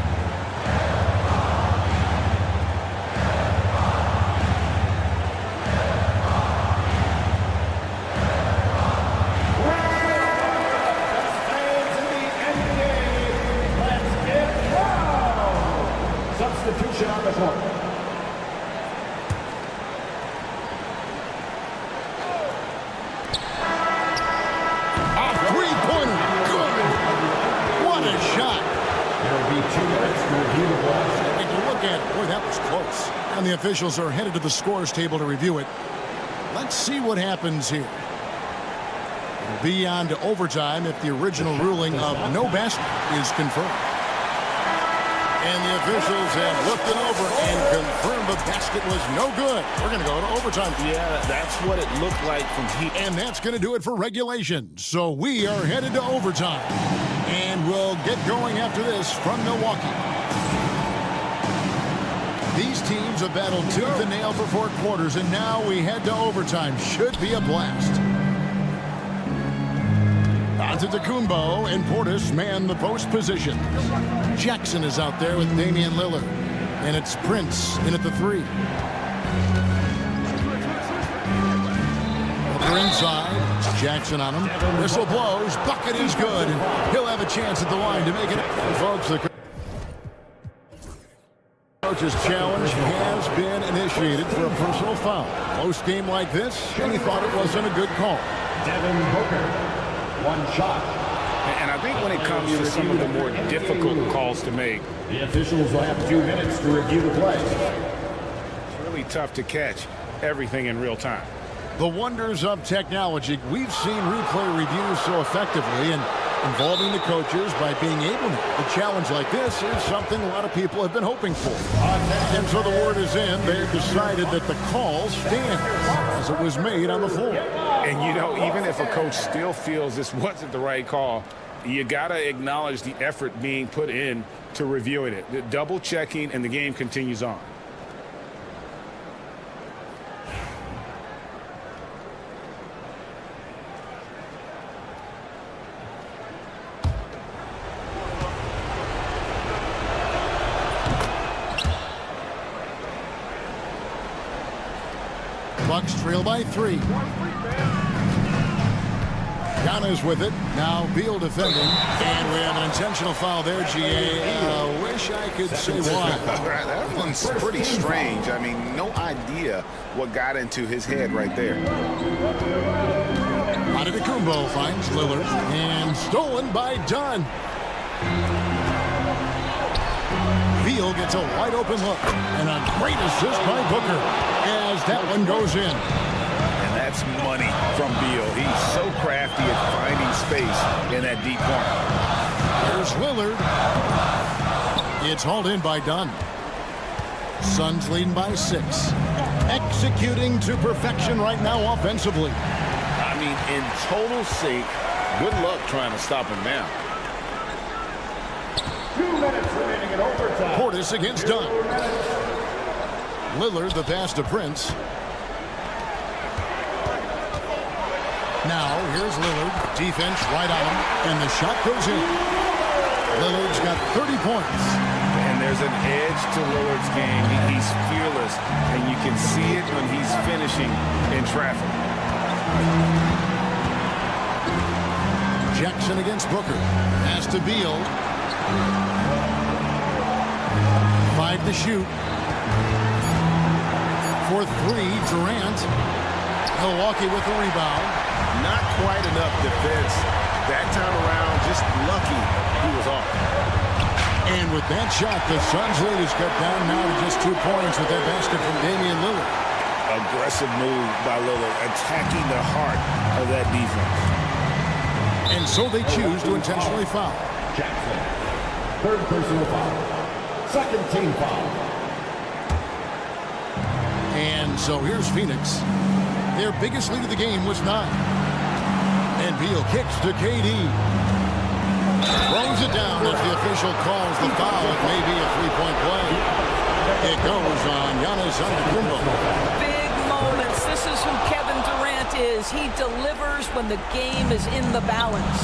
Substitution on the court.
A three-pointer. Good. What a shot.
There'll be 2 minutes to review the ball.
Take a look at it. Boy, that was close. And the officials are headed to the scores table to review it. Let's see what happens here. It'll be on to overtime if the original ruling of no basket is confirmed. And the officials have looked it over and confirmed the basket was no good. We're going to go to overtime.
Yeah, that's what it looked like from here.
And that's going to do it for regulation. So we are headed to overtime. And we'll get going after this from Milwaukee. These teams have battled tooth and nail for 4 quarters, and now we head to overtime. Should be a blast. Antetokounmpo and Portis man the post position. Jackson is out there with Damian Lillard. And it's Prince in at the 3. Booker inside. It's Jackson on him. Whistle blows. Bucket is good. And he'll have a chance at the line to make it. Folks, the Coach's challenge has been initiated for a personal foul. Close game like this, and he thought it wasn't a good call.
Devin Booker, 1 shot.
And I think when it comes to some of the more difficult calls to make,
The officials will have 2 minutes to review the play.
it's really tough to catch everything in real time.
The wonders of technology. We've seen replay reviews so effectively, and involving the coaches by being able to. A challenge like this is something a lot of people have been hoping for. And so the word is in. They've decided that the call stands as it was made on the floor.
And, you know, even if a coach still feels this wasn't the right call, you got to acknowledge the effort being put in to reviewing it. The double checking, and the game continues on.
Bucks trail by 3. Giannis with it. Now Beal defending. And we have an intentional foul there, GA. Wish I could say why.
That one's pretty strange. I mean, no idea what got into his head right there.
Antetokounmpo finds Lillard. And stolen by Dunn. Beal gets a wide open look. And a great assist by Booker as that one goes in.
And that's money from Beal. He's so crafty at finding space in that deep corner.
Here's Lillard. It's hauled in by Dunn. Suns leading by 6. Executing to perfection right now offensively.
I mean, in total sync. Good luck trying to stop him now.
2 minutes remaining in overtime.
Portis against Dunn. Lillard, the pass to Prince. Now, here's Lillard. Defense right on him. And the shot goes in. Lillard's got 30 points.
And there's an edge to Lillard's game. He's fearless, and you can see it when he's finishing in traffic.
Jackson against Booker. Pass to Beal. 5 to shoot. For 3, Durant. Milwaukee with the rebound.
Not quite enough defense. That time around, just lucky he was off.
And with that shot, the Suns' lead is cut down now to just 2 points with that basket from Damian Lillard.
Aggressive move by Lillard, attacking the heart of that defense.
And so they choose to intentionally foul.
Jackson, 3rd personal foul. 2nd team foul.
And so here's Phoenix. Their biggest lead of the game was 9. And Beal kicks to KD. Throws it down as the official calls the foul. It may be a 3-point play. It goes on Giannis Antetokounmpo.
Big moments. This is who Kevin Durant is. He delivers when the game is in the balance.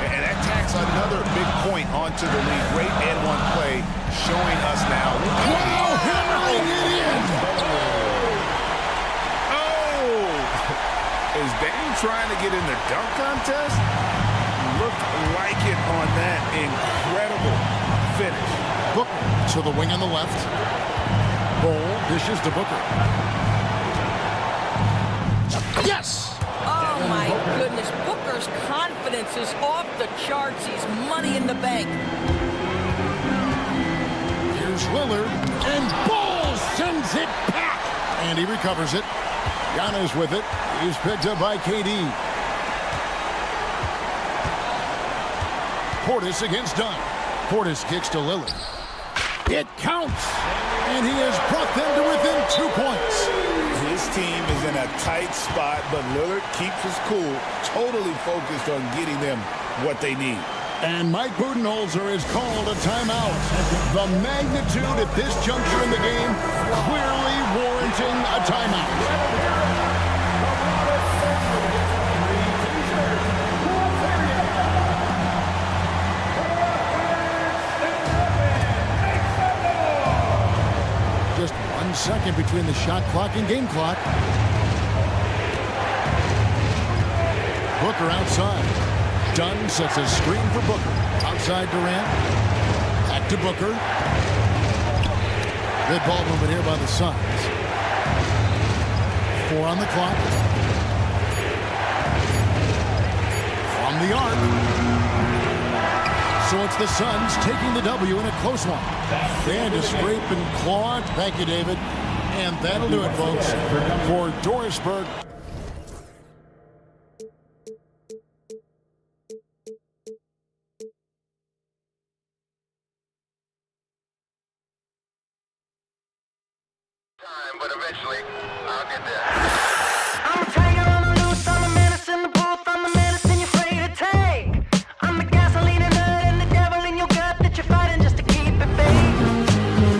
And that tacks another big point onto the lead. Great and one play showing us now.
Wow, hammering it in.
Oh! Is Dame trying to get in the dunk contest? Looked like it on that incredible finish.
Booker to the wing on the left. Ball dishes to Booker. Yes!
Oh, my goodness. Booker's confidence is off the charts. He's money in the bank.
Here's Lillard, and Ball sends it back. And he recovers it. Giannis with it. He's picked up by KD. Portis against Dunn. Portis kicks to Lillard. It counts. And he has brought them to within 2 points.
His team is in a tight spot, but Lillard keeps his cool, totally focused on getting them what they need.
And Mike Budenholzer has called a timeout. The magnitude at this juncture in the game clearly warranting a timeout. Just 1 second between the shot clock and game clock. Booker outside. Dunn sets a screen for Booker. Outside Durant. Back to Booker. Good ball movement here by the Suns. 4 on the clock. From the arc. So it's the Suns taking the W in a close one. And to scrape and claw. Thank you, David. And that'll do it, folks, for Dorisburg.
But eventually, I'll get there. I'm a tiger on the loose, I'm a menace in the booth, I'm the medicine you're afraid to take. I'm the gasoline and nut and the devil in your gut that you're fighting just to keep it baked.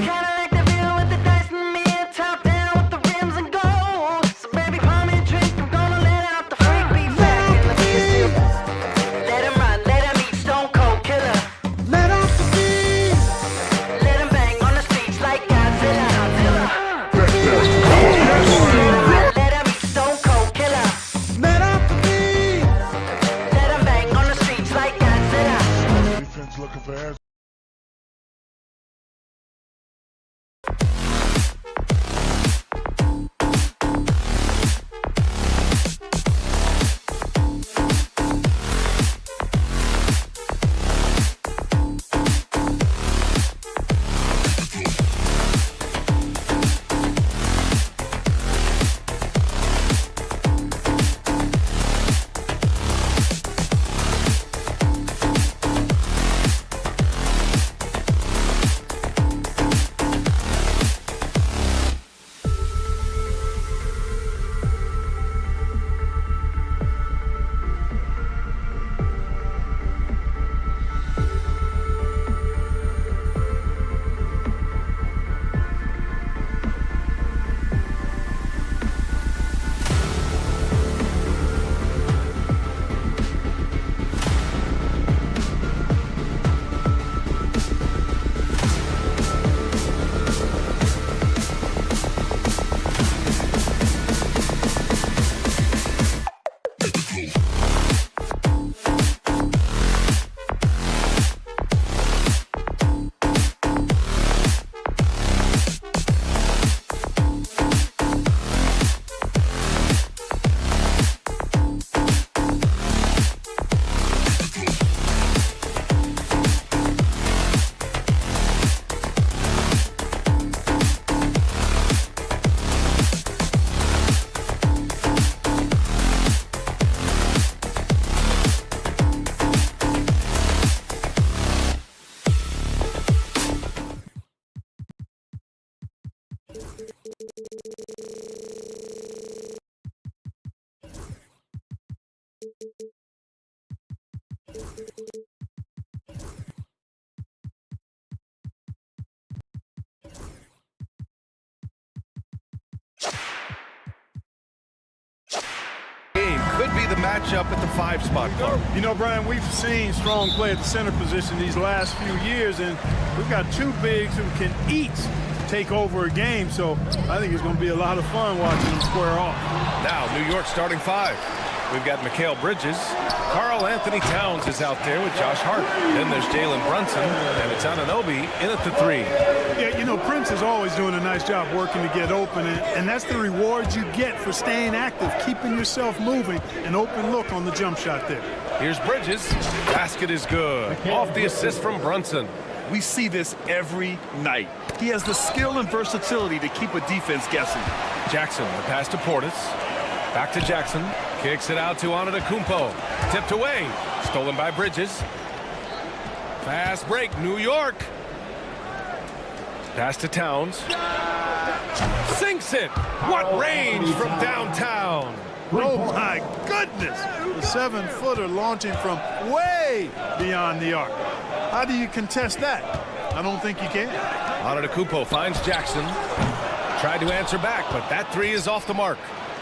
Kinda like the bill with the dice and me, top down with the rims and gold. So baby, pour me a drink, I'm gonna let out the freak beat back in the field. Let him run, let him eat, stone cold killer. Let off the beat. Let him bang on the streets like Godzilla. Let him stone cold killer. Let off the beat. Let him bang on the streets like Godzilla.
Defense looking for answers.
Could be the matchup at the 5 spot.
You know, Brian, we've seen strong play at the center position these last few years, and we've got 2 bigs who can each take over a game, so I think it's going to be a lot of fun watching them square off.
Now, New York starting 5. We've got Mikal Bridges. Karl Anthony Towns is out there with Josh Hart. Then there's Jalen Brunson, and it's Anunoby in at the 3.
Yeah, you know, Prince is always doing a nice job working to get open, and that's the reward you get for staying active, keeping yourself moving, an open look on the jump shot there.
Here's Bridges. Basket is good. Off the assist from Brunson.
We see this every night. He has the skill and versatility to keep a defense guessing.
Jackson, the pass to Portis. Back to Jackson. Kicks it out to Antetokounmpo. Tipped away. Stolen by Bridges. Fast break, New York. Pass to Towns. Sinks it. What range from downtown.
Oh, my goodness. The 7-footer launching from way beyond the arc. How do you contest that? I don't think you can.
Antetokounmpo finds Jackson. Tried to answer back, but that 3 is off the mark.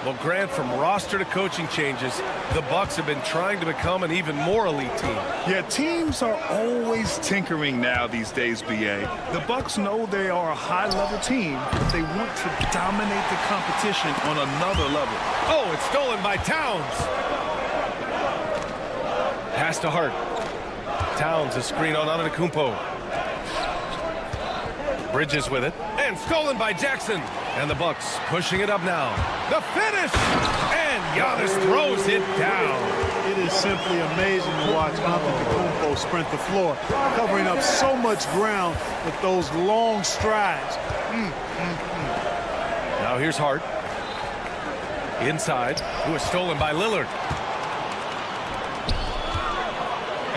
Well, Grant, from roster to coaching changes, the Bucks have been trying to become an even more elite team.
Yeah, teams are always tinkering now these days, BA. The Bucks know they are a high-level team, but they want to dominate the competition on another level.
Oh, it's stolen by Towns. Pass to Hart. Towns, a screen on Antetokounmpo. Bridges with it, And stolen by Jackson. And the Bucks pushing it up now. The finish! And Giannis throws it down.
It is simply amazing to watch Antetokounmpo sprint the floor, covering up so much ground with those long strides.
Now here's Hart. Inside, who is stolen by Lillard.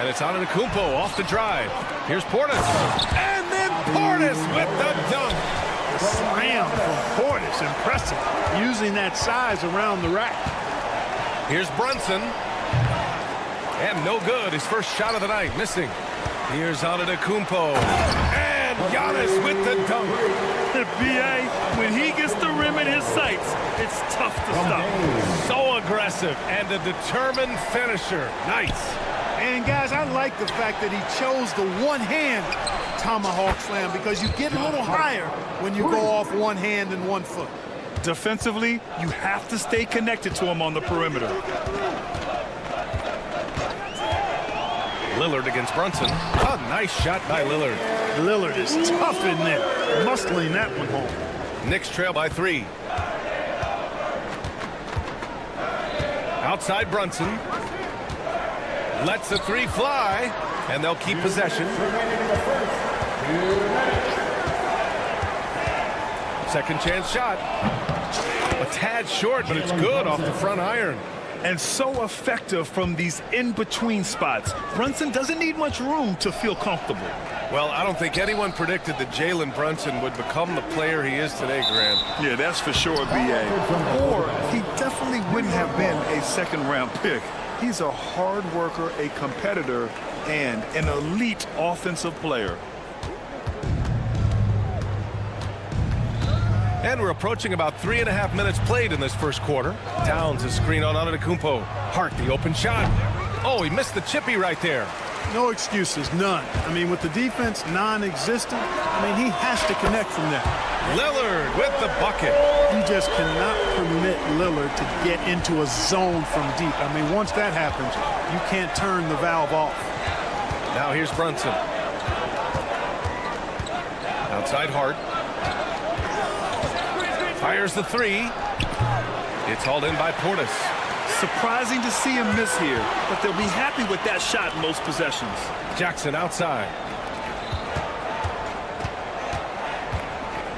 And it's Antetokounmpo off the drive. Here's Portis. And then Portis with the dunk.
The slam from Portis, impressive. Using that size around the rack.
Here's Brunson. And no good. His first shot of the night, missing. Here's Antetokounmpo. And Giannis with the dunk.
The BA, when he gets the rim in his sights, it's tough to stop.
So aggressive and a determined finisher. Nice.
And guys, I like the fact that he chose the one-hand tomahawk slam because you get a little higher when you go off one hand and 1 foot.
Defensively, you have to stay connected to him on the perimeter.
Lillard against Brunson. A nice shot by Lillard.
Lillard is tough in there, muscling that one home.
Knicks trail by 3. Outside Brunson. Lets the 3 fly, and they'll keep possession. Second chance shot. A tad short, but it's good off the front iron.
And so effective from these in-between spots. Brunson doesn't need much room to feel comfortable.
Well, I don't think anyone predicted that Jalen Brunson would become the player he is today, Grant.
Yeah, that's for sure, BA. Or he definitely wouldn't have been a second-round pick. He's a hard worker, a competitor, and an elite offensive player.
And we're approaching about 3.5 minutes played in this first quarter. Towns is screen on Antetokounmpo. Hart, the open shot. Oh, he missed the chippy right there.
No excuses, none. I mean, with the defense non-existent, I mean, he has to connect from there.
Lillard with the bucket.
You just cannot permit Lillard to get into a zone from deep. I mean, once that happens, you can't turn the valve off.
Now here's Brunson. Outside Hart. Fires the 3. It's hauled in by Portis.
Surprising to see him miss here, but they'll be happy with that shot in most possessions.
Jackson outside.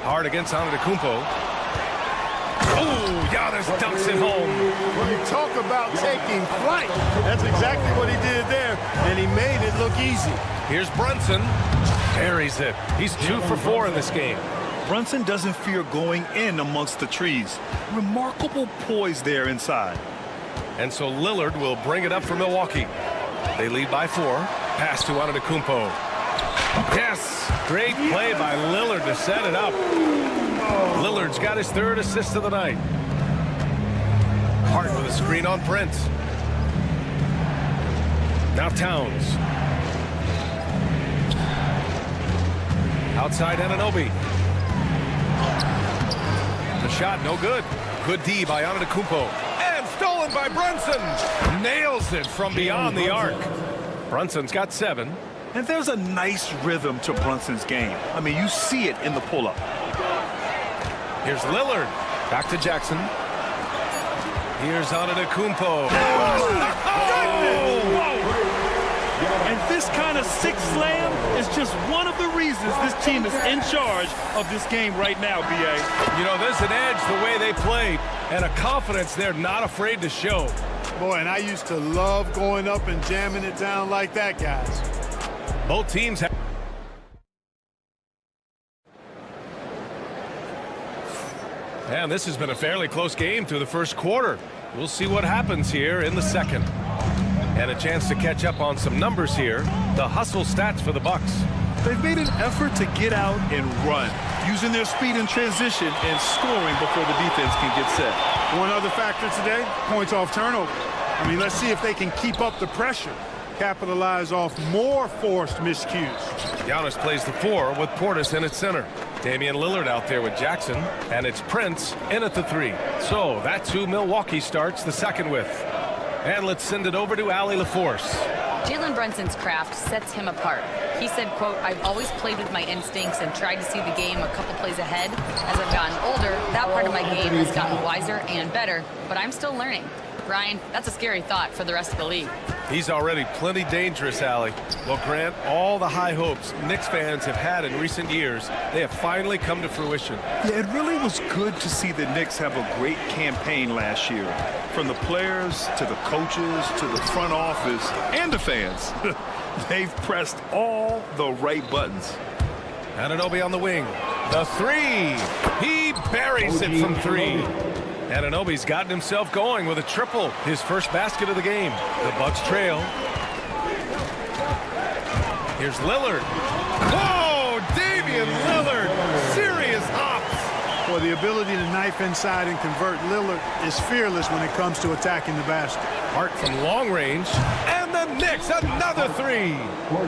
Hard against Antetokounmpo. Oh, Giannis dunks it home.
When you talk about taking flight, that's exactly what he did there, and he made it look easy.
Here's Brunson. Buries it. He's 2 for 4 in this game.
Brunson doesn't fear going in amongst the trees. Remarkable poise there inside.
And so Lillard will bring it up for Milwaukee. They lead by 4. Pass to Antetokounmpo. Yes, great play by Lillard to set it up. Lillard's got his 3rd assist of the night. Hart with a screen on Prince. Now Towns. Outside Anunoby. The shot, no good. Good D by Antetokounmpo. And stolen by Brunson. Nails it from beyond the arc. Brunson's got 7.
And there's a nice rhythm to Brunson's game. I mean, you see it in the pull-up.
Here's Lillard. Back to Jackson. Here's Antetokounmpo.
And this kind of sick slam is just one of the reasons this team is in charge of this game right now, BA.
You know, there's an edge the way they played and a confidence they're not afraid to show.
Boy, and I used to love going up and jamming it down like that, guys.
Both teams have... And this has been a fairly close game through the first quarter. We'll see what happens here in the second. And a chance to catch up on some numbers here. The hustle stats for the Bucks.
They've made an effort to get out and run, using their speed in transition and scoring before the defense can get set.
One other factor today, points off turnover. I mean, let's see if they can keep up the pressure, capitalize off more forced miscues.
Giannis plays the 4 with Portis in at center. Damian Lillard out there with Jackson, and it's Prince in at the 3. So that's who Milwaukee starts the second with. And let's send it over to Allie LaForce.
Jalen Brunson's craft sets him apart. He said, quote, "I've always played with my instincts and tried to see the game a couple plays ahead. As I've gotten older, that part of my game has gotten wiser and better, but I'm still learning." Brian, that's a scary thought for the rest of the league.
He's already plenty dangerous, Allie. Well, Grant, all the high hopes Knicks fans have had in recent years, they have finally come to fruition.
Yeah, it really was good to see the Knicks have a great campaign last year. From the players to the coaches to the front office and the fans. They've pressed all the right buttons.
Anunoby on the wing. The three. He buries it from three. Anunoby's gotten himself going with a triple, his first basket of the game. The Bucks trail. Here's Lillard. Whoa, Damian Lillard. Serious hops.
Well, the ability to knife inside and convert, Lillard is fearless when it comes to attacking the basket.
Hart from long range. And the Knicks, another three.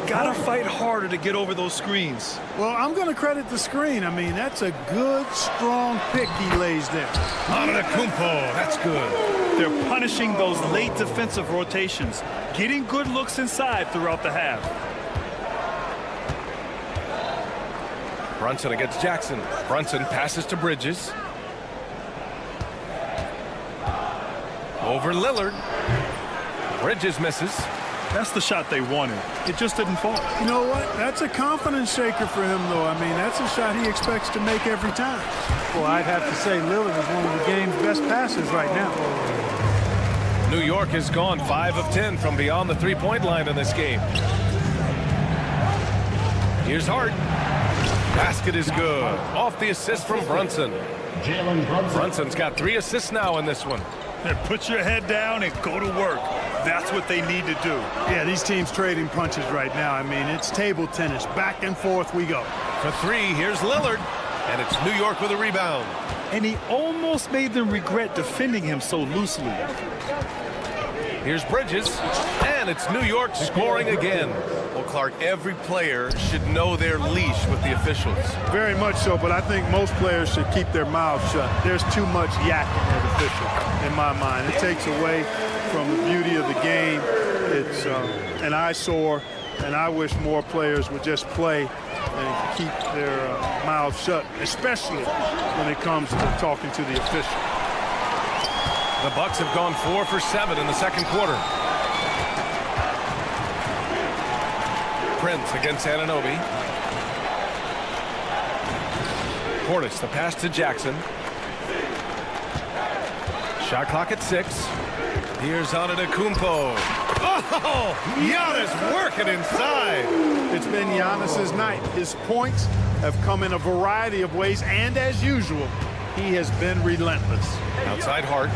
Gotta fight harder to get over those screens.
Well, I'm going to credit the screen. I mean, that's a good, strong pick he lays there.
Antetokounmpo, that's good.
They're punishing those late defensive rotations, getting good looks inside throughout the half.
Brunson against Jackson. Brunson passes to Bridges. Over Lillard. Bridges misses.
That's the shot they wanted. It just didn't fall.
You know what? That's a confidence shaker for him, though. I mean, that's a shot he expects to make every time. Well, I'd have to say Lillard is one of the game's best passers right now.
New York has gone 5 of 10 from beyond the three-point line in this game. Here's Hart. Basket is good. Off the assist from Brunson. Brunson's got 3 assists now in this one.
Put your head down and go to work. That's what they need to do.
Yeah, these teams trading punches right now. I mean, it's table tennis. Back and forth we go.
For 3, here's Lillard. And it's New York with a rebound.
And he almost made them regret defending him so loosely.
Here's Bridges. And it's New York scoring again. Well, Clark, every player should know their leash with the officials.
Very much so, but I think most players should keep their mouths shut. There's too much yakking at officials, in my mind. It takes away from the beauty of the game. It's an eyesore, and I wish more players would just play and keep their mouths shut, especially when it comes to talking to the official.
The Bucks have gone 4 for 7 in the second quarter. Prince against Anunoby. Portis, the pass to Jackson. Shot clock at 6. Here's Antetokounmpo. Oh, Giannis working inside.
It's been Giannis's night. His points have come in a variety of ways, and as usual, he has been relentless.
Outside Hart.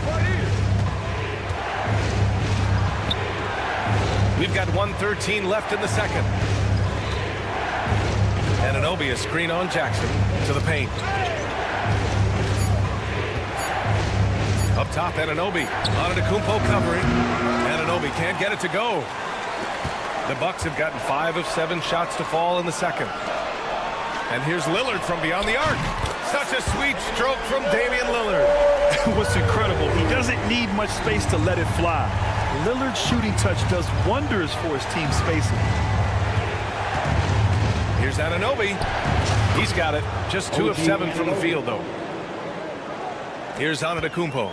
We've got 1:13 left in the second. Anunoby, a screen on Jackson to the paint. Up top, Anunoby. Antetokounmpo covering. Anunoby can't get it to go. The Bucks have gotten 5 of 7 shots to fall in the second. And here's Lillard from beyond the arc. Such a sweet stroke from Damian Lillard.
What's incredible, he doesn't need much space to let it fly. Lillard's shooting touch does wonders for his team's spacing.
Here's Anunoby. He's got it. Just 2 of 7 from the field, though. Here's Antetokounmpo.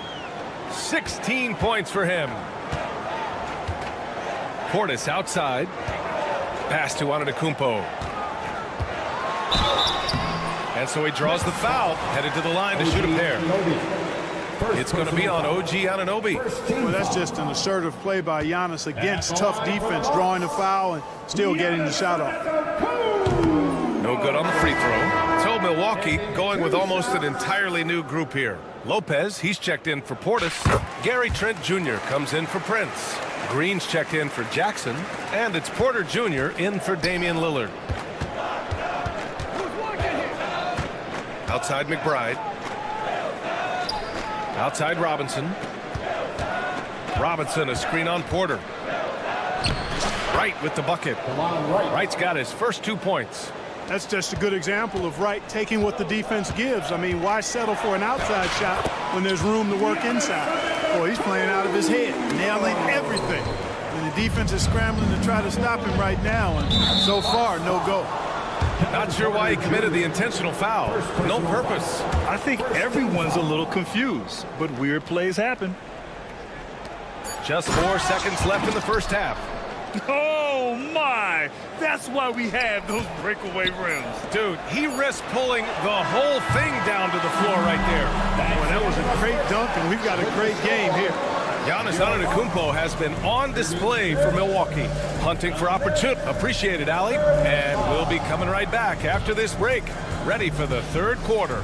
16 points for him. Portis outside. Pass to Antetokounmpo. And so he draws the foul, headed to the line to shoot a pair. It's going to be on OG Anunoby.
Well, that's just an assertive play by Giannis against tough defense, drawing the foul and still getting the shot off.
No good on the free throw. So Milwaukee going with almost an entirely new group here. Lopez, he's checked in for Portis. Gary Trent Jr. comes in for Prince. Green's checked in for Jackson. And it's Porter Jr. in for Damian Lillard. Outside McBride. Outside Robinson. Robinson, a screen on Porter. Wright with the bucket. Wright's got his first 2 points.
That's just a good example of Wright taking what the defense gives. I mean, why settle for an outside shot when there's room to work inside? Boy, he's playing out of his head, nailing everything. And the defense is scrambling to try to stop him right now, and so far, no go.
Not sure why he committed the intentional foul. No purpose.
I think everyone's a little confused, but weird plays happen.
Just 4 seconds left in the first half.
Oh, my! That's why we have those breakaway rims.
Dude, he risked pulling the whole thing down to the floor right there.
Boy, that was a great dunk, and we've got a great game here.
Giannis Antetokounmpo has been on display for Milwaukee. Hunting for opportunity. Appreciate it, Allie. And we'll be coming right back after this break. Ready for the third quarter.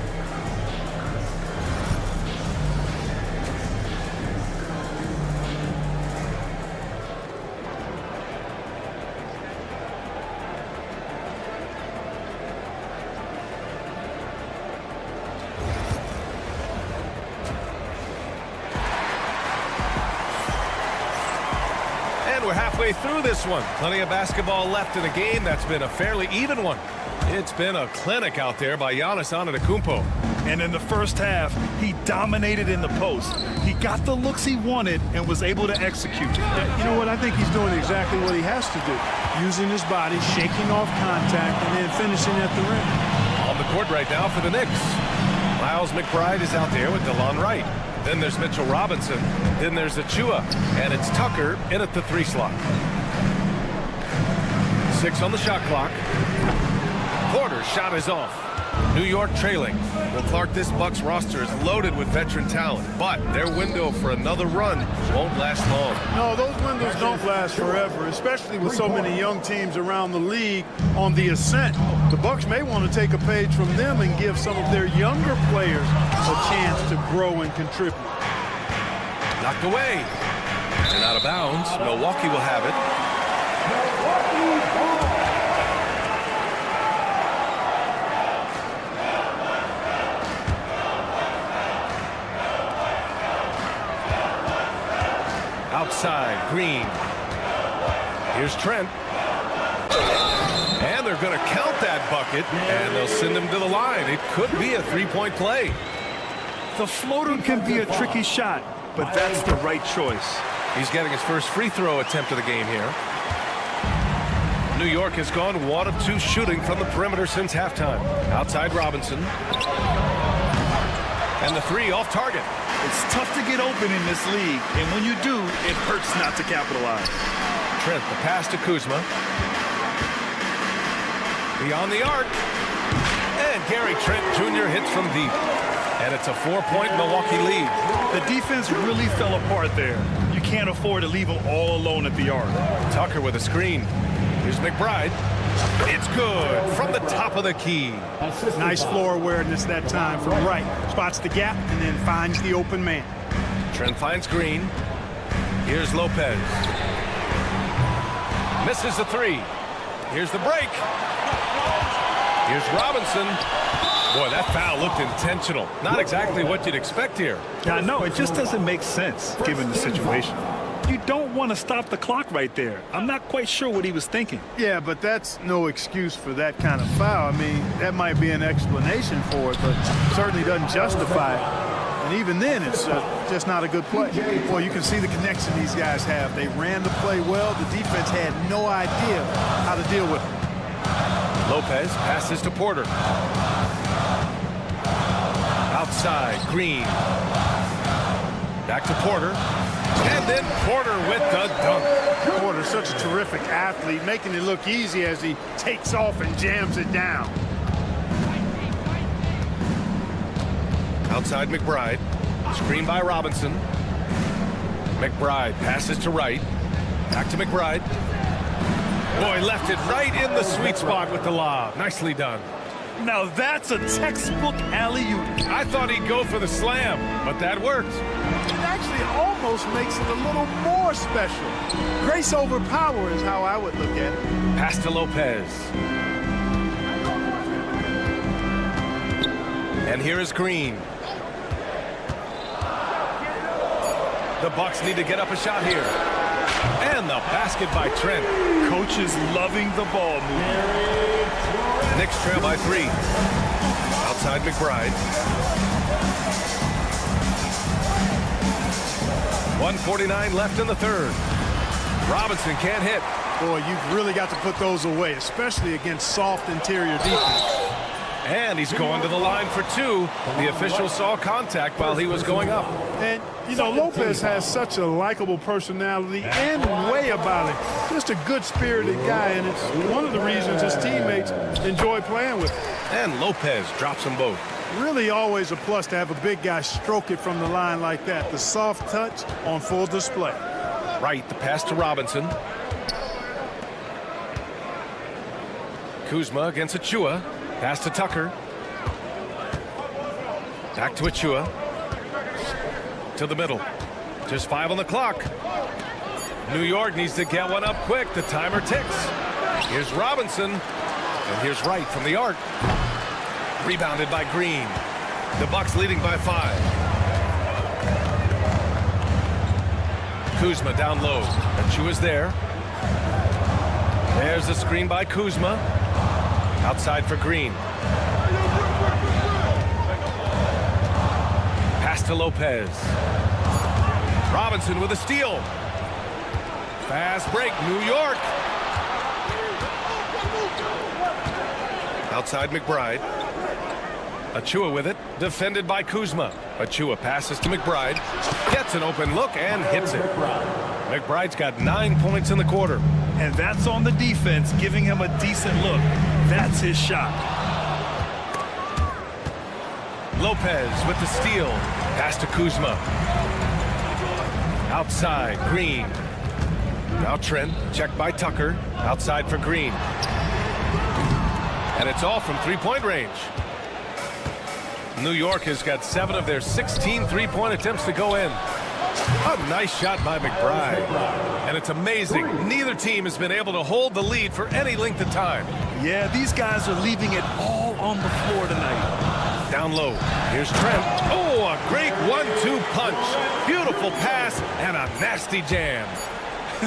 We're halfway through this one. Plenty of basketball left in a game that's been a fairly even one. It's been a clinic out there by Giannis Antetokounmpo.
And in the first half, he dominated in the post. He got the looks he wanted and was able to execute.
You know what? I think he's doing exactly what he has to do. Using his body, shaking off contact, and then finishing at the rim.
On the court right now for the Knicks. Miles McBride is out there with DeLon Wright. Then there's Mitchell Robinson. Then there's Achua. And it's Tucker in at the 3 slot. 6 on the shot clock. Porter's shot is off. New York trailing. Well, Clark, this Bucks roster is loaded with veteran talent, but their window for another run won't last long.
No, those windows don't last forever, especially with so many young teams around the league on the ascent. The Bucks may want to take a page from them and give some of their younger players a chance to grow and contribute.
Knocked away. And out of bounds. Milwaukee will have it. Outside, Green. Here's Trent. And they're going to count that bucket, and they'll send him to the line. It could be a three-point play.
The floater can be a tricky shot, but that's the right choice.
He's getting his first free throw attempt of the game here. New York has gone 1 of 2 shooting from the perimeter since halftime. Outside Robinson. And the 3 off target.
It's tough to get open in this league, and when you do, it hurts not to capitalize.
Trent, the pass to Kuzma. Beyond the arc. And Gary Trent Jr. hits from deep. And it's a 4-point Milwaukee lead.
The defense really fell apart there. You can't afford to leave them all alone at the arc.
Tucker with a screen. Here's McBride. It's good from the top of the key.
Nice floor awareness that time from Wright. Spots the gap and then finds the open man.
Trent finds Green. Here's Lopez. Misses the 3. Here's the break. Here's Robinson. Boy, that foul looked intentional. Not exactly what you'd expect here.
I know, it just doesn't make sense given the situation. You don't want to stop the clock right there. I'm not quite sure what he was thinking.
Yeah, but that's no excuse for that kind of foul. I mean, that might be an explanation for it, but certainly doesn't justify it. And even then, it's just not a good play. Well, you can see the connection these guys have. They ran the play well. The defense had no idea how to deal with it.
Lopez passes to Porter. Outside, Green. Back to Porter. And then Porter with the dunk.
Porter's such a terrific athlete, making it look easy as he takes off and jams it down.
Outside McBride. Screen by Robinson. McBride passes to Wright. Back to McBride. Boy, left it right in the sweet spot with the lob. Nicely done.
Now that's a textbook alley-oop.
I thought he'd go for the slam, but that worked.
It actually almost makes it a little more special. Grace over power is how I would look at it.
Pass to Lopez. And here is Green. The Bucks need to get up a shot here. And the basket by Trent.
Coach is loving the ball movement.
Knicks trail by 3. Outside McBride. 1:49 left in the third. Robinson can't hit.
Boy, you've really got to put those away, especially against soft interior defense.
And he's going to the line for two. The official saw contact while he was going up.
And, you know, Lopez has such a likable personality and way about him. Just a good-spirited guy, and it's one of the reasons his teammates enjoy playing with him.
And Lopez drops them both.
Really always a plus to have a big guy stroke it from the line like that. The soft touch on full display.
Right, the pass to Robinson. Kuzma against Achua. Pass to Tucker. Back to Achua. To the middle. Just 5 on the clock. New York needs to get one up quick. The timer ticks. Here's Robinson. And here's Wright from the arc. Rebounded by Green. The Bucks leading by 5. Kuzma down low. Achua's there. There's the screen by Kuzma. Outside for Green. Pass to Lopez. Robinson with a steal. Fast break, New York. Outside McBride. Achua with it, defended by Kuzma. Achua passes to McBride, gets an open look and hits it. McBride's got 9 points in the quarter.
And that's on the defense, giving him a decent look. That's his shot.
Lopez with the steal. Pass to Kuzma. Outside, Green. Now Trent, checked by Tucker. Outside for Green. And it's all from three-point range. New York has got 7 of their 16 three-point attempts to go in. A nice shot by McBride. And it's amazing. Neither team has been able to hold the lead for any length of time.
Yeah, these guys are leaving it all on the floor tonight.
Down low. Here's Trent. Oh, a great 1-2 punch. Beautiful pass and a nasty jam.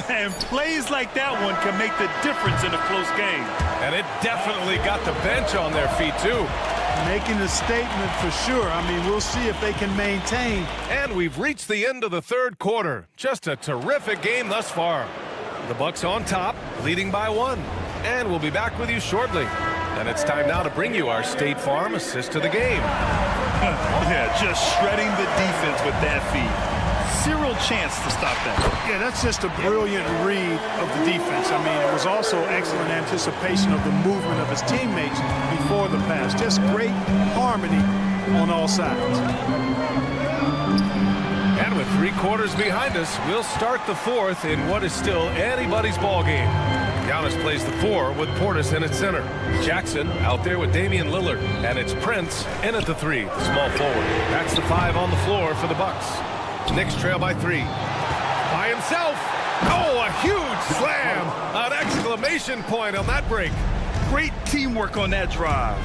And plays like that one can make the difference in a close game.
And it definitely got the bench on their feet, too.
Making a statement for sure. I mean, we'll see if they can maintain.
And we've reached the end of the third quarter. Just a terrific game thus far. The Bucks on top, leading by 1. And we'll be back with you shortly. And it's time now to bring you our State Farm assist to the game.
Yeah, just shredding the defense with that feed. Zero chance to stop that.
Yeah, that's just a brilliant read of the defense. I mean, it was also excellent anticipation of the movement of his teammates before the pass. Just great harmony on all sides.
And with 3 quarters behind us, we'll start the 4th in what is still anybody's ball game. Giannis plays the 4 with Portis in at center. Jackson out there with Damian Lillard. And it's Prince in at the 3, the small forward. That's the 5 on the floor for the Bucks. Knicks trail by 3. By himself. Oh, a huge slam. An exclamation point on that break.
Great teamwork on that drive.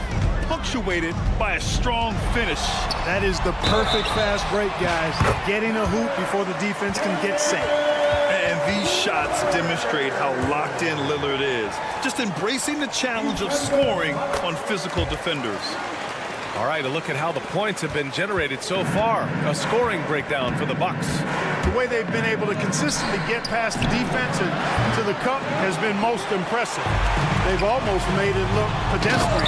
Punctuated by a strong finish.
That is the perfect fast break, guys. Getting a hoop before the defense can get set.
And these shots demonstrate how locked in Lillard is. Just embracing the challenge of scoring on physical defenders.
All right, a look at how the points have been generated so far. A scoring breakdown for the Bucks.
The way they've been able to consistently get past the defense and to the cup has been most impressive. They've almost made it look pedestrian.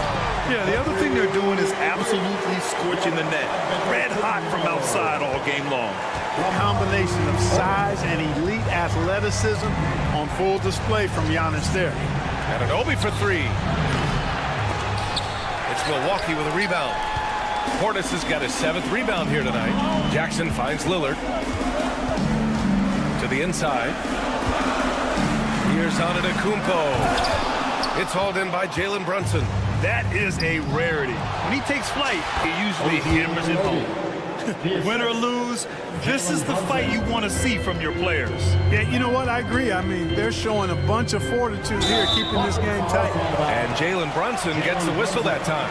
Yeah, the other thing they're doing is absolutely scorching the net. Red hot from outside all game long.
The combination of size and elite athleticism on full display from Giannis there.
And an Obi for 3. It's Milwaukee with a rebound. Portis has got his 7th rebound here tonight. Jackson finds Lillard. To the inside. Here's Antetokounmpo. It's hauled in by Jalen Brunson.
That is a rarity. When he takes flight, he usually hammers it home. Win or lose, this is the fight you want to see from your players.
Yeah, you know what? I agree. I mean, they're showing a bunch of fortitude here, keeping this game tight.
And Jalen Brunson gets the whistle that time.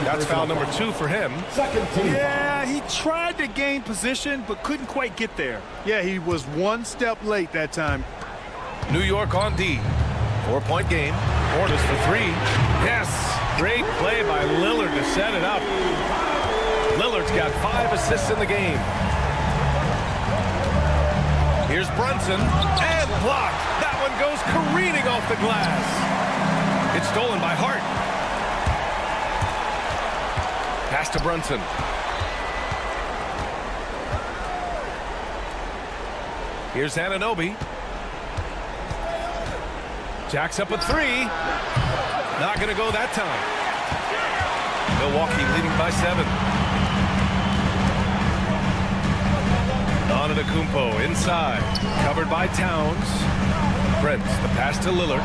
That's foul number 2 for him.
Yeah, he tried to gain position, but couldn't quite get there.
Yeah, he was 1 step late that time.
New York on D. 4-point game. Portis for 3. Yes, great play by Lillard to set it up. Lillard's got 5 assists in the game. Here's Brunson, and block. That one goes careening off the glass. It's stolen by Hart. Pass to Brunson. Here's Anunoby. Jacks up a three. Not going to go that time. Milwaukee leading by 7. Antetokounmpo inside. Covered by Towns. Prince, the pass to Lillard.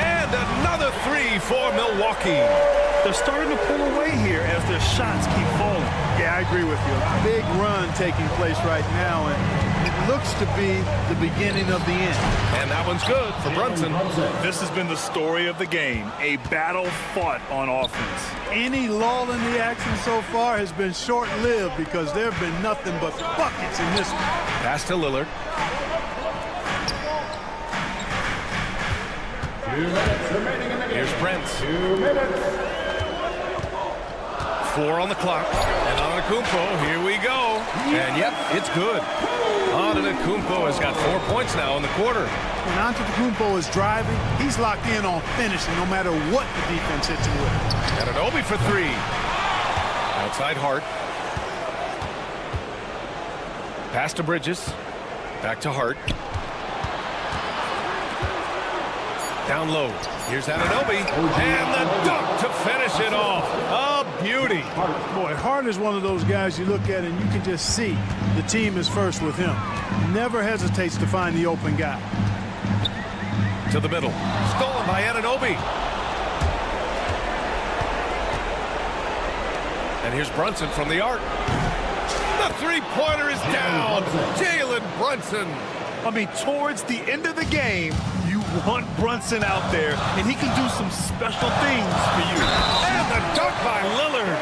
And another three for Milwaukee.
They're starting to pull away here as their shots keep falling.
Yeah, I agree with you. A big run taking place right now, and it looks to be the beginning of the end.
And that one's good for Brunson.
This has been the story of the game, a battle fought on offense.
Any lull in the action so far has been short-lived because there have been nothing but buckets in this one.
Pass to Lillard.
2 minutes remaining in the game.
Here's Prince.
2 minutes.
4 on the clock. And Antetokounmpo, here we go. And yep, it's good. Antetokounmpo has got 4 points now in the quarter.
When Antetokounmpo is driving, he's locked in on finishing no matter what the defense hits him with.
Anunoby for 3. Outside Hart. Pass to Bridges. Back to Hart. Down low. Here's Anunoby. And the dunk to finish it off. A beauty.
Boy, Hart is one of those guys you look at and you can just see the team is first with him. Never hesitates to find the open guy.
To the middle. Stolen by Anunoby. And here's Brunson from the arc. The three-pointer is down. Jalen Brunson.
I mean, towards the end of the game, you want Brunson out there, and he can do some special things for you.
And the dunk by Lillard.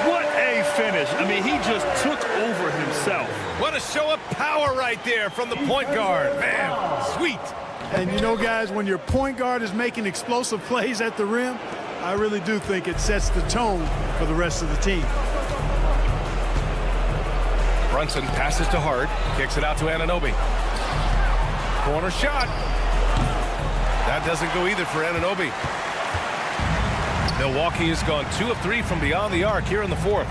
What a finish. I mean, he just took over himself.
What a show of power right there from the point guard. Man, sweet.
And you know, guys, when your point guard is making explosive plays at the rim, I really do think it sets the tone for the rest of the team.
Brunson passes to Hart, kicks it out to Anunoby. Corner shot. That doesn't go either for Anunoby. Milwaukee has gone 2 of 3 from beyond the arc here in the 4th.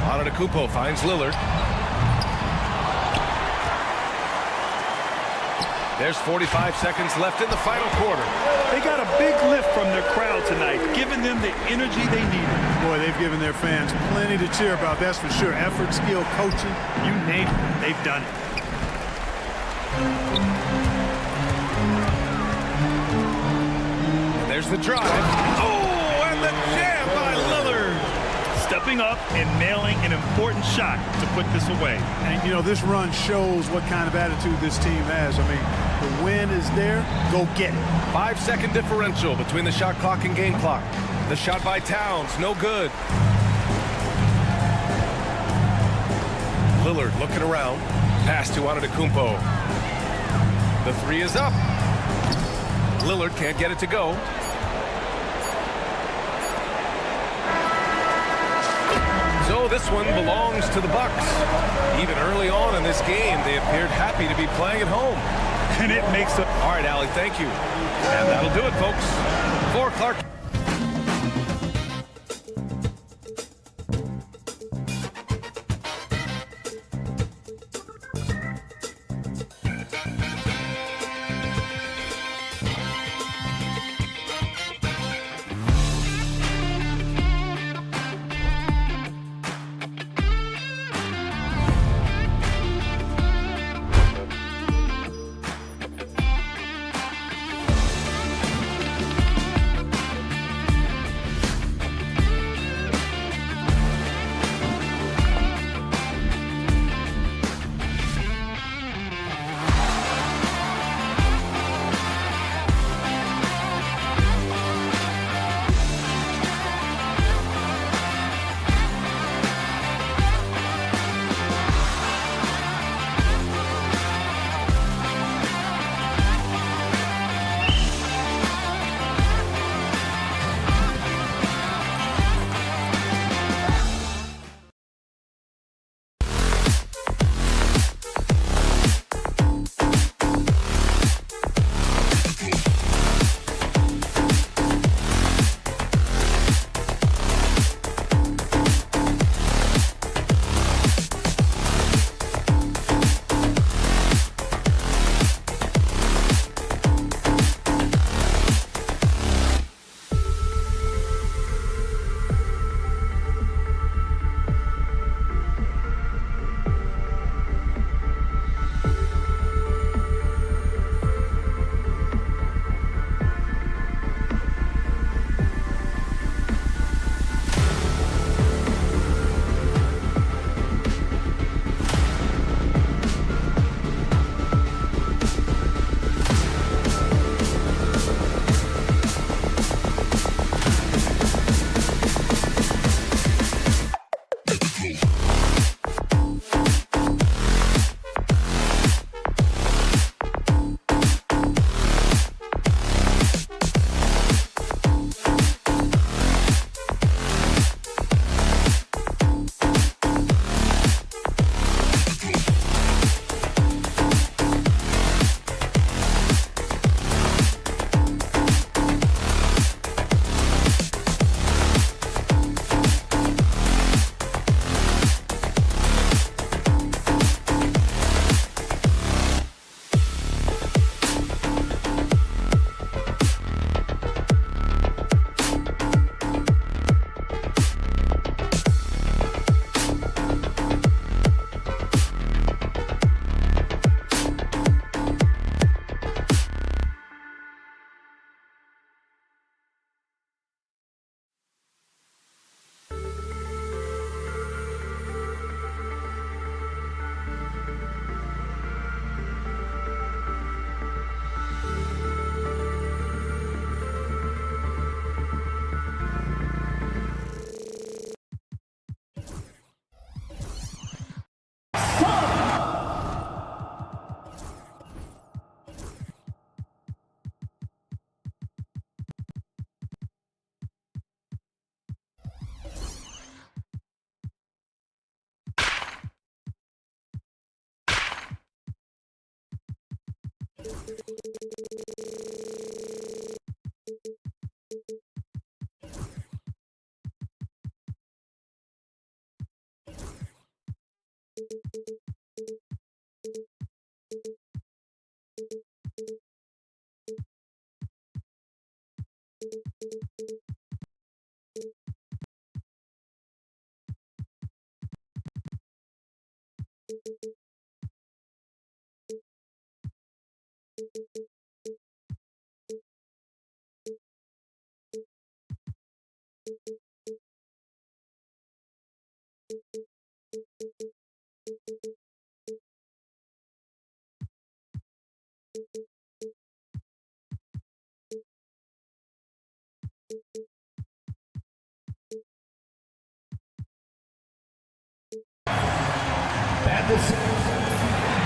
Antetokounmpo finds Lillard. There's 45 seconds left in the final quarter.
They got a big lift from their crowd tonight, giving them the energy they needed.
Boy, they've given their fans plenty to cheer about, that's for sure. Effort, skill, coaching, you name it, they've done it.
And there's the drive. Oh, and the jam by Lillard.
Stepping up and nailing an important shot to put this away.
And, you know, this run shows what kind of attitude this team has. I mean, the win is there, go get it.
5-second differential between the shot clock and game clock. The shot by Towns, no good. Lillard looking around. Pass to Antetokounmpo. The 3 is up. Lillard can't get it to go. So this one belongs to the Bucks. Even early on in this game, they appeared happy to be playing at home.
And it makes it.
All right, Allie, thank you. And that'll do it, folks. For Clark.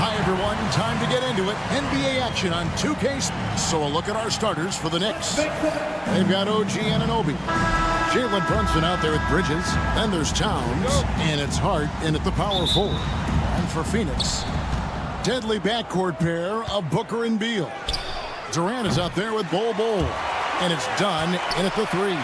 Hi, everyone. Time to get into it. NBA action on 2K. So a look at our starters for the Knicks. They've got OG Anunoby. Jalen Brunson out there with Bridges. Then there's Towns. And it's Hart in at the power forward. And for Phoenix, deadly backcourt pair of Booker and Beal. Durant is out there with Bol. And it's done in at the 3.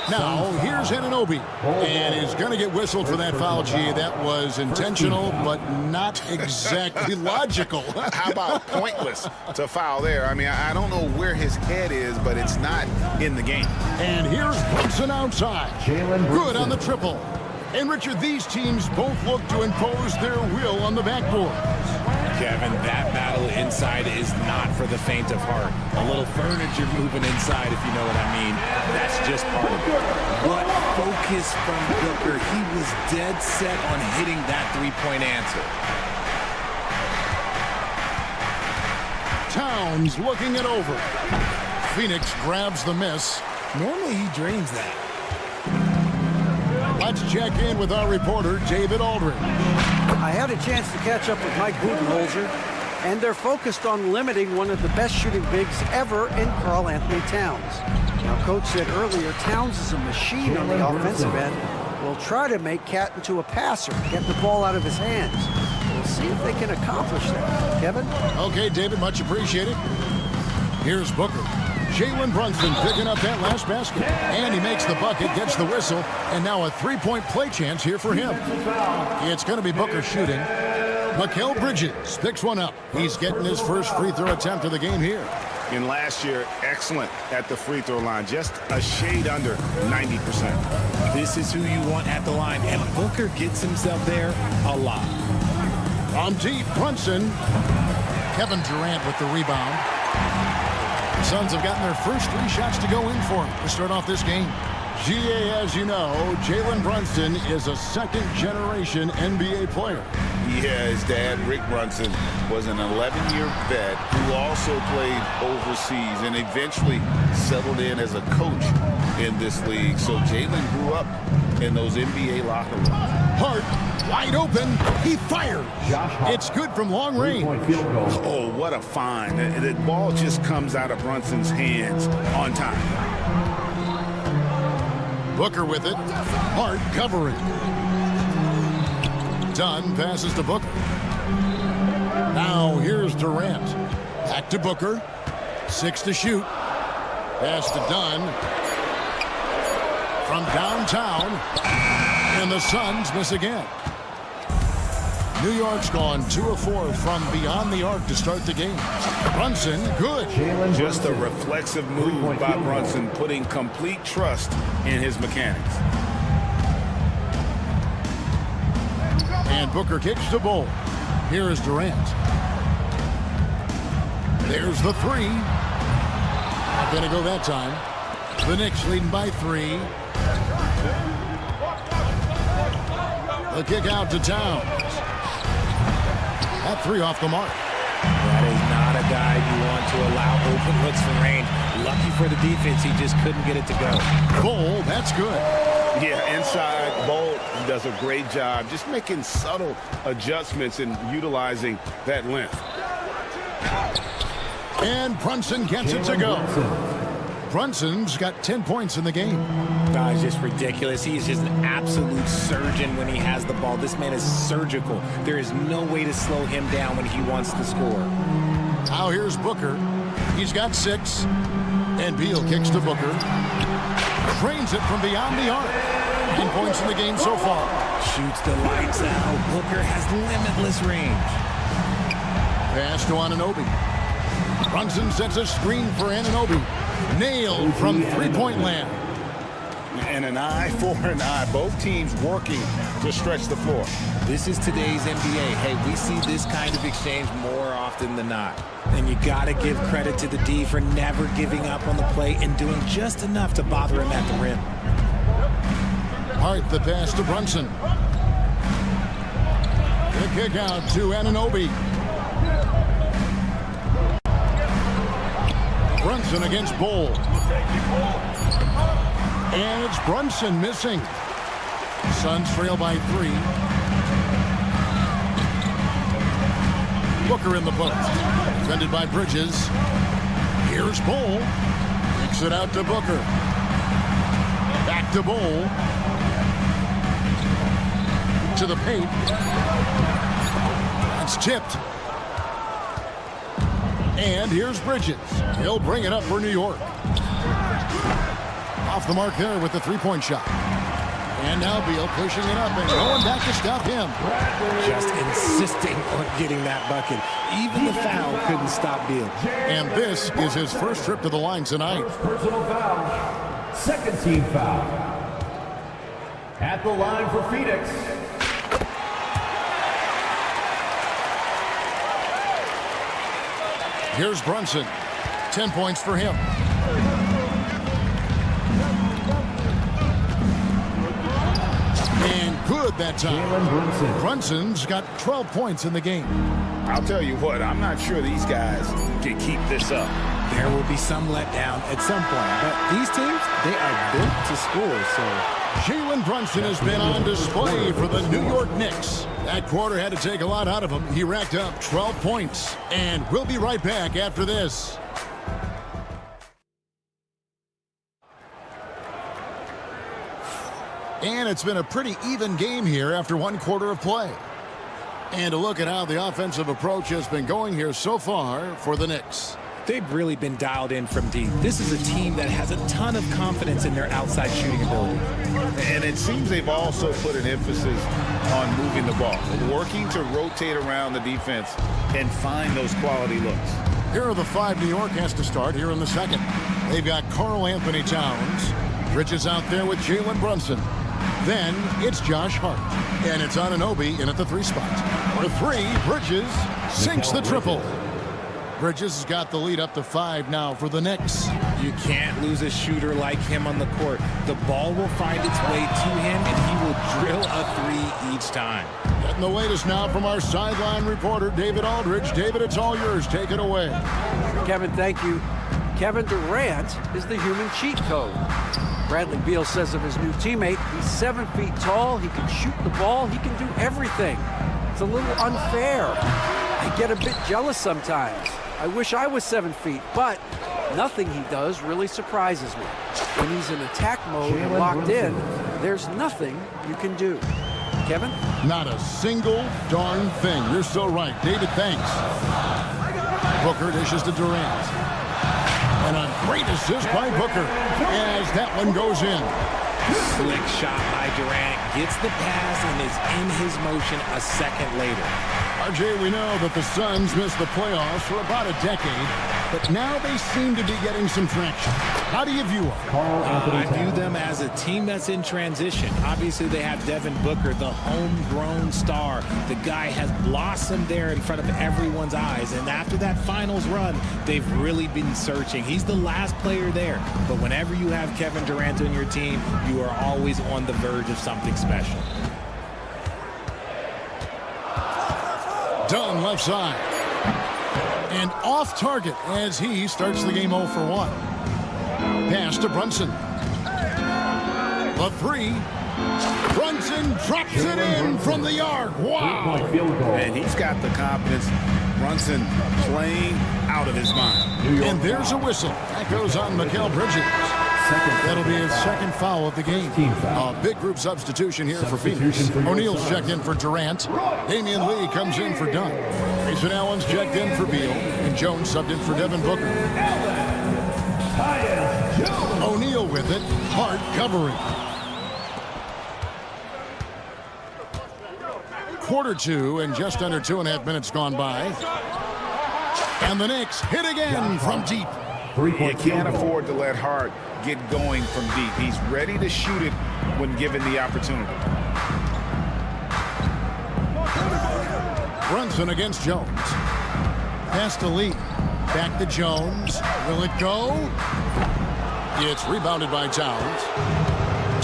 Now, here's Anunoby, and he's going to get whistled for that foul, G. That was intentional, but not exactly logical.
How about pointless to foul there? I mean, I don't know where his head is, but it's not in the game.
And here's Brunson outside. Good on the triple. And, Richard, these teams both look to impose their will on the backboard.
Kevin, that battle inside is not for the faint of heart. A little furniture moving inside, if you know what I mean. That's just part of it. What focus from Booker. He was dead set on hitting that three-point answer.
Towns looking it over. Phoenix grabs the miss.
Normally he drains that.
Let's check in with our reporter, David Aldridge.
I had a chance to catch up with Mike Budenholzer, and they're focused on limiting one of the best shooting bigs ever in Karl Anthony Towns. Now, Coach said earlier, Towns is a machine on the offensive end. We'll try to make Cat into a passer, get the ball out of his hands. We'll see if they can accomplish that. Kevin?
Okay, David, much appreciated. Here's Booker. Jalen Brunson picking up that last basket. And he makes the bucket, gets the whistle, and now a three-point play chance here for him. It's going to be Booker shooting. Mikal Bridges picks one up. He's getting his first free throw attempt of the game here.
And last year, excellent at the free throw line, just a shade under 90%.
This is who you want at the line, and Booker gets himself there a lot.
On deep, Brunson. Kevin Durant with the rebound. The Suns have gotten their first 3 shots to go in for him to start off this game. GA, as you know, Jalen Brunson is a second-generation NBA player.
Yeah, his dad, Rick Brunson, was an 11-year vet who also played overseas and eventually settled in as a coach in this league. So Jalen grew up in those NBA locker rooms.
Hart, wide open, he fires. It's good from long range.
Oh, what a find. The ball just comes out of Brunson's hands on time.
Booker with it. Hart covering. Dunn passes to Booker. Now here's Durant. Back to Booker. 6 to shoot. Pass to Dunn. From downtown. And the Suns miss again. New York's gone 2 of 4 from beyond the arc to start the game. Brunson, good.
Just a reflexive move by Brunson, putting complete trust in his mechanics.
And Booker kicks the ball. Here is Durant. There's the 3. Not going to go that time. The Knicks leading by 3. The kick out to Towns. That 3 off the mark.
That is not a guy you want to allow open looks from range. Lucky for the defense, he just couldn't get it to go.
Bol, that's good.
Yeah, inside, Bol does a great job just making subtle adjustments and utilizing that length.
And Brunson gets it to go. Brunson's got 10 points in the game.
No, it's just ridiculous. He is just an absolute surgeon when he has the ball. This man is surgical. There is no way to slow him down when he wants to score.
Now here's Booker. He's got 6. And Beal kicks to Booker. Drains it from beyond the arc. 9 points in the game so far.
Shoots the lights out. Booker has limitless range.
Pass to Anunoby. Brunson sets a screen for Anunoby. Nailed from three-point land.
And an eye for an eye. Both teams working to stretch the floor.
This is today's NBA. Hey, we see this kind of exchange more often than not. And you got to give credit to the D for never giving up on the play and doing just enough to bother him at the rim.
Hart the pass to Brunson. The kick out to Anunoby. Brunson against Bol. And it's Brunson missing. Suns trail by 3. Booker in the post. Defended by Bridges. Here's Bol. Kicks it out to Booker. Back to Bol. To the paint. It's tipped. And here's Bridges. He'll bring it up for New York. Off the mark there with the three-point shot. And now Beal pushing it up and going back to stop him.
Just insisting on getting that bucket. Even the foul couldn't stop Beal.
And this is his first trip to the line tonight.
First personal foul. Second team foul. At the line for Phoenix.
Here's Brunson. 10 points for him. And good that time. Brunson's got 12 points in the game.
I'll tell you what, I'm not sure these guys can keep this up.
There will be some letdown at some point, but these teams, they are built to score, so.
Jalen Brunson has been on display for the New York Knicks. That quarter had to take a lot out of him. He racked up 12 points. And we'll be right back after this. And it's been a pretty even game here after one quarter of play. And a look at how the offensive approach has been going here so far for the Knicks.
They've really been dialed in from deep. This is a team that has a ton of confidence in their outside shooting ability.
And it seems they've also put an emphasis on moving the ball, working to rotate around the defense and find those quality looks.
Here are the 5 New York has to start here in the second. They've got Karl Anthony Towns. Bridges out there with Jalen Brunson. Then it's Josh Hart. And it's Anunoby in at the 3 spot. For 3, Bridges sinks the triple. Bridges has got the lead up to 5 now for the Knicks.
You can't lose a shooter like him on the court. The ball will find its way to him, and he will drill a 3 each time.
Getting the latest now from our sideline reporter, David Aldridge. David, it's all yours. Take it away.
Kevin, thank you. Kevin Durant is the human cheat code. Bradley Beal says of his new teammate, he's 7 feet tall, he can shoot the ball, he can do everything. It's a little unfair. I get a bit jealous sometimes. I wish I was 7 feet, but nothing he does really surprises me. When he's in attack mode and locked in, there's nothing you can do. Kevin?
Not a single darn thing. You're so right. David, thanks. Booker dishes to Durant. And a great assist by Booker as that one goes in.
Slick shot by Durant, gets the pass and is in his motion a second later.
RJ, we know that the Suns missed the playoffs for about a decade, but now they seem to be getting some traction. How do you view them?
I view them as a team that's in transition. Obviously, they have Devin Booker, the homegrown star. The guy has blossomed there in front of everyone's eyes, and after that finals run, they've really been searching. He's the last player there, but whenever you have Kevin Durant on your team, you are always on the verge of something special.
Dunn left side. And off target as he starts the game 0 for 1. Pass to Brunson. The 3. Brunson drops it in from the arc. Wow.
And he's got the confidence. Brunson playing out of his mind.
And there's a whistle. That goes on Mikal Bridges. That'll be his second foul of the game. A big group substitution here for Phoenix. O'Neal's checked in for Durant. Damian Lee comes in for Dunn. Grayson Allen's checked in for Beal. And Jones subbed in for Devin Booker. O'Neal with it. Hart covering. Quarter two and just under 2.5 minutes gone by. And the Knicks hit again from deep.
You can't afford to let Hart get going from deep. He's ready to shoot it when given the opportunity.
Brunson against Jones. Pass to Lee. Back to Jones. Will it go? It's rebounded by Towns.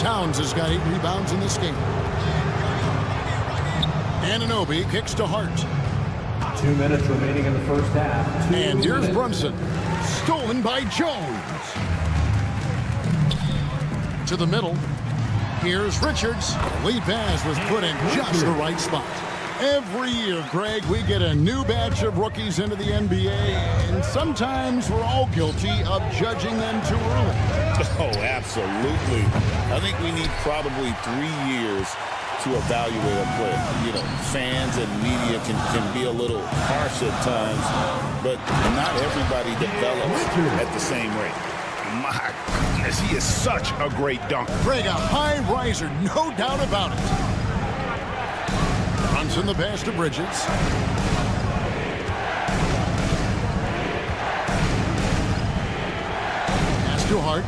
Towns has got 8 rebounds in this game. Anunoby kicks to Hart.
2 minutes remaining in the first half.
And here's Brunson. Stolen by Jones. To the middle. Here's Richards. Lead pass was put in just the right spot. Every year, Greg, we get a new batch of rookies into the NBA, and sometimes we're all guilty of judging them too early.
Oh, absolutely. I think we need probably 3 years to evaluate a player. You know, fans and media can be a little harsh at times, but not everybody develops at the same rate. My goodness, he is such a great dunker.
Greg, a high riser, no doubt about it. Brunson the pass to Bridges. Pass to Hart.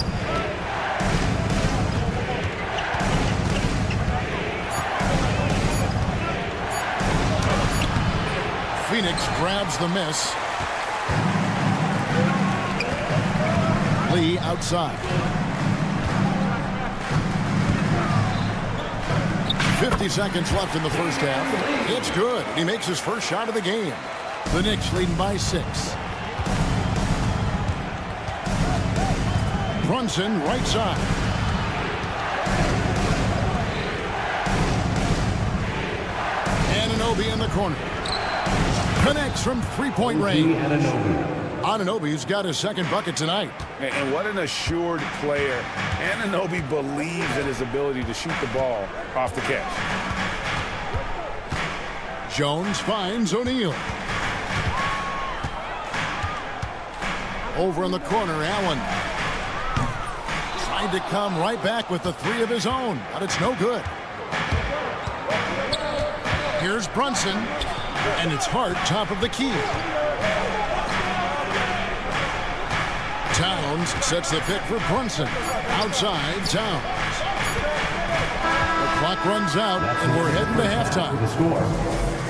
Phoenix grabs the miss. Lee outside. 50 seconds left in the first half. It's good. He makes his first shot of the game. The Knicks leading by 6. Brunson right side. Anunoby in the corner. Connects from three-point range. Anunoby's got his second bucket tonight.
And what an assured player. Anunoby believes in his ability to shoot the ball off the catch.
Jones finds O'Neal. Over in the corner, Allen. Tried to come right back with the 3 of his own, but it's no good. Here's Brunson, and it's Hart top of the key. Towns sets the pick for Brunson. Outside, Towns. The clock runs out, and we're heading to halftime.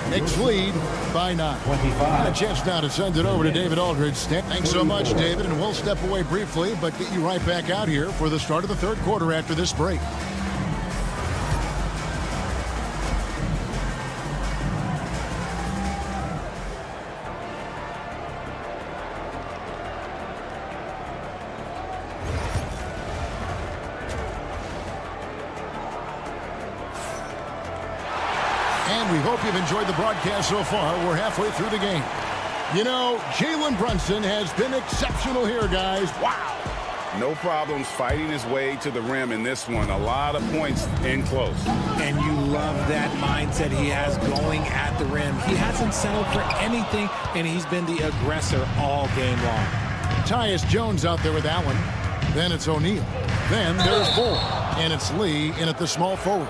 Knicks lead by 9. And a chance now to send it over to David Aldridge. Thanks so much, David, and we'll step away briefly, but get you right back out here for the start of the third quarter after this break. And we hope you've enjoyed the broadcast so far. We're halfway through the game. You know, Jalen Brunson has been exceptional here, guys. Wow.
No problems fighting his way to the rim in this one. A lot of points in close.
And you love that mindset he has going at the rim. He hasn't settled for anything, and he's been the aggressor all game long.
Tyus Jones out there with Allen. Then it's O'Neal. Then there's Bull. And it's Lee in at the small forward.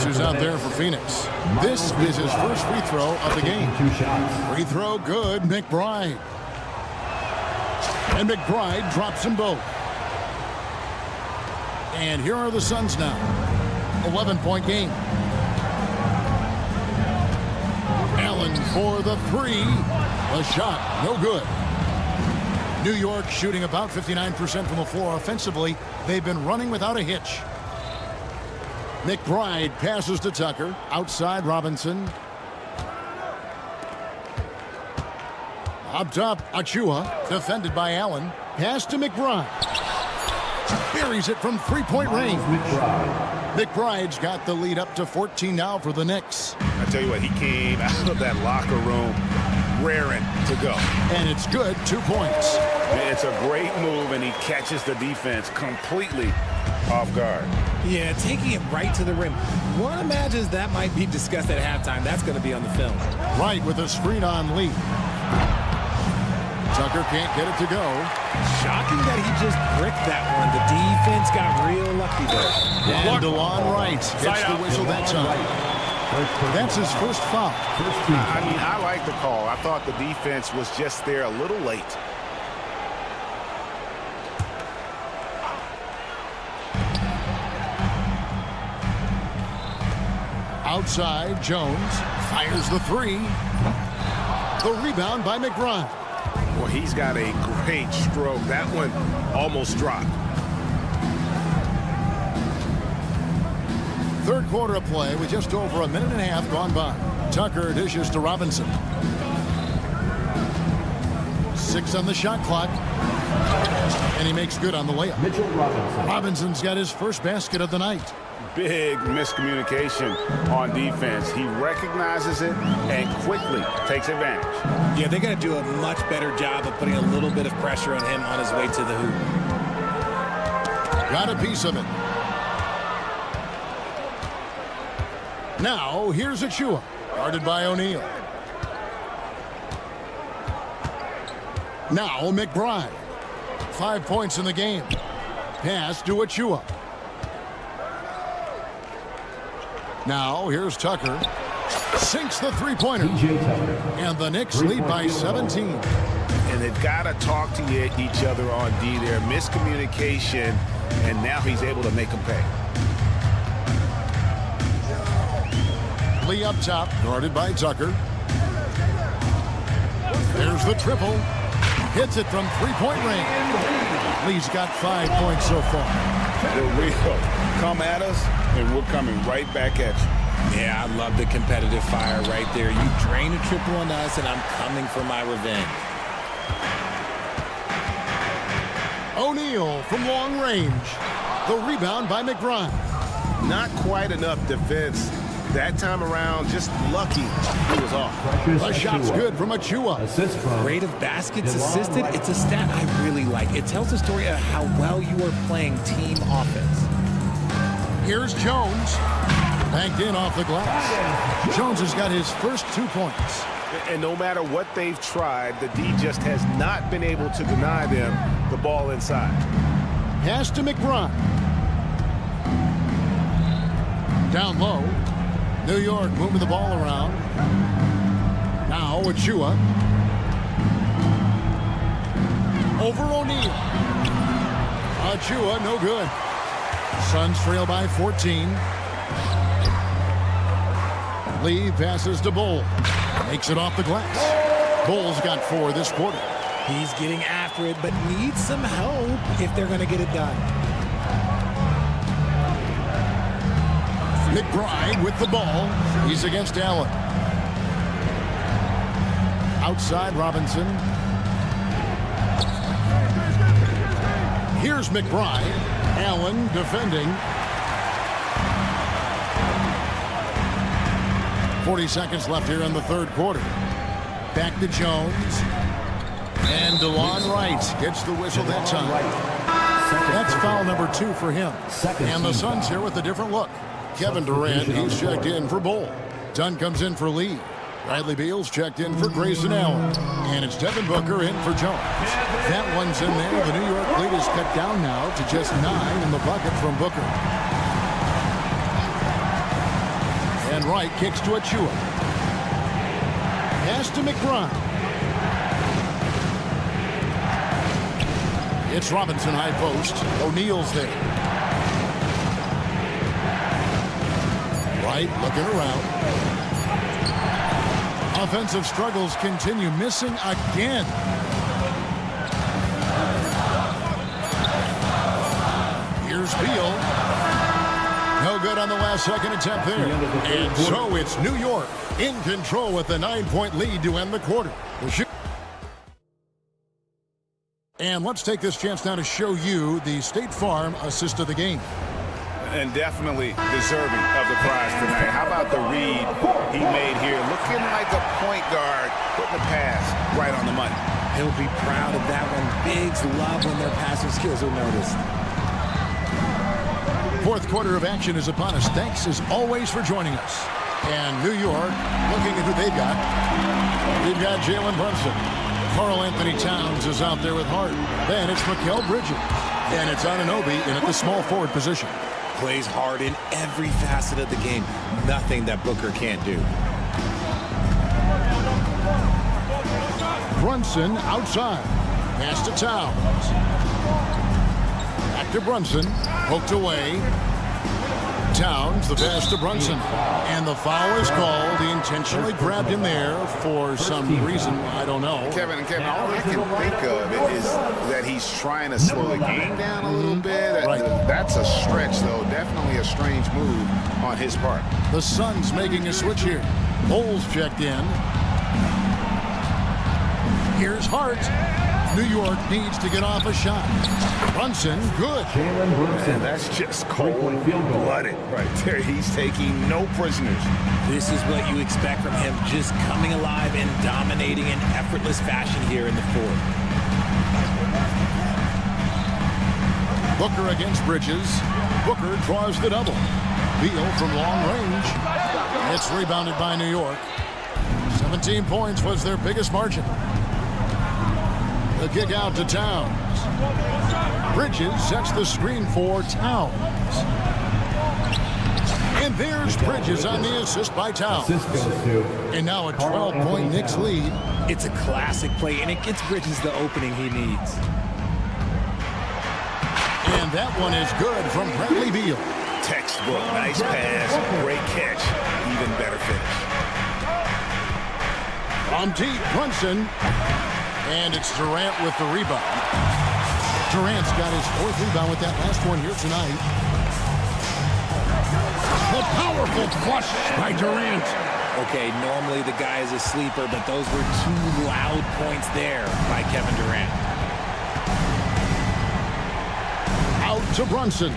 Who's out there for Phoenix. This is his first free throw of the game. Free throw good, McBride. And McBride drops them both. And here are the Suns now. 11-point game. Allen for the 3. A shot, no good. New York shooting about 59% from the floor offensively. They've been running without a hitch. McBride passes to Tucker. Outside Robinson. Up top, Achua. Defended by Allen. Pass to McBride. Buries it from three-point range. McBride's got the lead up to 14 now for the Knicks.
I tell you what, he came out of that locker room raring to go.
And it's good, 2 points.
It's a great move, and he catches the defense completely off guard.
Yeah, taking it right to the rim. One imagines that might be discussed at halftime. That's going to be on the film.
Right with a screen on Lee. Tucker can't get it to go.
Shocking that he just bricked that one. The defense got real lucky there.
And DeLon Wright gets the whistle that time. That's his first foul.
I mean, I like the call. I thought the defense was just there a little late.
Outside, Jones fires the three. The rebound by McBride.
Well, he's got a great stroke. That one almost dropped.
Third quarter of play with just over a minute and a half gone by. Tucker dishes to Robinson. 6 on the shot clock. And he makes good on the layup. Robinson's got his first basket of the night.
Big miscommunication on defense. He recognizes it and quickly takes advantage.
Yeah, they got to do a much better job of putting a little bit of pressure on him on his way to the hoop.
Got a piece of it. Now, here's Achua, guarded by O'Neal. Now, McBride. 5 points in the game. Pass to Achua. Now, here's Tucker. Sinks the three-pointer. And the Knicks lead by 17.
And they've got to talk to each other on D there. Miscommunication, and now he's able to make them pay.
Lee up top, guarded by Tucker. There's the triple. Hits it from three-point range. Lee's got 5 points so far.
The real come at us, and we're coming right back at you.
Yeah, I love the competitive fire right there. You drain a triple on us, and I'm coming for my revenge.
O'Neal from long range. The rebound by McBride.
Not quite enough defense that time around. Just lucky he was off.
The shot's good from Achua.
Rate of baskets assisted. It's a stat I really like. It tells the story of how well you are playing team offense.
Here's Jones. Banked in off the glass. Jones has got his first 2 points.
And no matter what they've tried, the D just has not been able to deny them the ball inside.
Pass to McBride. Down low. New York moving the ball around. Now Achua. Over O'Neal. Achua, no good. Suns trail by 14. Lee passes to Bull. Makes it off the glass. Bull's got 4 this quarter.
He's getting after it, but needs some help if they're going to get it done.
McBride with the ball. He's against Allen. Outside Robinson. Here's McBride. Allen defending. 40 seconds left here in the third quarter. Back to Jones. And DeLon Wright gets the whistle that time. That's foul number 2 for him. And the Suns here with a different look. Kevin Durant, he's checked in for Bull. Dunn comes in for Lee. Bradley Beal's checked in for Grayson Allen. And it's Devin Booker in for Jones. That one's in there. The New York lead is cut down now to just 9 in the bucket from Booker. And Wright kicks to Achua. Pass to McBride. It's Robinson high post. O'Neal's there. Wright looking around. Offensive struggles continue. Missing again. Here's Beal. No good on the last second attempt there. And so it's New York in control with a 9-point lead to end the quarter. And let's take this chance now to show you the State Farm assist of the game.
And definitely deserving of the prize tonight. How about the read he made here? Looking like a point guard, putting the pass right on the money.
He'll be proud of that one. Bigs love when their passing skills are noticed.
Fourth quarter of action is upon us. Thanks, as always, for joining us. And New York, looking at who they've got. They've got Jalen Brunson. Karl Anthony Towns is out there with Hart. Then it's Mikal Bridges. And it's Anunoby in at the small forward position.
Plays hard in every facet of the game. Nothing that Booker can't do.
Brunson outside. Pass to Towns. Back to Brunson. Poked away. Towns, the pass to Brunson. And the foul is called. He intentionally grabbed him there for some reason. I don't know.
Kevin, all I can think of is that he's trying to slow the game down a little bit.
Right.
That's a stretch, though. Definitely a strange move on his part.
The Suns making a switch here. Bulls checked in. Here's Hart. New York needs to get off a shot. Brunson, good.
Man, that's just cold-blooded right there. He's taking no prisoners.
This is what you expect from him, just coming alive and dominating in effortless fashion here in the fourth.
Booker against Bridges. Booker draws the double. Beal from long range. It's rebounded by New York. 17 points was their biggest margin. The kick out to Towns. Bridges sets the screen for Towns. And there's Bridges on the assist by Towns. And now a 12-point Knicks lead.
It's a classic play, and it gets Bridges the opening he needs.
And that one is good from Bradley Beal.
Textbook, nice pass, great catch, even better finish.
On deep, Brunson. And it's Durant with the rebound. Durant's got his fourth rebound with that last one here tonight. A powerful flush by Durant.
Okay, normally the guy is a sleeper, but those were two loud points there by Kevin Durant.
Out to Brunson.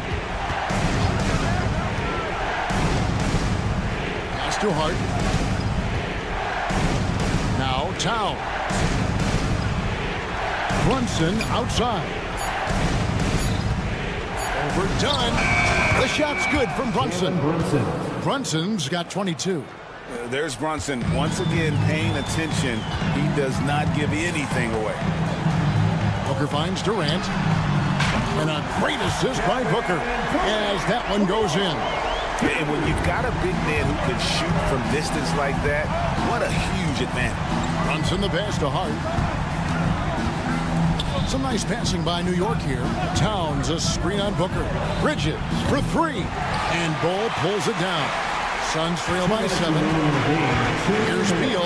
Pass to Hart. Now Towns. Brunson outside. Overdone. The shot's good from Brunson. Brunson's got 22.
There's Brunson once again paying attention. He does not give anything away.
Booker finds Durant. And a great assist by Booker as that one goes in.
And when you've got a big man who can shoot from distance like that, what a huge advantage.
Brunson the pass to Hart. Some nice passing by New York here. Towns a screen on Booker. Bridges for three. And Bull pulls it down. Suns trail by 7. Here's Beal.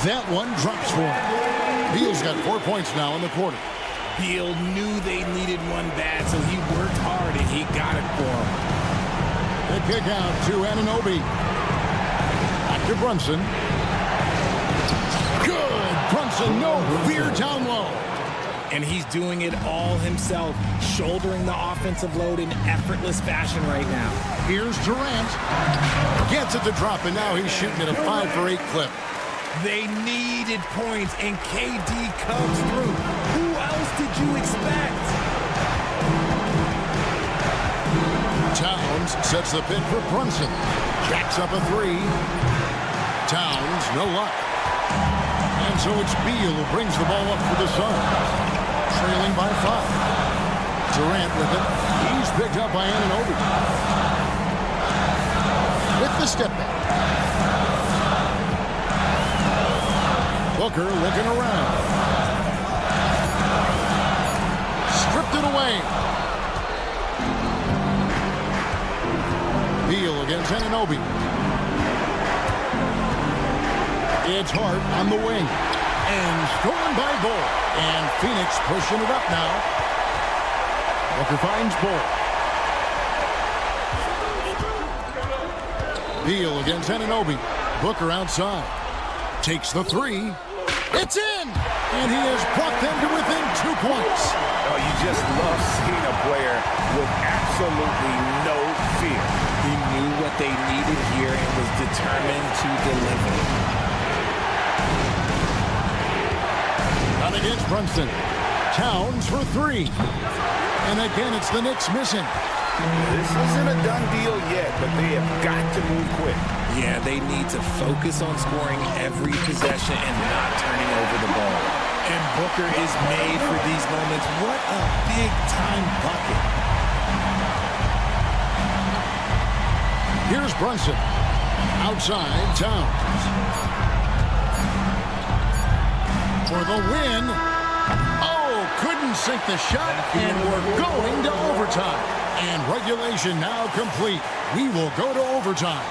That one drops for him. Beal's got 4 points now in the quarter.
Beal knew they needed one bad, so he worked hard and he got it for him.
The kick out to Anunoby. Back to Brunson. Good. Brunson, no fear down low.
And he's doing it all himself, shouldering the offensive load in effortless fashion right now.
Here's Durant. Gets it to drop, and now he's shooting at a 5 for 8 clip.
They needed points, and KD comes through. Who else did you expect?
Towns sets the pick for Brunson. Jacks up a 3. Towns, no luck. And so it's Beal who brings the ball up for the Suns. Trailing by 5. Durant with it. He's picked up by Anunoby. With the step back. Booker looking around. Stripped it away. Beal against Anunoby. It's Hart on the wing. And stolen by Bull. And Phoenix pushing it up now. Booker finds Bull. Beal against Anunoby. Booker outside. Takes the 3. It's in! And he has brought them to within 2 points.
Oh, you just love seeing a player with absolutely no
fear.
He knew what they needed here and was determined to deliver.
Not against Brunson. Towns for three. And again, it's the Knicks missing.
This isn't a done deal yet, but they have got to move quick.
Yeah, they need to focus on scoring every possession and not turning over the ball. And Booker is made for these moments. What a big-time bucket.
Here's Brunson. Outside, Towns. For the win. Oh, couldn't sink the shot, and we're going to overtime. And regulation now complete. We will go to overtime.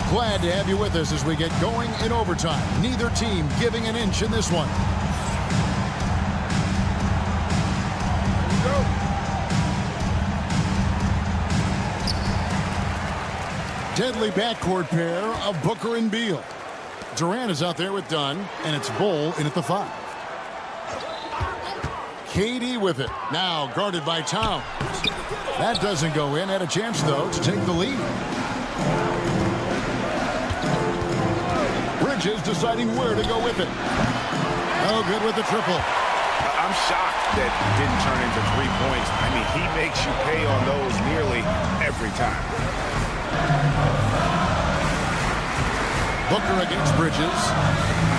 Glad to have you with us as we get going in overtime. Neither team giving an inch in this one. Deadly backcourt pair of Booker and Beal. Durant is out there with Dunn, and it's Bull in at the 5. KD with it. Now guarded by Towns. That doesn't go in. Had a chance, though, to take the lead. Bridges deciding where to go with it. Oh, good with the triple.
I'm shocked that didn't turn into 3 points. I mean, he makes you pay on those nearly every time.
Booker against Bridges.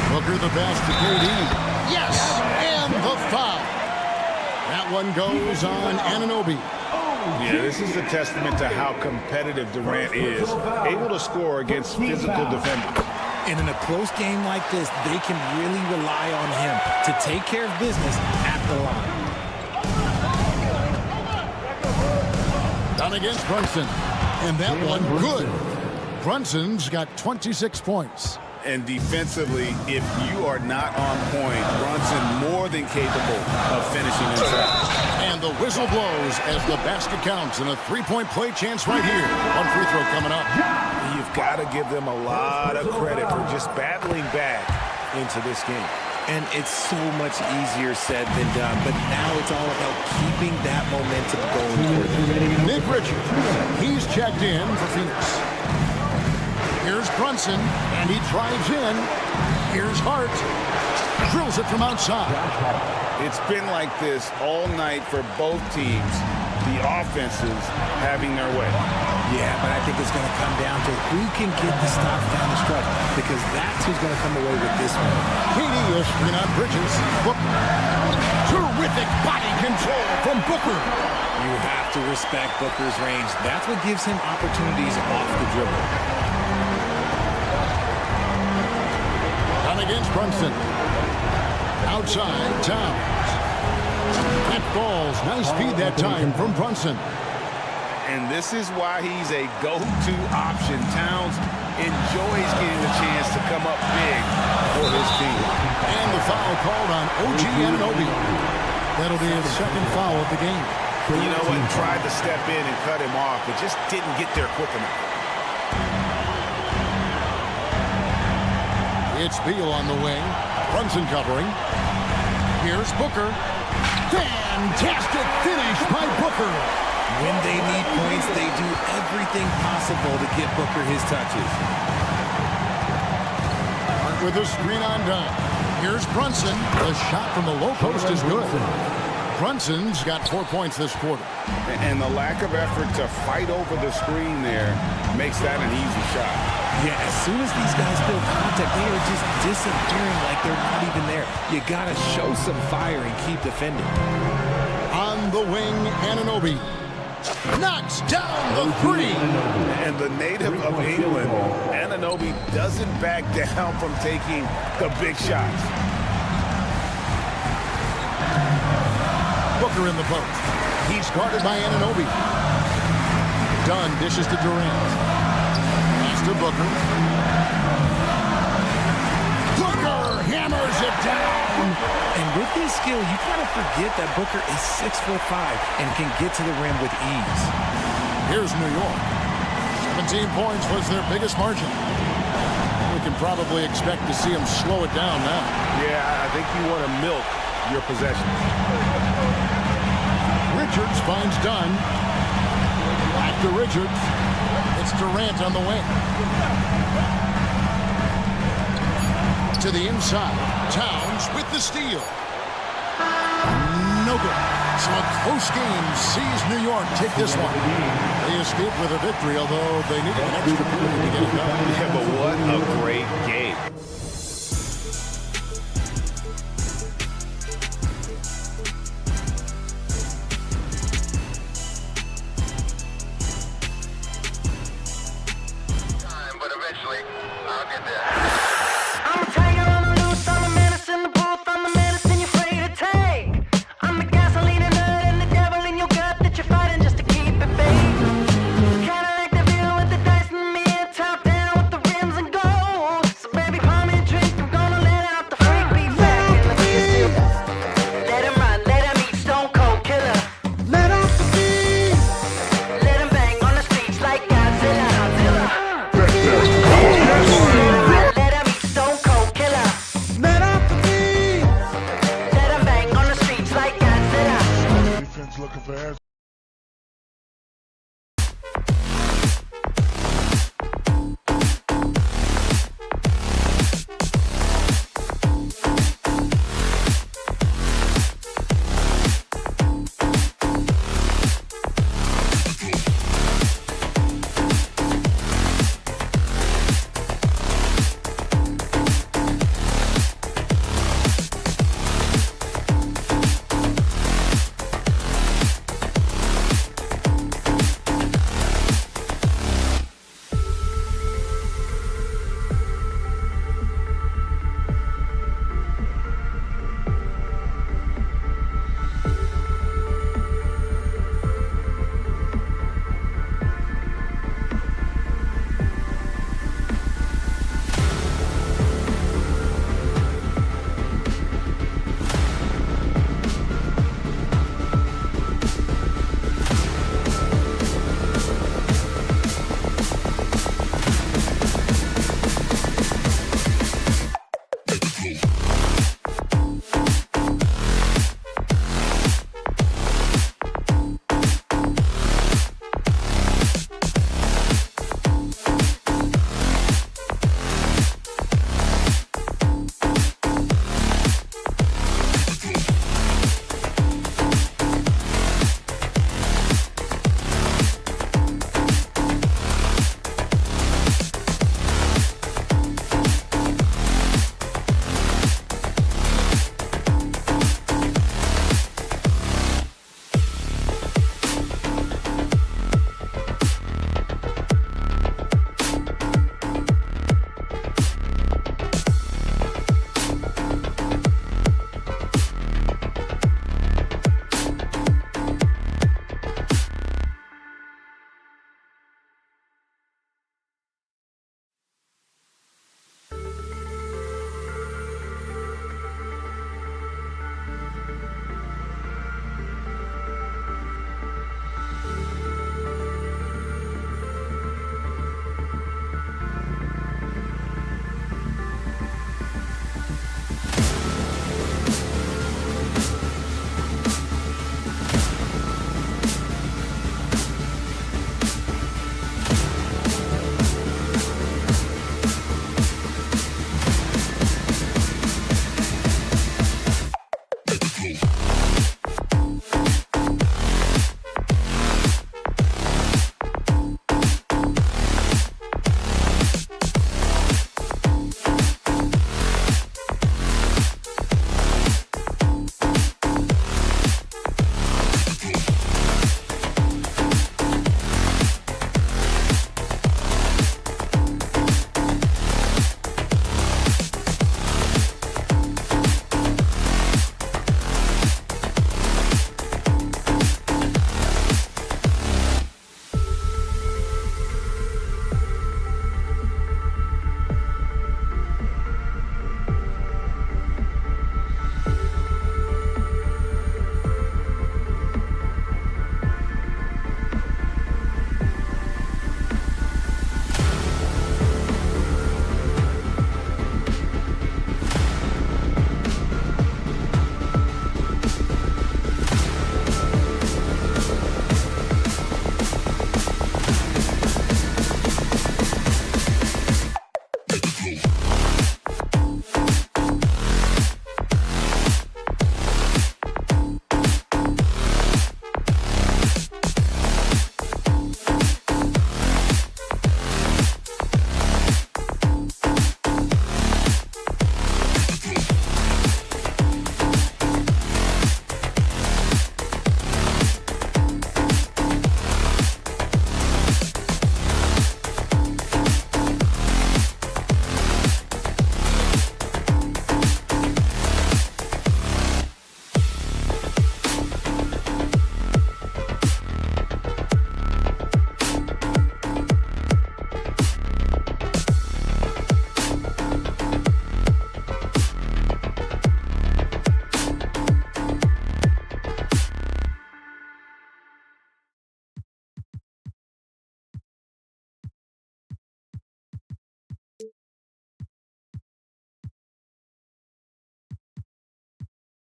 Booker the pass to KD. Yes! And the foul. That one goes on Anunoby.
Yeah, this is a testament to how competitive Durant is, able to score against physical defenders.
And in a close game like this, they can really rely on him to take care of business at the line.
Down against Brunson. And that one good. Brunson's got 26 points.
And defensively, if you are not on point, Brunson more than capable of finishing inside.
And the whistle blows as the basket counts, and a three-point play chance right here. One free throw coming up.
You've got to give them a lot of credit for just battling back into this game.
And it's so much easier said than done, but now it's all about keeping that momentum going for them.
Nick Richards, he's checked in for Phoenix. Here's Brunson, and he drives in. Here's Hart. Drills it from outside.
It's been like this all night for both teams. The offenses having their way.
Yeah, but I think it's going to come down to who can get the stops down the stretch, because that's who's going to come away with this one.
KD is screen on Bridges. Booker. Terrific body control from Booker.
You have to respect Booker's range. That's what gives him opportunities off the dribble.
Down against Brunson. Outside, Towns. That falls. Nice speed that time from Brunson.
And this is why he's a go-to option. Towns enjoys getting the chance to come up big for his team.
And the foul called on OG Anunoby. That'll be his second foul of the game.
You know what? Tried to step in and cut him off, but just didn't get there quick enough.
It's Beal on the wing. Brunson covering. Here's Booker. Fantastic finish by Booker.
When they need points, they do everything possible to get Booker his touches.
Hart with a screen on Dunn. Here's Brunson. The shot from the low post is good. Brunson's got 4 points this quarter.
And the lack of effort to fight over the screen there makes that an easy shot.
Yeah, as soon as these guys feel contact, they are just disappearing like they're not even there. You got to show some fire and keep defending.
On the wing, Anunoby knocks down the three.
And the native of England, Anunoby doesn't back down from taking the big shots.
Booker in the post. He's guarded by Anunoby. Dunn dishes to Durant. To Booker. Booker hammers it down.
And with his skill, you kind of forget that Booker is 6'5" and can get to the rim with ease.
Here's New York. 17 points was their biggest margin. We can probably expect to see them slow it down now.
Yeah, I think you want to milk your possessions.
finds Dunn. Back to Richards. It's Durant on the wing. To the inside. Towns with the steal. No good. So a close game sees New York take this one. They escaped with a victory, although they needed an extra period to get it done.
Yeah, but what a great game.
But eventually, I'll get there. I'm a tiger on the loose, I'm a menace in the booth, I'm the medicine you're afraid to take. I'm the gasoline and nut and the devil in your gut that you're fighting just to keep it baked. Kinda like the view with the dice in the mirror, top down with the rims and gold. So baby, pour me a drink, I'm gonna let out the freak beat back in the music. Let him run, let him eat, stone cold killer. Let off the beat. Let him bang on the streets like Godzilla. Let him eat, stone cold killer. Let off the beat. Let him bang on the streets like Godzilla.
Defense looking for answers.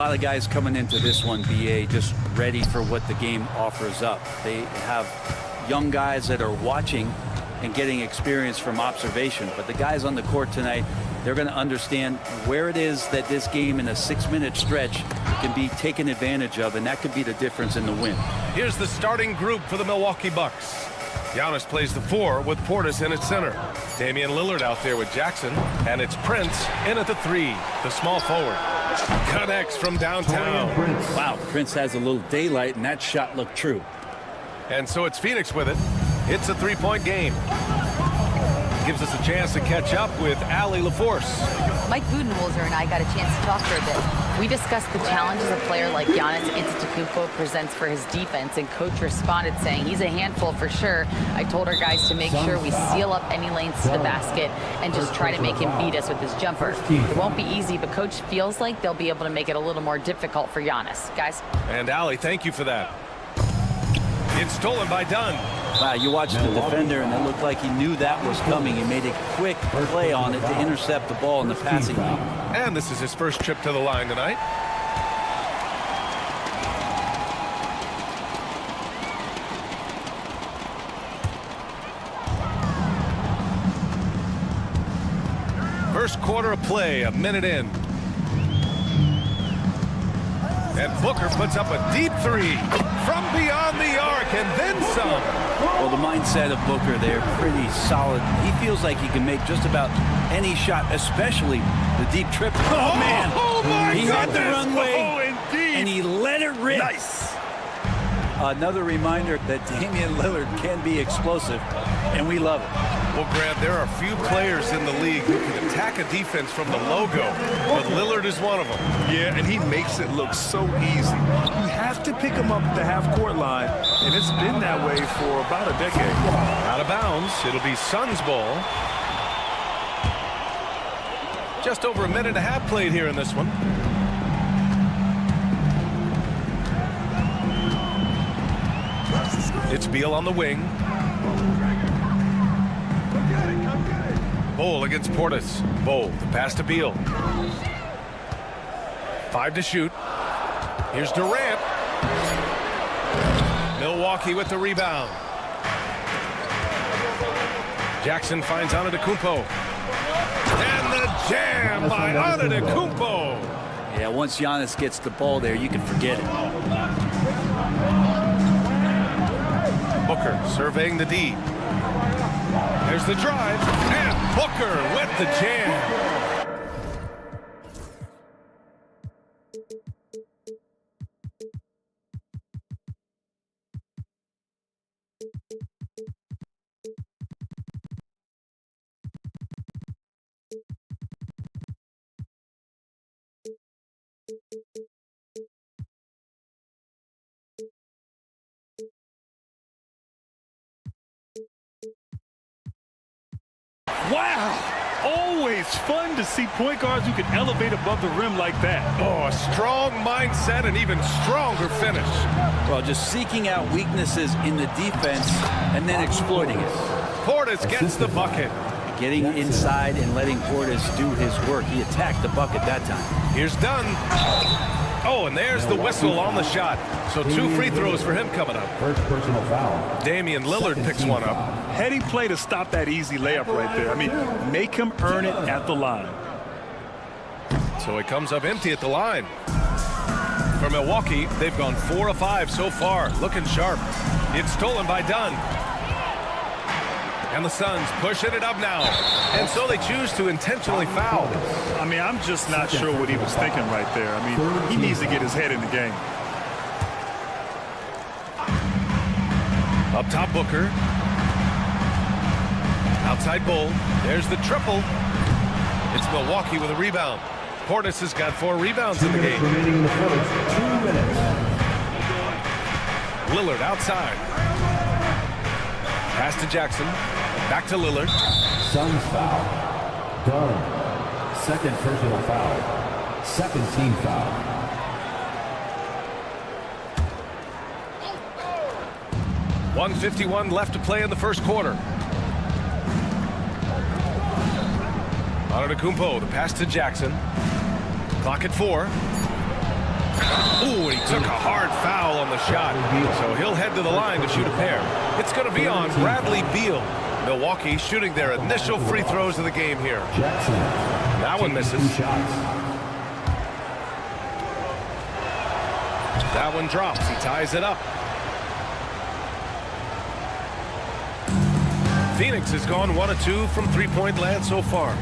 A lot of guys coming into this one, BA, just ready for what the game offers up. They have young guys that are watching and getting experience from observation. But the guys on the court tonight, they're going to understand where it is that this game in a 6-minute stretch can be taken advantage of, and that could be the difference in the win.
Here's the starting group for the Milwaukee Bucks. Giannis plays the 4 with Portis in at center. Damian Lillard out there with Jackson, and it's Prince in at the 3, the small forward. Connects from downtown.
Wow, Prince has a little daylight, and that shot looked true.
And so it's Phoenix with it. It's a 3-point game. Gives us a chance to catch up with Allie LaForce.
Mike Budenholzer and I got a chance to talk for a bit. We discussed the challenges a player like Giannis Antetokounmpo presents for his defense, and coach responded saying he's a handful for sure. I told our guys to make sure we seal up any lanes to the basket and just try to make him beat us with his jumper. It won't be easy, but coach feels like they'll be able to make it a little more difficult for Giannis. Guys.
And Allie, thank you for that. It's stolen by Dunn.
Wow, you watched the defender, and it looked like he knew that was coming. He made a quick play on it to intercept the ball in the passing lane.
And this is his first trip to the line tonight. First quarter of play, a minute in. And Booker puts up a deep 3 from beyond the arc, and then some.
Well, the mindset of Booker there, pretty solid. He feels like he can make just about any shot, especially the deep triple. Oh, man.
Oh, my
He had the runway,
indeed.
and he let it rip.
Nice.
Another reminder that Damian Lillard can be explosive, and we love it.
Well, Grant, there are few players in the league who can attack a defense from the logo, but Lillard is one of them.
Yeah, and he makes it look so easy. You have to pick him up at the half-court line, and it's been that way for about a decade.
Out of bounds. It'll be Suns ball. Just over a minute and a half played here in this one. It's Beal on the wing. Bol against Portis. Bol, the pass to Beal. 5 to shoot. Here's Durant. Milwaukee with the rebound. Jackson finds Antetokounmpo. And the jam by Antetokounmpo.
Yeah, once Giannis gets the ball there, you can forget it.
Booker surveying the D. There's the drive, and Booker with the jam.
Wow! Always fun to see point guards who can elevate above the rim like that.
Oh, a strong mindset and even stronger finish.
Well, just seeking out weaknesses in the defense and then exploiting it.
Portis gets the bucket.
Getting inside and letting Portis do his work. He attacked the bucket that time.
Here's Dunn. Oh, and there's the whistle on the shot. So 2 free throws for him coming up.
First personal foul.
Damian Lillard picks one up.
Heady play to stop that easy layup right there. I mean, make him earn it at the line.
So it comes up empty at the line. For Milwaukee, they've gone 4 of 5 so far. Looking sharp. It's stolen by Dunn. And the Suns pushing it up now. And so they choose to intentionally foul.
I mean, I'm just not sure what he was thinking right there. I mean, he needs to get his head in the game.
Up top, Booker. Outside Bol. There's the triple. It's Milwaukee with a rebound. Portis has got 4 rebounds in the game.
Remaining in the first. 2 minutes.
Lillard outside. Pass to Jackson. Back to Lillard.
Suns foul. Dunn. Second personal foul. Second team foul.
.151 left to play in the first quarter. Antetokounmpo, the pass to Jackson. Clock at 4. Ooh, and he took a hard foul on the shot. So he'll head to the line to shoot a pair. It's going to be on Bradley Beal. Milwaukee shooting their initial free throws of the game here. That one misses. That one drops. He ties it up. Phoenix has gone 1 of 2 from three-point land so far.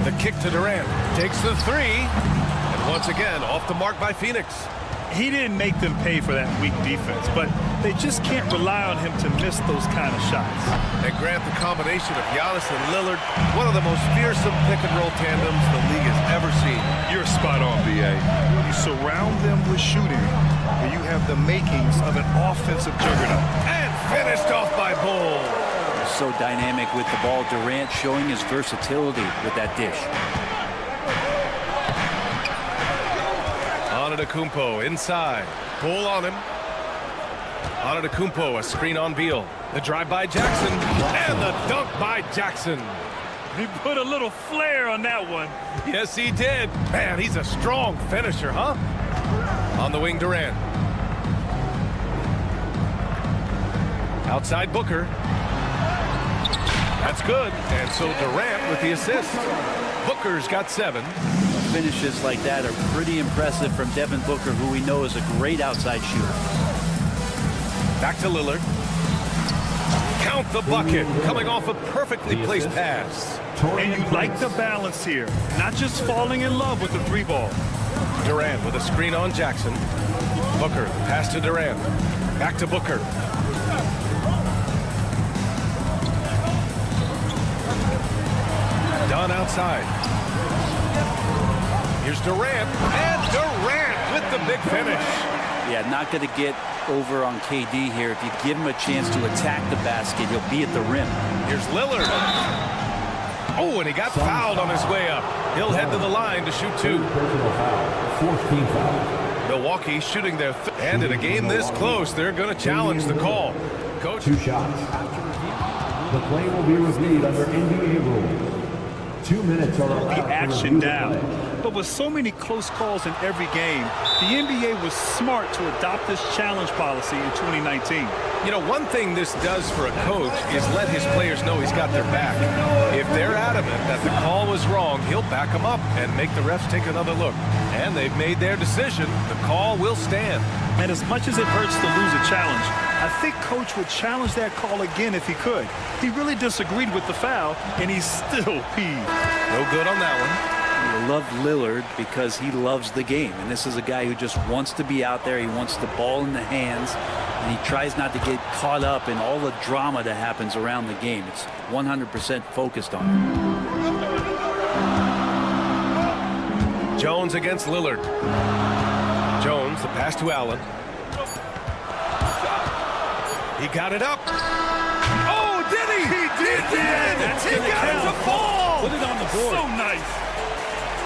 The kick to Durant. Takes the three. And once again, off the mark by Phoenix.
He didn't make them pay for that weak defense, but they just can't rely on him to miss those kind of shots.
And Grant, the combination of Giannis and Lillard, one of the most fearsome pick-and-roll tandems the league has ever seen.
You're spot on, B.A. You surround them with shooting, and you have the makings of an offensive juggernaut.
And finished off by Bull.
So dynamic with the ball. Durant showing his versatility with that dish.
Antetokounmpo inside. Bull on him. Antetokounmpo, a screen on Beal. The drive by Jackson. And the dunk by Jackson.
He put a little flair on that one.
Yes, he did. Man, he's a strong finisher, huh? On the wing, Durant. Outside Booker. That's good. And so Durant with the assist. Booker's got 7.
Finishes like that are pretty impressive from Devin Booker, who we know is a great outside shooter.
Back to Lillard. Count the bucket. Coming off a perfectly placed pass.
And you like the balance here. Not just falling in love with the 3-ball.
Durant with a screen on Jackson. Booker, pass to Durant. Back to Booker. Done outside. Here's Durant. And Durant with the big finish.
Yeah, not going to get over on KD here. If you give him a chance to attack the basket, he'll be at the rim.
Here's Lillard. Oh, and he got fouled on his way up. He'll head to the line to shoot 2. Milwaukee shooting their and in a game this close, they're going to challenge the call. Coach.
2 shots. The play will be reviewed under NBA rules. 2 minutes are allowed.
The action down. But with so many close calls in every game, the NBA was smart to adopt this challenge policy in 2019.
You know, one thing this does for a coach is let his players know he's got their back. If they're adamant that the call was wrong, he'll back them up and make the refs take another look. And they've made their decision. The call will stand.
And as much as it hurts to lose a challenge, I think Coach would challenge that call again if he could. He really disagreed with the foul, and he's still peeved.
No good on that one.
I love Lillard because he loves the game, and this is a guy who just wants to be out there. He wants the ball in the hands, and he tries not to get caught up in all the drama that happens around the game. It's 100% focused on it.
Jones against Lillard. Jones, the pass to Allen. He got it up. Oh, did he? He did. He got it to fall.
Put it on the board. So nice.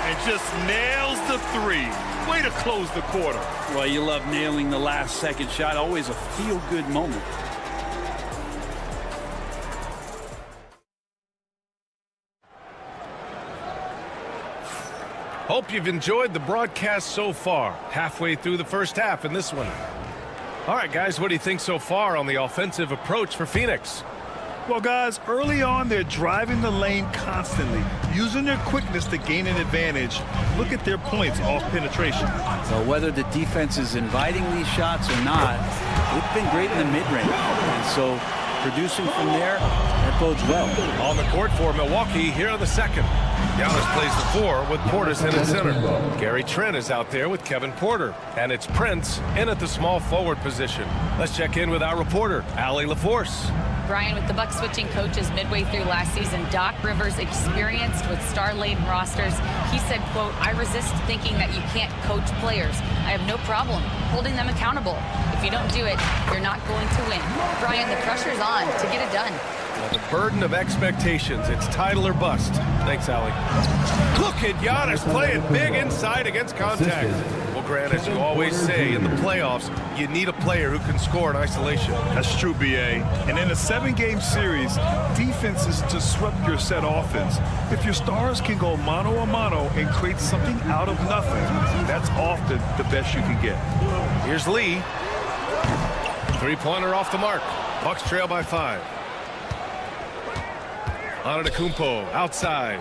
And just nails the 3. Way to close the quarter.
Well, you love nailing the last second shot. Always a feel-good moment.
Hope you've enjoyed the broadcast so far. Halfway through the first half in this one. All right, guys, what do you think so far on the offensive approach for Phoenix?
Well, guys, early on, they're driving the lane constantly, using their quickness to gain an advantage. Look at their points off penetration.
So whether the defense is inviting these shots or not, they've been great in the mid-range. And so producing from there, that bodes well.
On the court for Milwaukee here in the second. Giannis plays the 4 with Portis in at center. Gary Trent is out there with Kevin Porter. And it's Prince in at the small forward position. Let's check in with our reporter, Allie LaForce.
Brian, with the Bucks switching coaches midway through last season, Doc Rivers experienced with star-laden rosters. He said, quote, "I resist thinking that you can't coach players. I have no problem holding them accountable. If you don't do it, you're not going to win." Brian, the pressure's on to get it done.
Well, the burden of expectations. It's title or bust. Thanks, Allie. Look at Giannis playing big inside against contact. Well, Grant, as you always say, in the playoffs, you need a player who can score in isolation.
That's true, B.A. And in a 7-game series, defense is to disrupt your set offense. If your stars can go mano-a-mano and create something out of nothing, that's often the best you can get.
Here's Lee. Three-pointer off the mark. Bucks trail by 5. Antetokounmpo outside.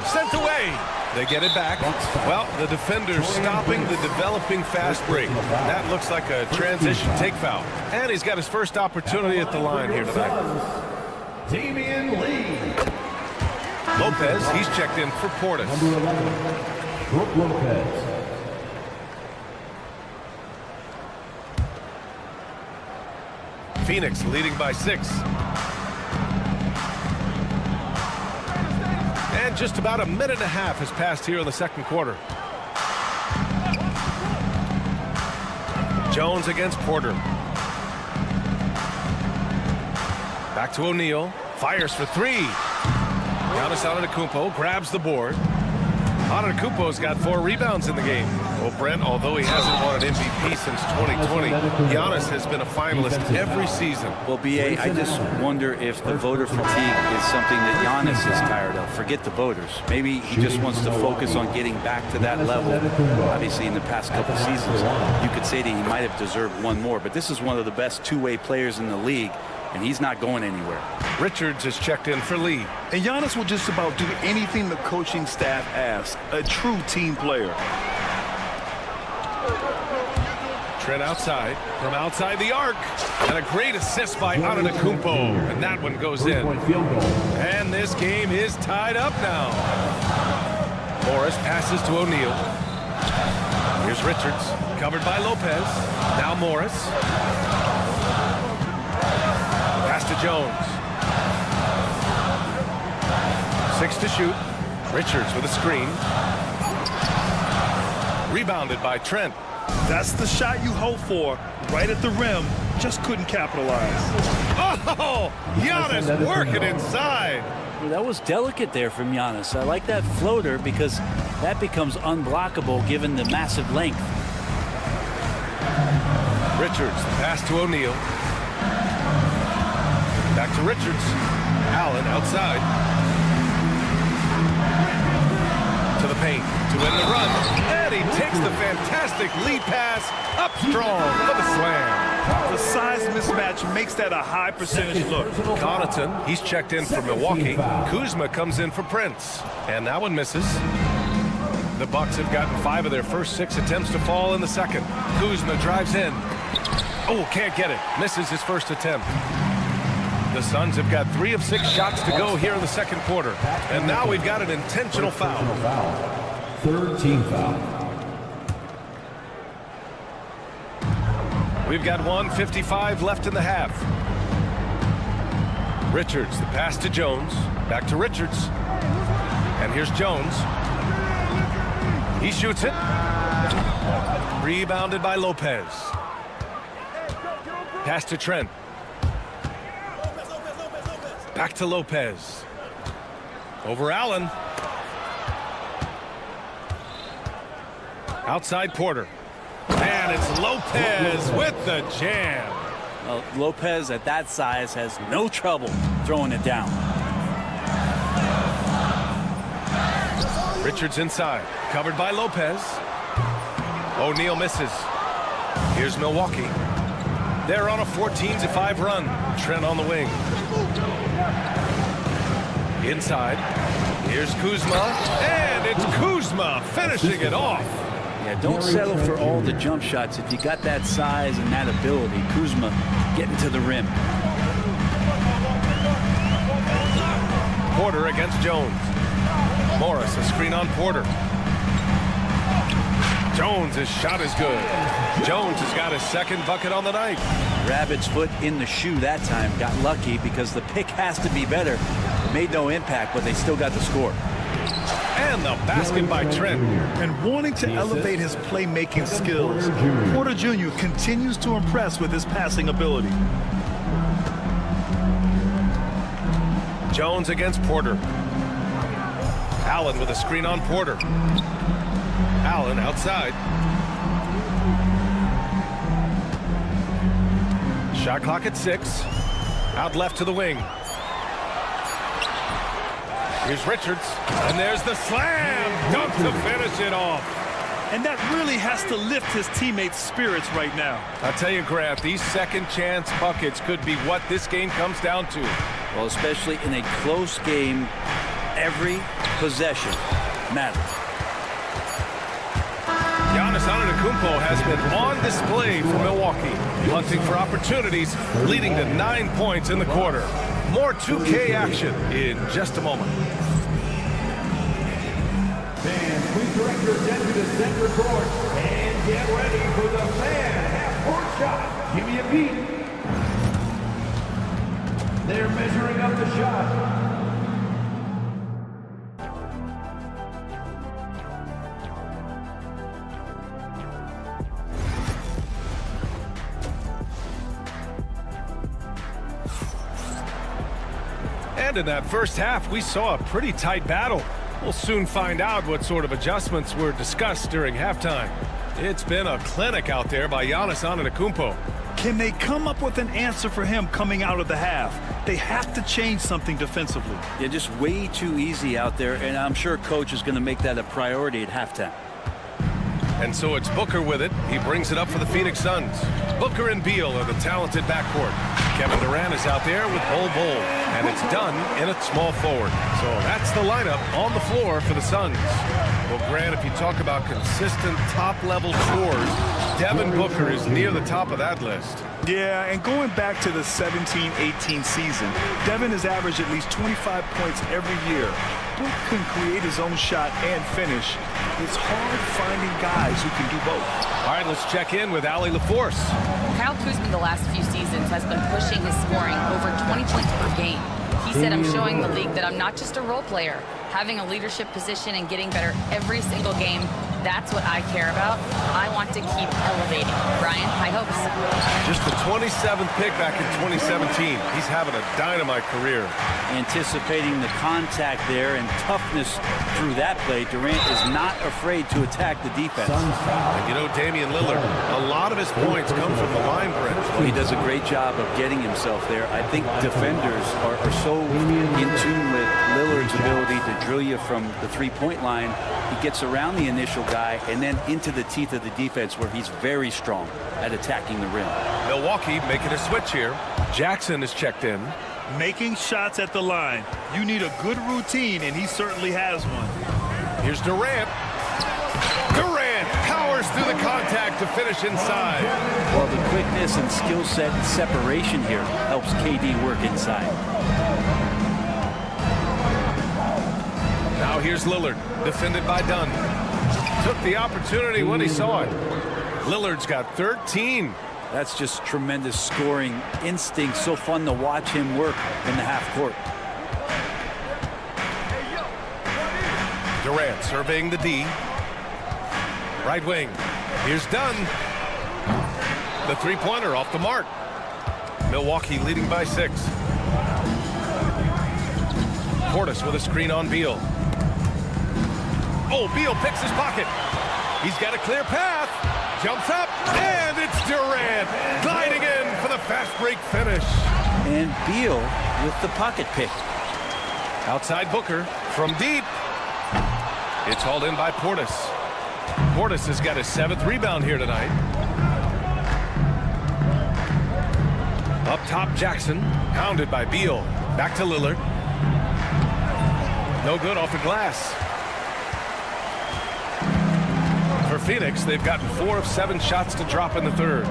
Sent away. They get it back. Well, the defender's stopping the developing fast break. That looks like a transition take foul. And he's got his first opportunity at the line here tonight.
Damian Lee.
Lopez, he's checked in for Portis.
Brook Lopez.
Phoenix leading by 6. And just about a minute and a half has passed here in the second quarter. Jones against Porter. Back to O'Neal. Fires for 3. Giannis Antetokounmpo grabs the board. Antetokounmpo's got 4 rebounds in the game. Well, Brent, although he hasn't won an MVP since 2020, Giannis has been a finalist every season.
Well, B.A., I just wonder if the voter fatigue is something that Giannis is tired of. Forget the voters. Maybe he just wants to focus on getting back to that level. Obviously, in the past couple seasons, you could say that he might have deserved one more, but this is one of the best two-way players in the league, and he's not going anywhere.
Richards is checked in for Lee.
And Giannis will just about do anything the coaching staff asks. A true team player.
Trent outside, from outside the arc. And a great assist by Antetokounmpo. And that one goes in. And this game is tied up now. Morris passes to O'Neal. Here's Richards, covered by Lopez. Now Morris. Pass to Jones. 6 to shoot. Richards with a screen. Rebounded by Trent.
That's the shot you hope for. Right at the rim. Just couldn't capitalize.
Oh, Giannis working inside.
Well, that was delicate there from Giannis. I like that floater because that becomes unblockable given the massive length.
Richards, the pass to O'Neal. Back to Richards. Allen outside. To the paint to win the run. And he takes the fantastic lead pass up strong for the slam.
The size mismatch makes that a high percentage look.
Connaughton, he's checked in for Milwaukee. Kuzma comes in for Prince. And that one misses. The Bucks have gotten 5 of their first 6 attempts to fall in the second. Kuzma drives in. Oh, can't get it. Misses his first attempt. The Suns have got 3 of 6 shots to go here in the second quarter. And now we've got an intentional foul.
Third team foul.
We've got 1:55 left in the half. Richards, the pass to Jones. Back to Richards. And here's Jones. He shoots it. Rebounded by Lopez. Pass to Trent. Back to Lopez. Over Allen. Outside Porter. And it's Lopez with the jam.
Well, Lopez at that size has no trouble throwing it down.
Richards inside. Covered by Lopez. O'Neal misses. Here's Milwaukee. They're on a 14-5 run. Trent on the wing. Inside. Here's Kuzma. And it's Kuzma finishing it off.
Yeah, don't settle for all the jump shots. If you got that size and that ability, Kuzma getting to the rim.
Porter against Jones. Morris, a screen on Porter. Jones' shot is good. Jones has got his second bucket on the night.
Rabbit's foot in the shoe that time. Got lucky because the pick has to be better. It made no impact, but they still got the score.
And the basket by Trent.
And wanting to elevate his playmaking skills, Porter Jr. continues to impress with his passing ability.
Jones against Porter. Allen with a screen on Porter. Allen outside. Shot clock at 6. Out left to the wing. Here's Richards. And there's the slam. Dunk to finish it off.
And that really has to lift his teammates' spirits right now.
I'll tell you, Grant, these second chance buckets could be what this game comes down to.
Well, especially in a close game, every possession matters.
Giannis Antetokounmpo has been on display for Milwaukee, hunting for opportunities, leading to 9 points in the quarter. More 2K action in just a moment.
Fans, please direct your attention to center court and get ready for the fan half-court shot. Give me a beat. They're measuring up the shot.
And in that first half, we saw a pretty tight battle. We'll soon find out what sort of adjustments were discussed during halftime. It's been a clinic out there by Giannis Antetokounmpo.
Can they come up with an answer for him coming out of the half? They have to change something defensively.
Yeah, just way too easy out there, and I'm sure Coach is going to make that a priority at halftime.
And so it's Booker with it. He brings it up for the Phoenix Suns. Booker and Beal are the talented backcourt. Kevin Durant is out there with Bol, and it's done in a small forward. So that's the lineup on the floor for the Suns. Well, Grant, if you talk about consistent top-level scores, Devin Booker is near the top of that list.
Yeah, and going back to the 17-18 season, Devin has averaged at least 25 points every year. Book can create his own shot and finish. It's hard finding guys who can do both.
All right, let's check in with Allie LaForce.
Kyle Kuzma the last few seasons has been pushing his scoring over 20 points per game. He said, "I'm showing the league that I'm not just a role player. Having a leadership position and getting better every single game, that's what I care about. I want to keep elevating." Brian, high hopes.
Just the 27th pick back in 2017. He's having a dynamite career.
Anticipating the contact there and toughness through that play, Durant is not afraid to attack the defense.
And you know, Damian Lillard, a lot of his points come from the line bridge.
Well, he does a great job of getting himself there. I think defenders are so in tune with Lillard's ability to drill you from the three-point line. He gets around the initial guy and then into the teeth of the defense where he's very strong at attacking the rim.
Milwaukee making a switch here. Jackson is checked in.
Making shots at the line. You need a good routine, and he certainly has one.
Here's Durant. Durant powers through the contact to finish inside.
Well, the quickness and skill set and separation here helps KD work inside.
Now here's Lillard, defended by Dunn. Took the opportunity when he saw it. Lillard's got 13.
That's just tremendous scoring instinct. So fun to watch him work in the half court.
Durant surveying the D. Right wing. Here's Dunn. The three-pointer off the mark. Milwaukee leading by 6. Portis with a screen on Beal. Oh, Beal picks his pocket. He's got a clear path. Jumps up, and it's Durant gliding in for the fast break finish.
And Beal with the pocket pick.
Outside Booker from deep. It's hauled in by Portis. Portis has got his 7th rebound here tonight. Up top, Jackson, pounded by Beal. Back to Lillard. No good off the glass. For Phoenix, they've gotten 4 of 7 shots to drop in the third.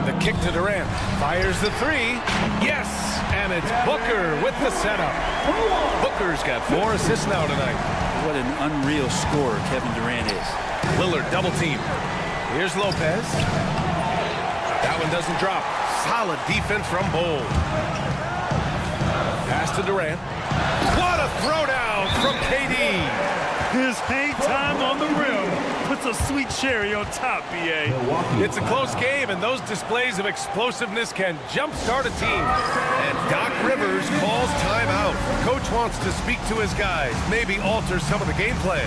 The kick to Durant. Fires the 3. Yes! And it's Booker with the setup. Booker's got 4 assists now tonight.
What an unreal scorer Kevin Durant is.
Lillard double team. Here's Lopez. That one doesn't drop. Solid defense from Bol. Pass to Durant. What a throwdown from KD.
His hang time on the rim puts a sweet cherry on top, B.A.
It's a close game, and those displays of explosiveness can jumpstart a team. And Doc Rivers calls timeout. Coach wants to speak to his guys, maybe alter some of the gameplay.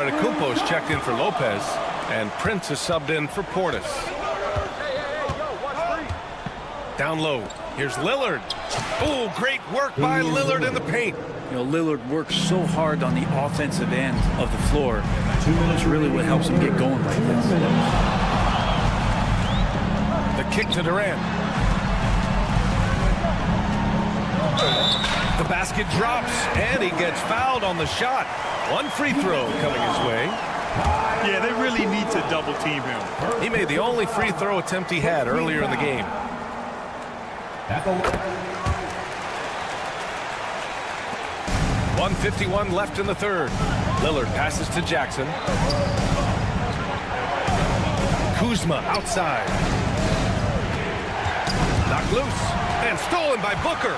Antetokounmpo's checked in for Lopez, and Prince is subbed in for Portis. Down low, here's Lillard. Oh, great work by Lillard in the paint.
You know, Lillard works so hard on the offensive end of the floor. It's really what helps him get going like this.
The kick to Durant. The basket drops, and he gets fouled on the shot. One free throw coming his way.
Yeah, they really need to double team him.
He made the only free throw attempt he had earlier in the game. 1:51 left in the third. Lillard passes to Jackson. Kuzma outside. Knocked loose and stolen by Booker.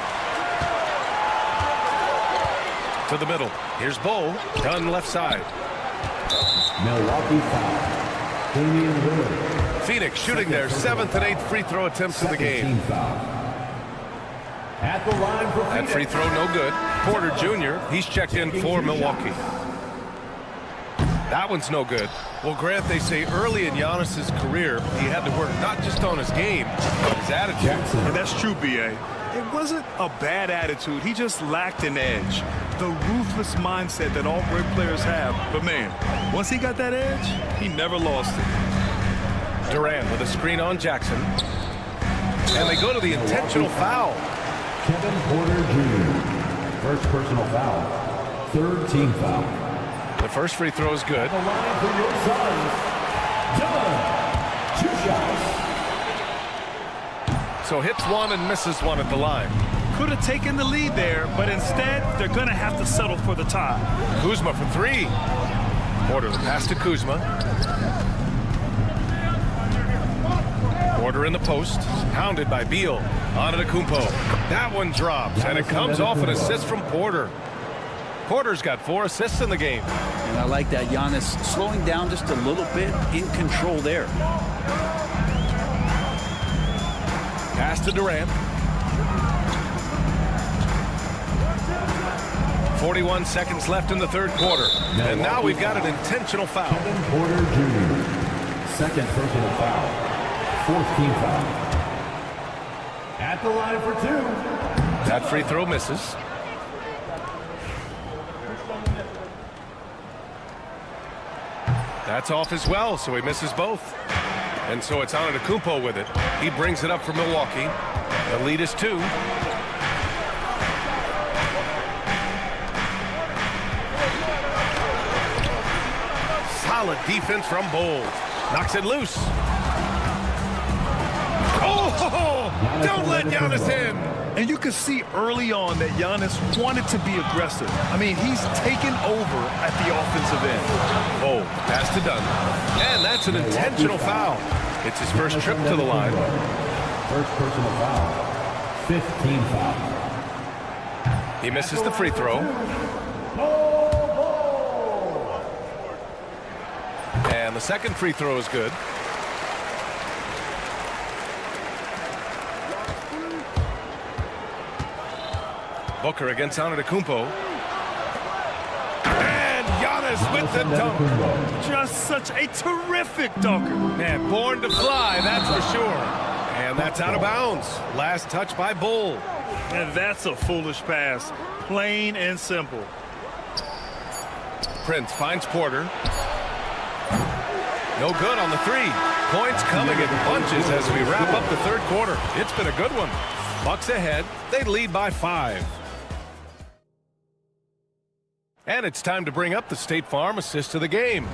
To the middle. Here's Bo. Done left side.
Milwaukee foul. Damian Lillard.
Phoenix shooting their 7th and 8th free throw attempts of the game.
At the line for
That free throw no good. Porter Jr., he's checked in for Milwaukee. That one's no good. Well, Grant, they say early in Giannis's career, he had to work not just on his game, but his attitude.
And that's true, B.A. It wasn't a bad attitude. He just lacked an edge. The ruthless mindset that all great players have. But, man, once he got that edge, he never lost it.
Durant with a screen on Jackson. And they go to the intentional foul.
Kevin Porter Jr. First personal foul. Third team foul.
The first free throw is good.
The line for your Suns. Done. 2 shots.
So hits one and misses one at the line.
Could have taken the lead there, but instead, they're going to have to settle for the tie.
Kuzma for 3. Porter the pass to Kuzma. Porter in the post, pounded by Beal. Antetokounmpo. That one drops, and it comes off an assist from Porter. Porter's got 4 assists in the game.
And I like that. Giannis slowing down just a little bit, in control there.
Pass to Durant. 41 seconds left in the third quarter. And now we've got an intentional foul.
Kevin Porter Jr. Second personal foul. 4th team foul. At the line for 2.
That free throw misses. That's off as well, so he misses both. And so it's Antetokounmpo with it. He brings it up for Milwaukee. The lead is 2. Solid defense from Bowles. Knocks it loose. Oh, don't let Giannis in.
And you could see early on that Giannis wanted to be aggressive. I mean, he's taken over at the offensive end.
Oh, pass to Dunn. And that's an intentional foul. It's his first trip to the line.
First personal foul. 5th team foul.
He misses the free throw. And the second free throw is good. Booker against Antetokounmpo. And Giannis with the dunk.
Just such a terrific dunker.
Man, born to fly, that's for sure. And that's out of bounds. Last touch by Bull.
And that's a foolish pass. Plain and simple.
Prince finds Porter. No good on the 3. Points coming in bunches as we wrap up the third quarter. It's been a good one. Bucks ahead. They lead by 5. And it's time to bring up the State Farm assist of the game.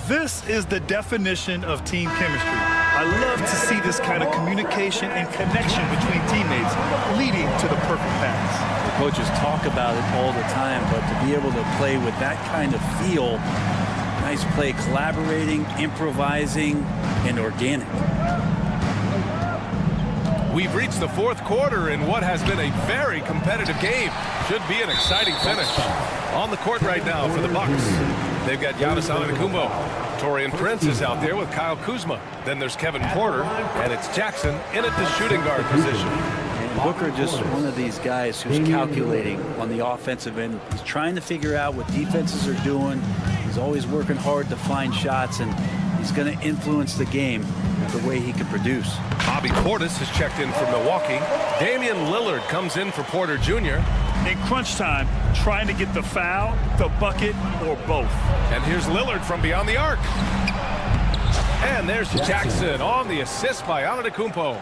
This is the definition of team chemistry. I love to see this kind of communication and connection between teammates leading to the perfect pass.
The coaches talk about it all the time, but to be able to play with that kind of feel, nice play, collaborating, improvising, and organic.
We've reached the fourth quarter in what has been a very competitive game. Should be an exciting finish. On the court right now for the Bucks. They've got Giannis Antetokounmpo. Taurean Prince is out there with Kyle Kuzma. Then there's Kevin Porter, and it's Jackson in at the shooting guard position.
And Booker just one of these guys who's calculating on the offensive end. He's trying to figure out what defenses are doing. He's always working hard to find shots, and he's going to influence the game the way he can produce.
Bobby Portis has checked in for Milwaukee. Damian Lillard comes in for Porter Jr.
In crunch time, trying to get the foul, the bucket, or both.
And here's Lillard from beyond the arc. And there's Jackson on the assist by Antetokounmpo.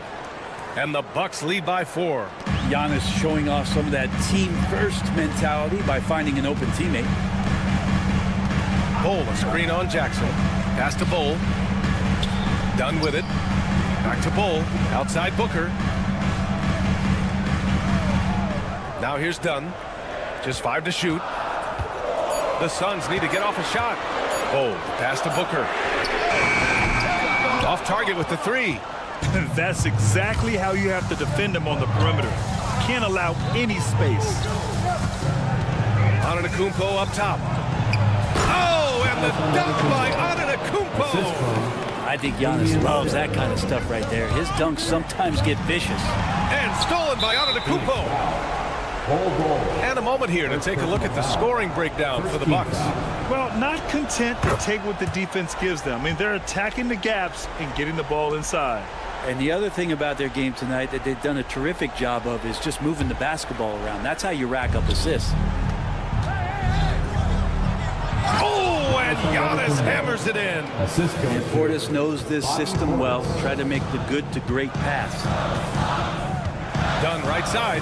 And the Bucks lead by 4.
Giannis showing off some of that team-first mentality by finding an open teammate.
Bull, a screen on Jackson. Pass to Bull. Done with it. Back to Bull. Outside Booker. Now here's Dunn. Just 5 to shoot. The Suns need to get off a shot. Bull, pass to Booker. Off target with the 3.
That's exactly how you have to defend him on the perimeter. Can't allow any space.
Antetokounmpo up top. Oh, and the dunk by Antetokounmpo.
I think Giannis loves that kind of stuff right there. His dunks sometimes get vicious.
And stolen by Antetokounmpo. And a moment here to take a look at the scoring breakdown for the Bucks.
Well, not content to take what the defense gives them. I mean, they're attacking the gaps and getting the ball inside.
And the other thing about their game tonight that they've done a terrific job of is just moving the basketball around. That's how you rack up assists.
Oh, and Giannis hammers it in.
And Portis knows this system well. Try to make the good to great pass.
Done right side.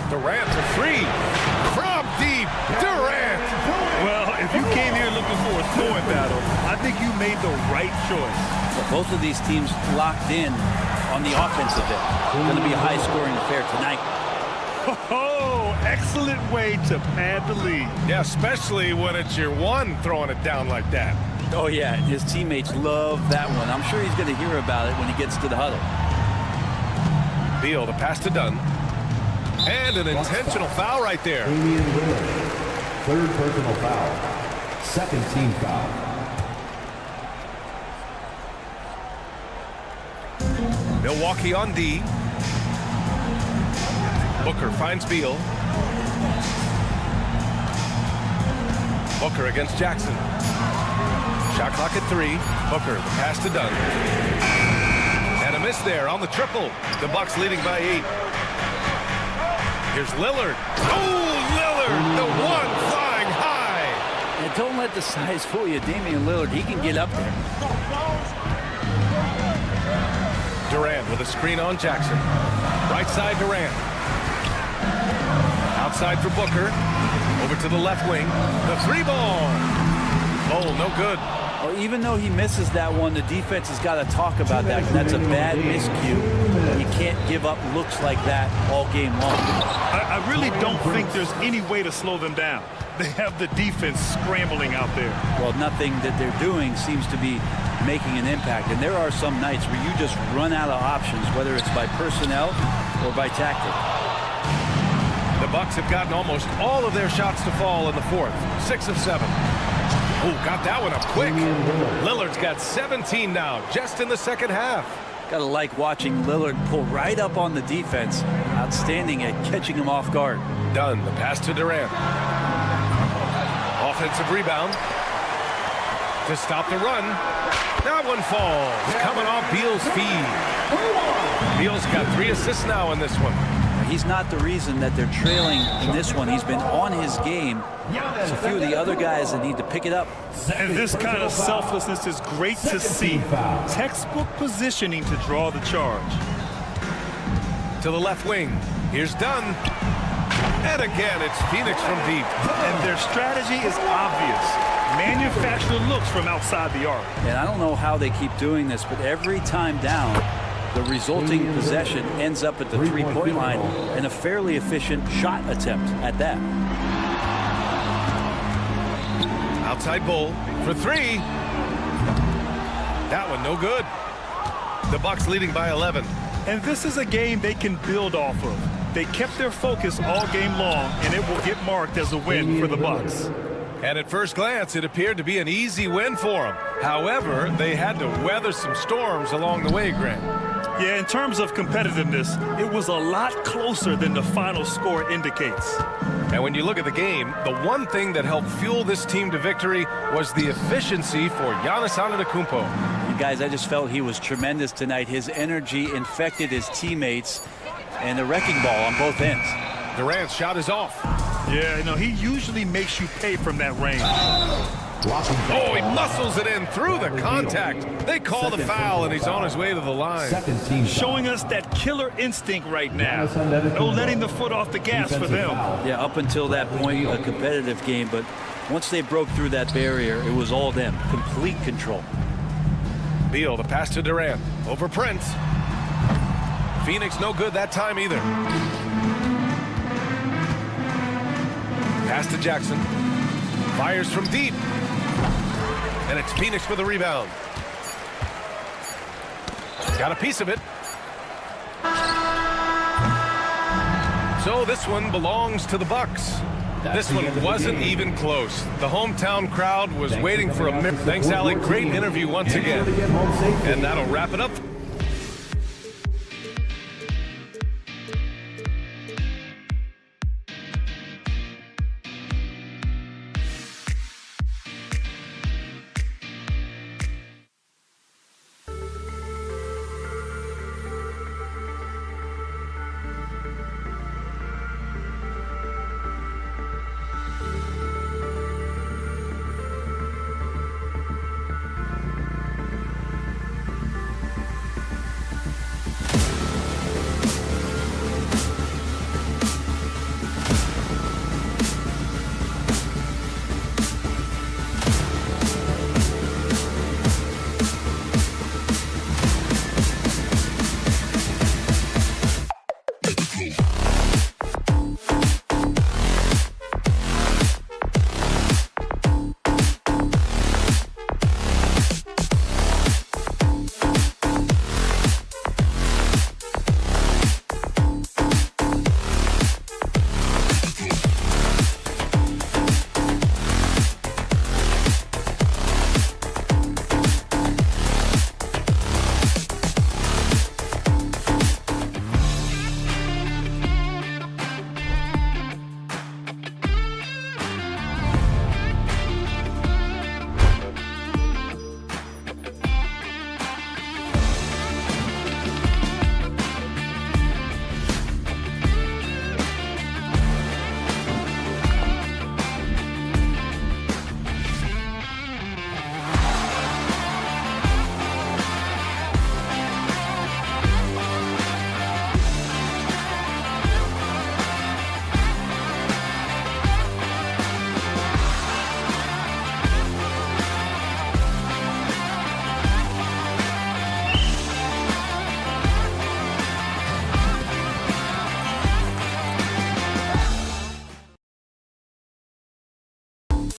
Durant to 3. From deep, Durant.
Well, if you came here looking for a scoring battle, I think you made the right choice.
Well, both of these teams locked in on the offensive end. It's going to be a high-scoring affair tonight.
Oh, excellent way to pad the lead.
Yeah, especially when it's your one throwing it down like that.
Oh, yeah, and his teammates love that one. I'm sure he's going to hear about it when he gets to the huddle.
Beal to pass to Dunn. And an intentional foul right there.
Damian Lillard, 3rd personal foul, 2nd team foul.
Milwaukee on D. Booker finds Beal. Booker against Jackson. Shot clock at 3. Booker, the pass to Dunn. And a miss there on the triple. The Bucks leading by 8. Here's Lillard. Oh, Lillard, the one flying high.
And don't let the size fool you. Damian Lillard, he can get up there.
Durant with a screen on Jackson. Right side Durant. Outside for Booker. Over to the left wing. The 3-ball. Oh, no good.
Well, even though he misses that one, the defense has got to talk about that. That's a bad miscue. You can't give up looks like that all game long.
I really don't think there's any way to slow them down. They have the defense scrambling out there.
Well, nothing that they're doing seems to be making an impact. And there are some nights where you just run out of options, whether it's by personnel or by tactic.
The Bucks have gotten almost all of their shots to fall in the 4th. 6 of 7. Oh, got that one up quick. Lillard's got 17 now, just in the 2nd half.
Gotta like watching Lillard pull right up on the defense. Outstanding at catching him off guard.
Done. The pass to Durant. Offensive rebound. To stop the run. That one falls. Coming off Beal's feed. Beal's got 3 assists now in this one.
He's not the reason that they're trailing in this one. He's been on his game. It's a few of the other guys that need to pick it up.
And this kind of selflessness is great to see. Textbook positioning to draw the charge.
To the left wing. Here's Dunn. And again, it's Phoenix from deep.
And their strategy is obvious. Manufacture looks from outside the arc.
And I don't know how they keep doing this, but every time down, the resulting possession ends up at the 3-point line and a fairly efficient shot attempt at that.
Outside Bull for 3. That one no good. The Bucks leading by 11.
And this is a game they can build off of. They kept their focus all game long, and it will get marked as a win for the Bucks.
And at first glance, it appeared to be an easy win for them. However, they had to weather some storms along the way, Grant.
Yeah, in terms of competitiveness, it was a lot closer than the final score indicates.
And when you look at the game, the one thing that helped fuel this team to victory was the efficiency for Giannis Antetokounmpo.
You guys, I just felt he was tremendous tonight. His energy infected his teammates, and the wrecking ball on both ends.
Durant's shot is off.
Yeah, he usually makes you pay from that range.
Oh, he muscles it in through the contact. They call the foul, and he's on his way to the line.
Showing us that killer instinct right now. No letting the foot off the gas for them.
Yeah, up until that point, a competitive game, but once they broke through that barrier, it was all them. Complete control.
Beal, the pass to Durant. Over Prince. Phoenix no good that time either. Pass to Jackson. Fires from deep. And it's Phoenix for the rebound. Got a piece of it. So this one belongs to the Bucks. This one wasn't even close. The hometown crowd was waiting for a minute. Thanks, Allie. Great interview once again. And that'll wrap it up.